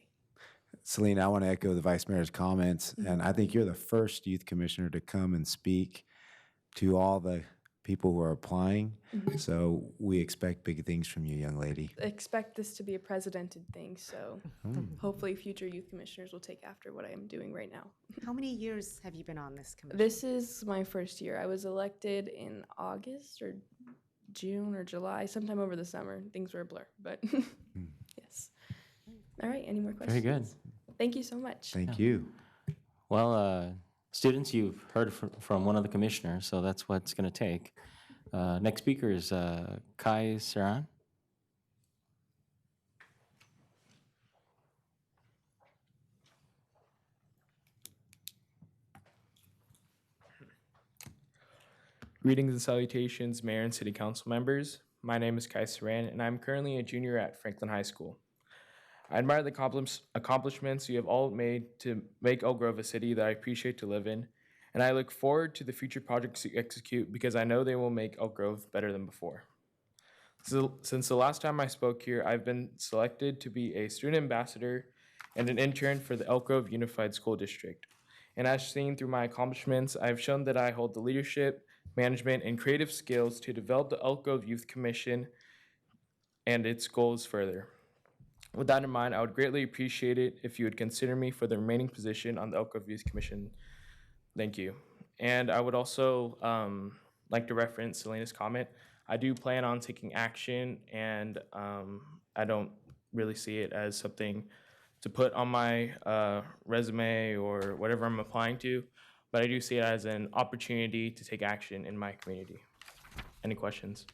Selena, I want to echo the Vice Mayor's comments, and I think you're the first youth commissioner to come and speak to all the people who are applying. So we expect big things from you, young lady. Expect this to be a presidented thing, so hopefully future youth commissioners will take after what I am doing right now. How many years have you been on this commission? This is my first year. I was elected in August or June or July, sometime over the summer. Things were a blur, but yes. All right, any more questions? Very good. Thank you so much. Thank you. Well, students, you've heard from one of the commissioners, so that's what it's going to take. Next speaker is Kai Saran. Greetings and salutations, Mayor and City Council members. My name is Kai Saran, and I'm currently a junior at Franklin High School. I admire the accomplishments you have all made to make Elk Grove a city that I appreciate to live in, and I look forward to the future projects you execute because I know they will make Elk Grove better than before. Since the last time I spoke here, I've been selected to be a student ambassador and an intern for the Elk Grove Unified School District. And as seen through my accomplishments, I've shown that I hold the leadership, management, and creative skills to develop the Elk Grove Youth Commission and its goals further. With that in mind, I would greatly appreciate it if you would consider me for the remaining position on the Elk Grove Youth Commission. Thank you. And I would also like to reference Selena's comment. I do plan on taking action, and I don't really see it as something to put on my resume or whatever I'm applying to, but I do see it as an opportunity to take action in my community. Any questions?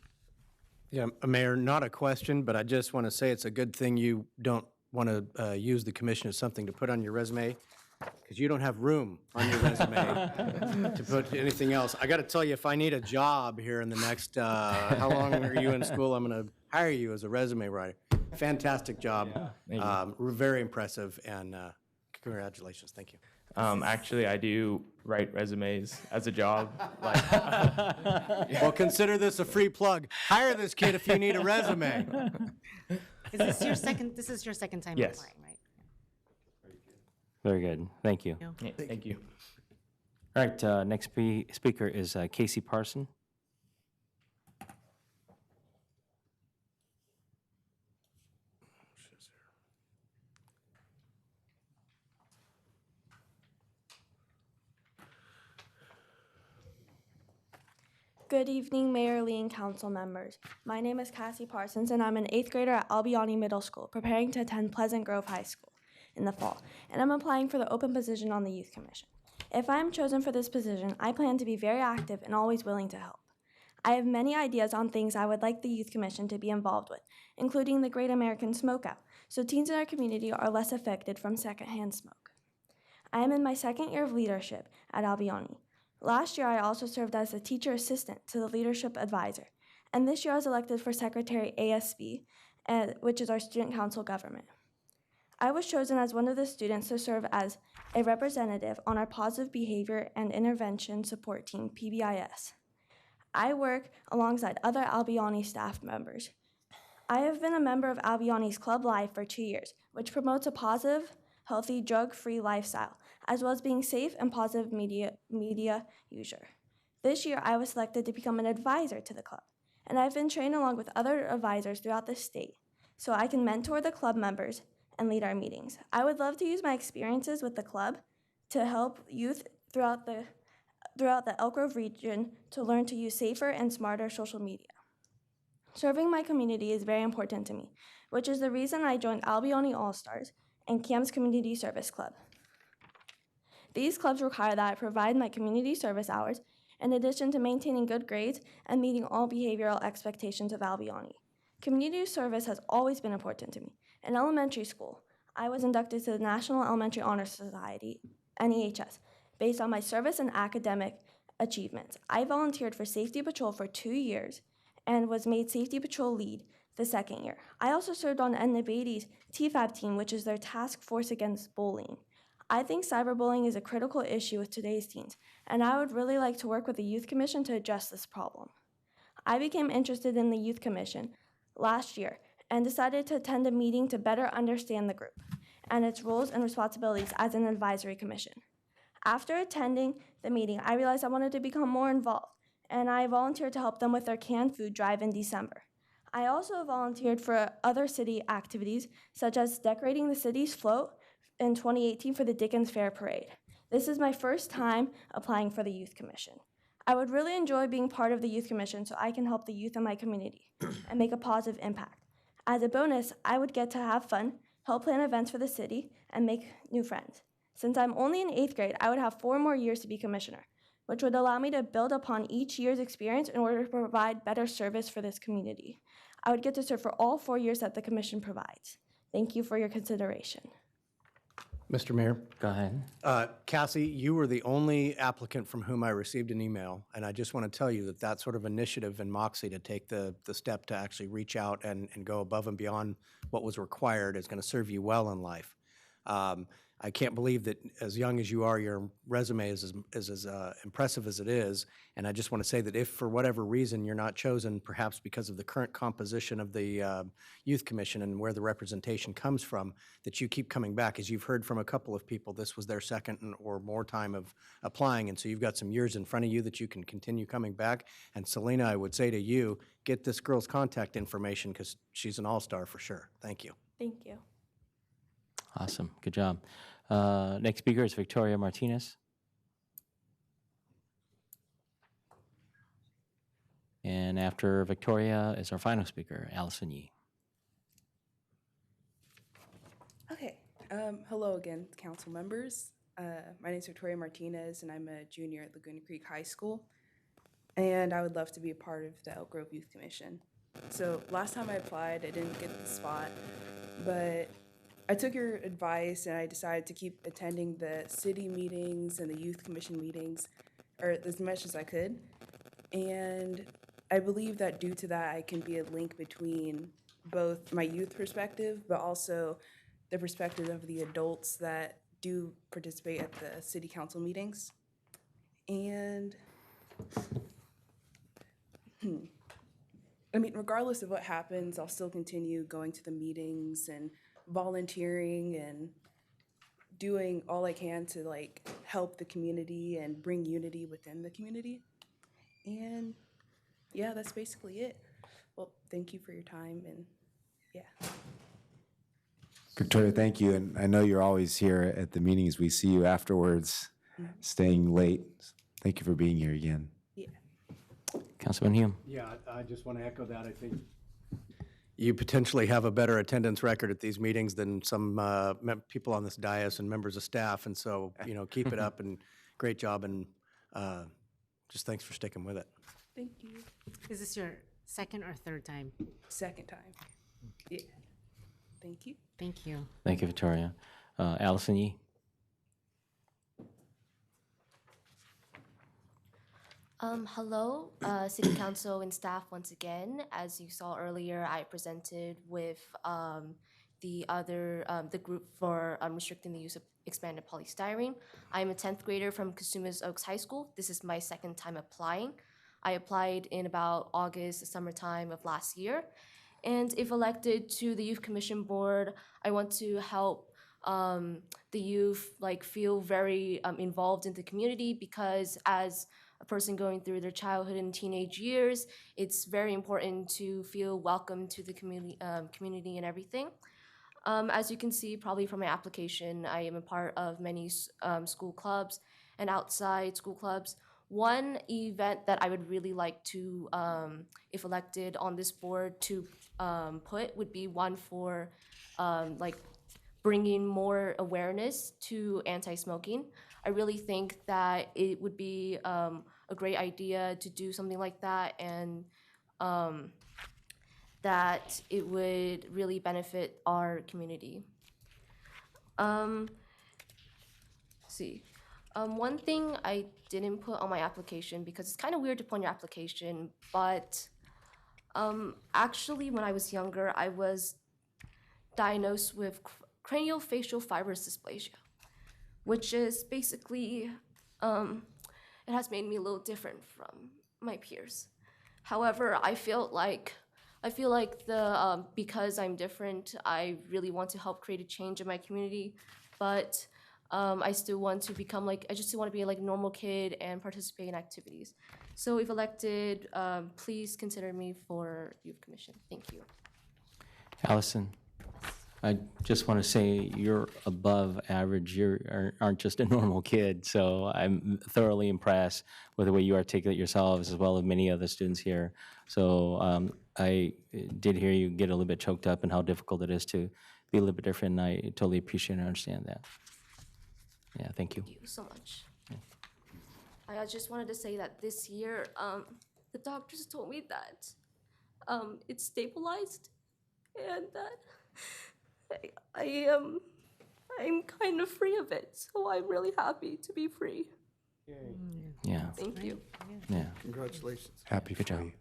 Yeah, Mayor, not a question, but I just want to say it's a good thing you don't want to use the commission as something to put on your resume, because you don't have room on your resume to put anything else. I got to tell you, if I need a job here in the next, how long are you in school? I'm going to hire you as a resume writer. Fantastic job. Yeah, very impressive, and congratulations. Thank you. Actually, I do write resumes as a job. Well, consider this a free plug. Hire this kid if you need a resume. Is this your second? This is your second time Yes. applying, right? Very good. Thank you. Yeah, thank you. All right, next speaker is Casey Parson. Good evening, Mayor Lee and council members. My name is Cassie Parsons, and I'm an 8th grader at Albione Middle School, preparing to attend Pleasant Grove High School in the fall, and I'm applying for the open position on the Youth Commission. If I am chosen for this position, I plan to be very active and always willing to help. I have many ideas on things I would like the Youth Commission to be involved with, including the Great American Smokeout, so teens in our community are less affected from secondhand smoke. I am in my second year of leadership at Albione. Last year, I also served as a teacher assistant to the leadership advisor, and this year I was elected for Secretary ASB, which is our student council government. I was chosen as one of the students to serve as a representative on our Positive Behavior and Intervention Support Team, PBIS. I work alongside other Albione staff members. I have been a member of Albione's Club Life for 2 years, which promotes a positive, healthy, drug-free lifestyle, as well as being safe and positive media user. This year, I was selected to become an advisor to the club, and I've been trained along with other advisors throughout the state, so I can mentor the club members and lead our meetings. I would love to use my experiences with the club to help youth throughout the Elk Grove region to learn to use safer and smarter social media. Serving my community is very important to me, which is the reason I joined Albione All-Stars and CAM's Community Service Club. These clubs require that I provide my community service hours in addition to maintaining good grades and meeting all behavioral expectations of Albione. Community service has always been important to me. In elementary school, I was inducted to the National Elementary Honor Society, NEHS, based on my service and academic achievements. I volunteered for Safety Patrol for 2 years and was made Safety Patrol lead the second year. I also served on NVAD's TFAB team, which is their task force against bullying. I think cyberbullying is a critical issue with today's teens, and I would really like to work with the Youth Commission to address this problem. I became interested in the Youth Commission last year and decided to attend a meeting to better understand the group and its roles and responsibilities as an advisory commission. After attending the meeting, I realized I wanted to become more involved, and I volunteered to help them with their canned food drive in December. I also volunteered for other city activities, such as decorating the city's float in 2018 for the Dickens Fair Parade. This is my first time applying for the Youth Commission. I would really enjoy being part of the Youth Commission so I can help the youth in my community and make a positive impact. As a bonus, I would get to have fun, help plan events for the city, and make new friends. Since I'm only in 8th grade, I would have 4 more years to be commissioner, which would allow me to build upon each year's experience in order to provide better service for this community. I would get to serve for all 4 years that the commission provides. Thank you for your consideration. Mr. Mayor? Go ahead. Cassie, you were the only applicant from whom I received an email, and I just want to tell you that that sort of initiative in Moxie to take the step to actually reach out and go above and beyond what was required is going to serve you well in life. I can't believe that as young as you are, your resume is as impressive as it is, and I just want to say that if for whatever reason you're not chosen, perhaps because of the current composition of the Youth Commission and where the representation comes from, that you keep coming back. As you've heard from a couple of people, this was their second or more time of applying, and so you've got some years in front of you that you can continue coming back. And Selena, I would say to you, get this girl's contact information because she's an all-star for sure. Thank you. Thank you. Awesome. Good job. Next speaker is Victoria Martinez. And after Victoria is our final speaker, Allison Yee. Okay. Hello again, council members. My name is Victoria Martinez, and I'm a junior at Laguna Creek High School. And I would love to be a part of the Elk Grove Youth Commission. So last time I applied, I didn't get the spot, but I took your advice and I decided to keep attending the city meetings and the youth commission meetings, or as much as I could. And I believe that due to that, I can be a link between both my youth perspective, but also the perspective of the adults that do participate at the city council meetings. And I mean, regardless of what happens, I'll still continue going to the meetings and volunteering and doing all I can to like help the community and bring unity within the community. And yeah, that's basically it. Well, thank you for your time, and yeah. Victoria, thank you. And I know you're always here at the meetings. We see you afterwards, staying late. Thank you for being here again. Yeah. Councilman Hume. Yeah, I just want to echo that. I think you potentially have a better attendance record at these meetings than some people on this dais and members of staff. And so, you know, keep it up and great job. And just thanks for sticking with it. Thank you. Is this your second or third time? Second time. Yeah. Thank you. Thank you. Thank you, Victoria. Allison Yee. Hello, City Council and staff once again. As you saw earlier, I presented with the group for restricting the use of expanded polystyrene. I'm a 10th grader from Cosumnes Oaks High School. This is my second time applying. I applied in about August, the summertime of last year. And if elected to the Youth Commission Board, I want to help the youth feel very involved in the community, because as a person going through their childhood and teenage years, it's very important to feel welcome to the community and everything. As you can see probably from my application, I am a part of many school clubs and outside school clubs. One event that I would really like to, if elected on this board, to put would be one for bringing more awareness to anti-smoking. I really think that it would be a great idea to do something like that, and that it would really benefit our community. One thing I didn't put on my application, because it's kind of weird to put on your application, but actually when I was younger, I was diagnosed with craniofacial fibrous dysplasia, which is basically, it has made me a little different from my peers. However, I feel like because I'm different, I really want to help create a change in my community, but I still want to become I just want to be a normal kid and participate in activities. So if elected, please consider me for Youth Commission. Thank you. Allison, I just want to say you're above average. You aren't just a normal kid, so I'm thoroughly impressed with the way you articulate yourselves, as well as many other students here. So I did hear you get a little bit choked up and how difficult it is to be a little bit different, and I totally appreciate and understand that. Yeah, thank you. Thank you so much. Yeah. I just wanted to say that this year, the doctors told me that it's stabilized, and that I I'm kind of free of it, so I'm really happy to be free. Yeah. Thank you. Yeah. Congratulations. Happy Good for job. you.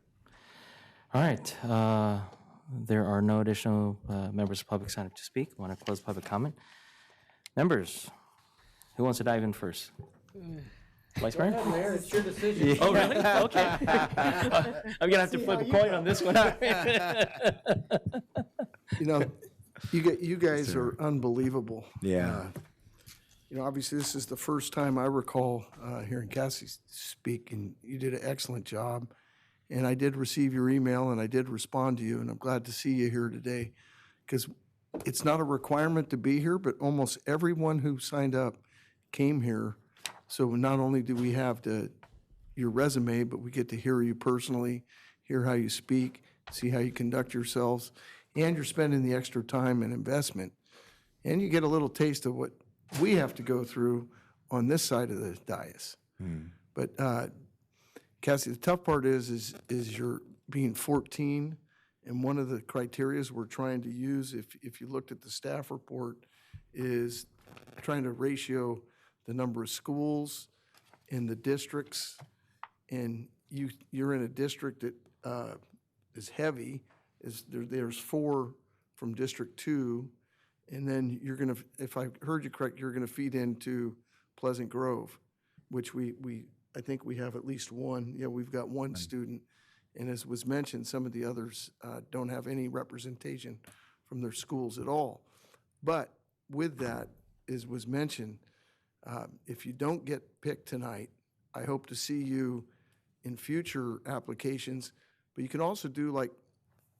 All right. There are no additional members of the public signed up to speak. Want to close public comment? Members, who wants to dive in first? Vice Mayor? Mayor, it's your decision. Oh, really? Okay. I'm gonna have to flip a coin on this one. You know, you guys are unbelievable. Yeah. You know, obviously, this is the first time I recall hearing Cassie speak, and you did an excellent job. And I did receive your email, and I did respond to you, and I'm glad to see you here today, because it's not a requirement to be here, but almost everyone who signed up came here. So not only do we have your resume, but we get to hear you personally, hear how you speak, see how you conduct yourselves, and you're spending the extra time and investment. And you get a little taste of what we have to go through on this side of the dais. But Cassie, the tough part is you're being 14, and one of the criterias we're trying to use, if you looked at the staff report, is trying to ratio the number of schools in the districts, and you're in a district that is heavy. There's 4 from District 2, and then you're gonna, if I heard you correct, you're gonna feed into Pleasant Grove, which I think we have at least one. Yeah, we've got one student, and as was mentioned, some of the others don't have any representation from their schools at all. But with that, as was mentioned, if you don't get picked tonight, I hope to see you in future applications. But you can also do like,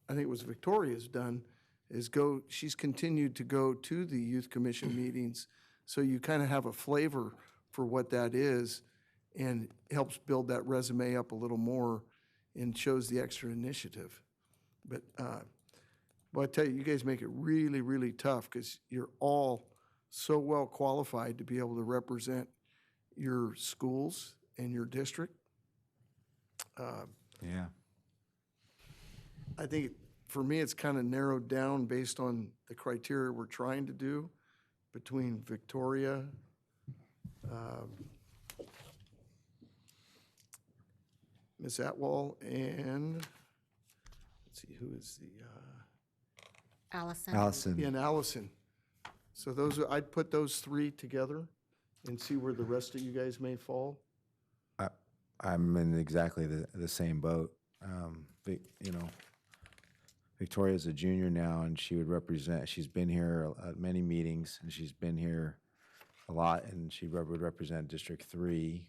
I think it was Victoria's done, is she's continued to go to the youth commission meetings, so you kind of have a flavor for what that is, and helps build that resume up a little more and shows the extra initiative. But, well, I tell you, you guys make it really, really tough, because you're all so well qualified to be able to represent your schools and your district. Yeah. I think, for me, it's kind of narrowed down based on the criteria we're trying to do between Victoria, Ms. Atwell, and, let's see, who is the? Allison. Allison. Yeah, and Allison. So I'd put those 3 together and see where the rest of you guys may fall. I'm in exactly the same boat. Victoria's a junior now, and she's been here at many meetings, and she's been here a lot, and she would represent District 3,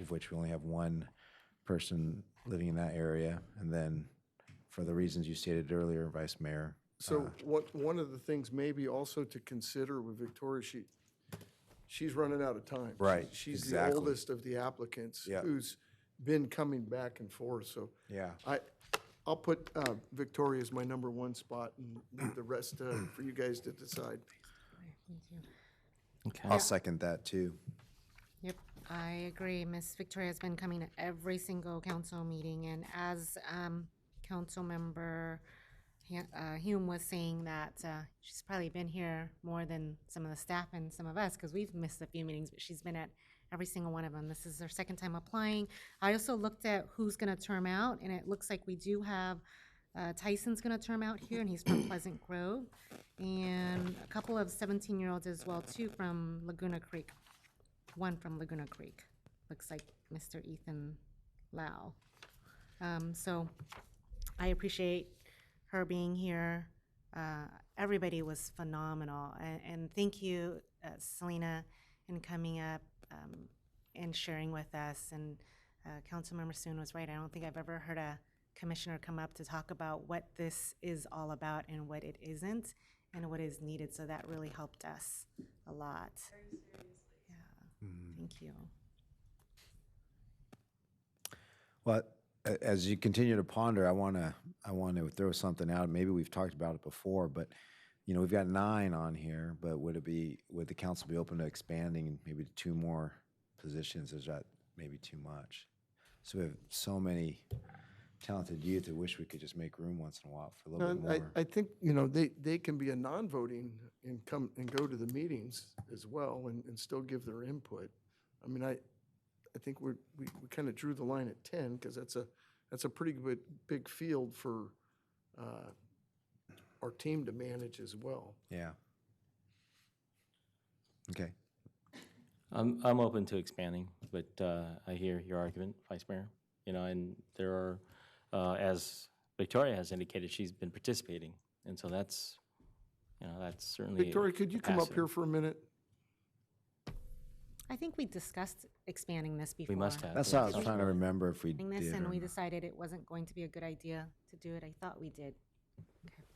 of which we only have one person living in that area. And then, for the reasons you stated earlier, Vice Mayor. So one of the things maybe also to consider with Victoria, she's running out of time. Right, She's exactly. the oldest of the applicants Yep. who's been coming back and forth, so. Yeah. I'll put Victoria as my number 1 spot, and leave the rest for you guys to decide. Thank you. Okay. I'll second that too. Yep, I agree. Miss Victoria's been coming to every single council meeting, and as council member Hume was saying, that she's probably been here more than some of the staff and some of us, because we've missed a few meetings, but she's been at every single one of them. This is her 2nd time applying. I also looked at who's going to term out, and it looks like we do have Tyson's going to term out here, and he's from Pleasant Grove, and a couple of 17-year-olds as well, too, from Laguna Creek. One from Laguna Creek. Looks like Mr. Ethan Lau. So I appreciate her being here. Everybody was phenomenal. And thank you, Selena, in coming up and sharing with us. And Councilmember Soon was right. I don't think I've ever heard a commissioner come up to talk about what this is all about and what it isn't and what is needed. So that really helped us a lot. Yeah. Thank you. Well, as you continue to ponder, I want to throw something out. Maybe we've talked about it before, but we've got 9 on here. But would the council be open to expanding maybe to 2 more positions? Is that maybe too much? So we have so many talented youth. I wish we could just make room once in a while for a little bit more. I think, they can be a non-voting and come and go to the meetings as well and still give their input. I mean, I think we kind of drew the line at 10 because that's a pretty big field for our team to manage as well. Yeah. Okay. I'm open to expanding, but I hear your argument, Vice Mayor. And there are, as Victoria has indicated, she's been participating, and so that's certainly. Victoria, could you come up here for a minute? I think we discussed expanding this before. We must have. That's what I was trying to remember if we This, did. and or we not. decided it wasn't going to be a good idea to do it. I thought we did.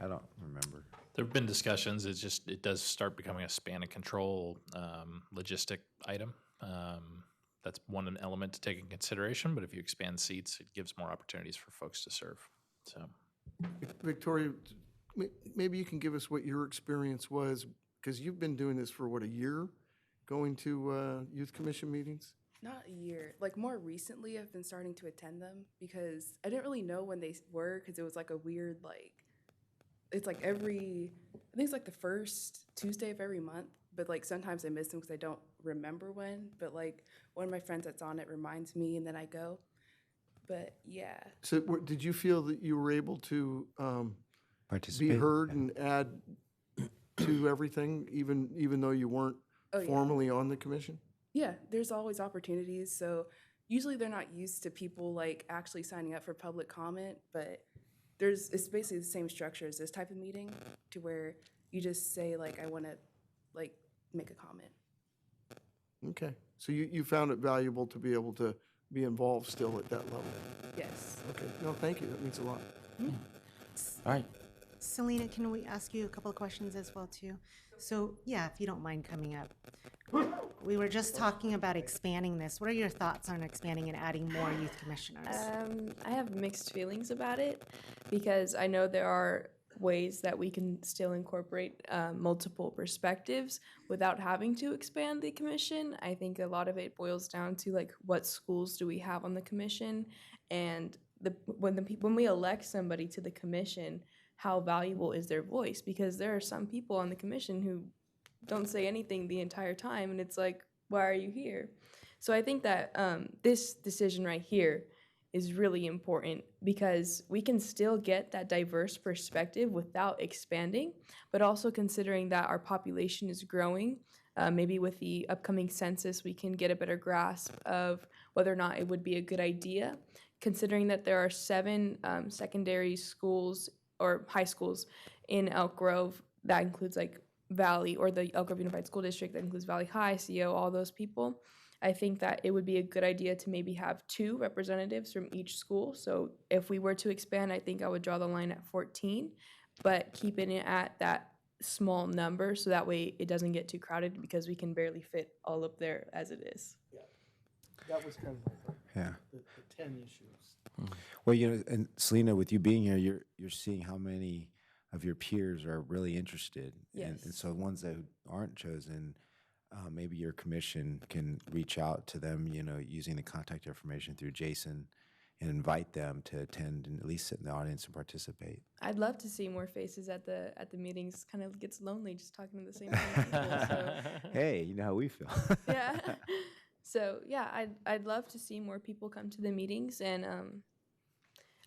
I don't remember. There have been discussions. It does start becoming a span and control logistic item. That's one element to take in consideration, but if you expand seats, it gives more opportunities for folks to serve. So, Victoria, maybe you can give us what your experience was, because you've been doing this for, a year, going to youth commission meetings? Not a year. Like more recently, I've been starting to attend them because I didn't really know when they were because it was like a weird, it's like I think it's like the first Tuesday of every month, but like sometimes I miss them because I don't remember when, but like one of my friends that's on it reminds me and then I go. But yeah. So did you feel that you were able to Participate? be heard and add to everything, even though you weren't formally on the commission? Yeah, there's always opportunities. So usually they're not used to people like actually signing up for public comment, but it's basically the same structure as this type of meeting to where you just say like, I want to like make a comment. Okay, so you found it valuable to be able to be involved still at that level? Yes. Okay, no, thank you, that means a lot. All right. Selena, can we ask you a couple of questions as well, too? So, yeah, if you don't mind coming up. We were just talking about expanding this. What are your thoughts on expanding and adding more youth commissioners? I have mixed feelings about it because I know there are ways that we can still incorporate multiple perspectives without having to expand the commission. I think a lot of it boils down to like what schools do we have on the commission, and when we elect somebody to the commission, how valuable is their voice? Because there are some people on the commission who don't say anything the entire time, and it's like, why are you here? So I think that this decision right here is really important because we can still get that diverse perspective without expanding, but also considering that our population is growing. Maybe with the upcoming census, we can get a better grasp of whether or not it would be a good idea, considering that there are 7 secondary schools or high schools in Elk Grove. That includes like Valley, or the Elk Grove Unified School District, that includes Valley High, CO, all those people. I think that it would be a good idea to maybe have 2 representatives from each school. So if we were to expand, I think I would draw the line at 14, but keeping it at that small number so that way it doesn't get too crowded because we can barely fit all up there as it is. Yeah, that was kind of like the 10 issues. Well, and Selena, with you being here, you're seeing how many of your peers are really interested. Yes. And so ones that aren't chosen, maybe your commission can reach out to them, using the contact information through Jason, and invite them to attend and at least sit in the audience and participate. I'd love to see more faces at the meetings. Kind of gets lonely just talking to the same kind of people. So. Hey, you know how we feel. Yeah. So yeah, I'd love to see more people come to the meetings, and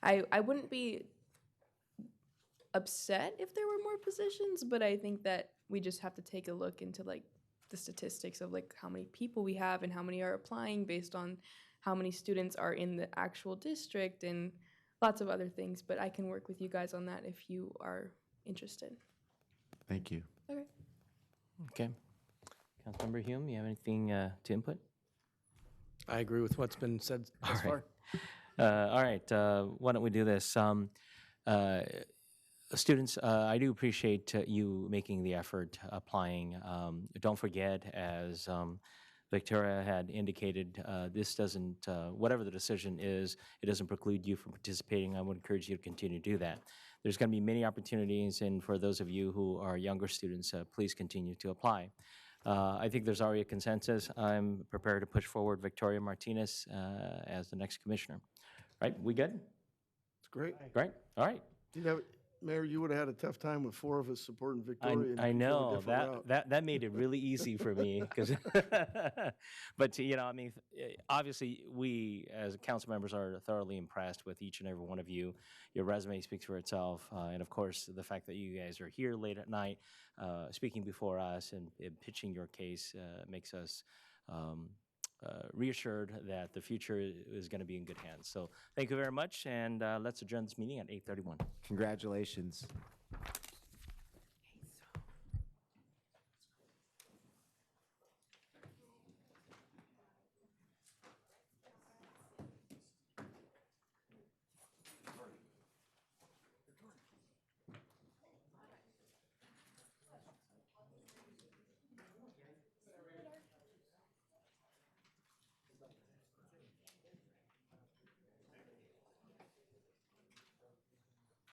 I wouldn't be upset if there were more positions, but I think that we just have to take a look into like the statistics of like how many people we have and how many are applying based on how many students are in the actual district and lots of other things. But I can work with you guys on that if you are interested. Thank you. Okay. Okay. Councilmember Hume, you have anything to input? I agree with what's been said thus far. All right. Why don't we do this? Students, I do appreciate you making the effort applying. Don't forget, as Victoria had indicated, this doesn't, whatever the decision is, it doesn't preclude you from participating. I would encourage you to continue to do that. There's going to be many opportunities, and for those of you who are younger students, please continue to apply. I think there's already a consensus. I'm prepared to push forward Victoria Martinez as the next commissioner. Right, we good? Great. Great, all right. Mayor, you would have had a tough time with 4 of us supporting Victoria. and I you go a know, different route. that made it really easy for me, because, but, you know, I mean, obviously, we, as council members, are thoroughly impressed with each and every one of you. Your resume speaks for itself, and of course, the fact that you guys are here late at night, speaking before us and pitching your case makes us reassured that the future is going to be in good hands. So thank you very much, and let's adjourn this meeting at 8:31. Congratulations.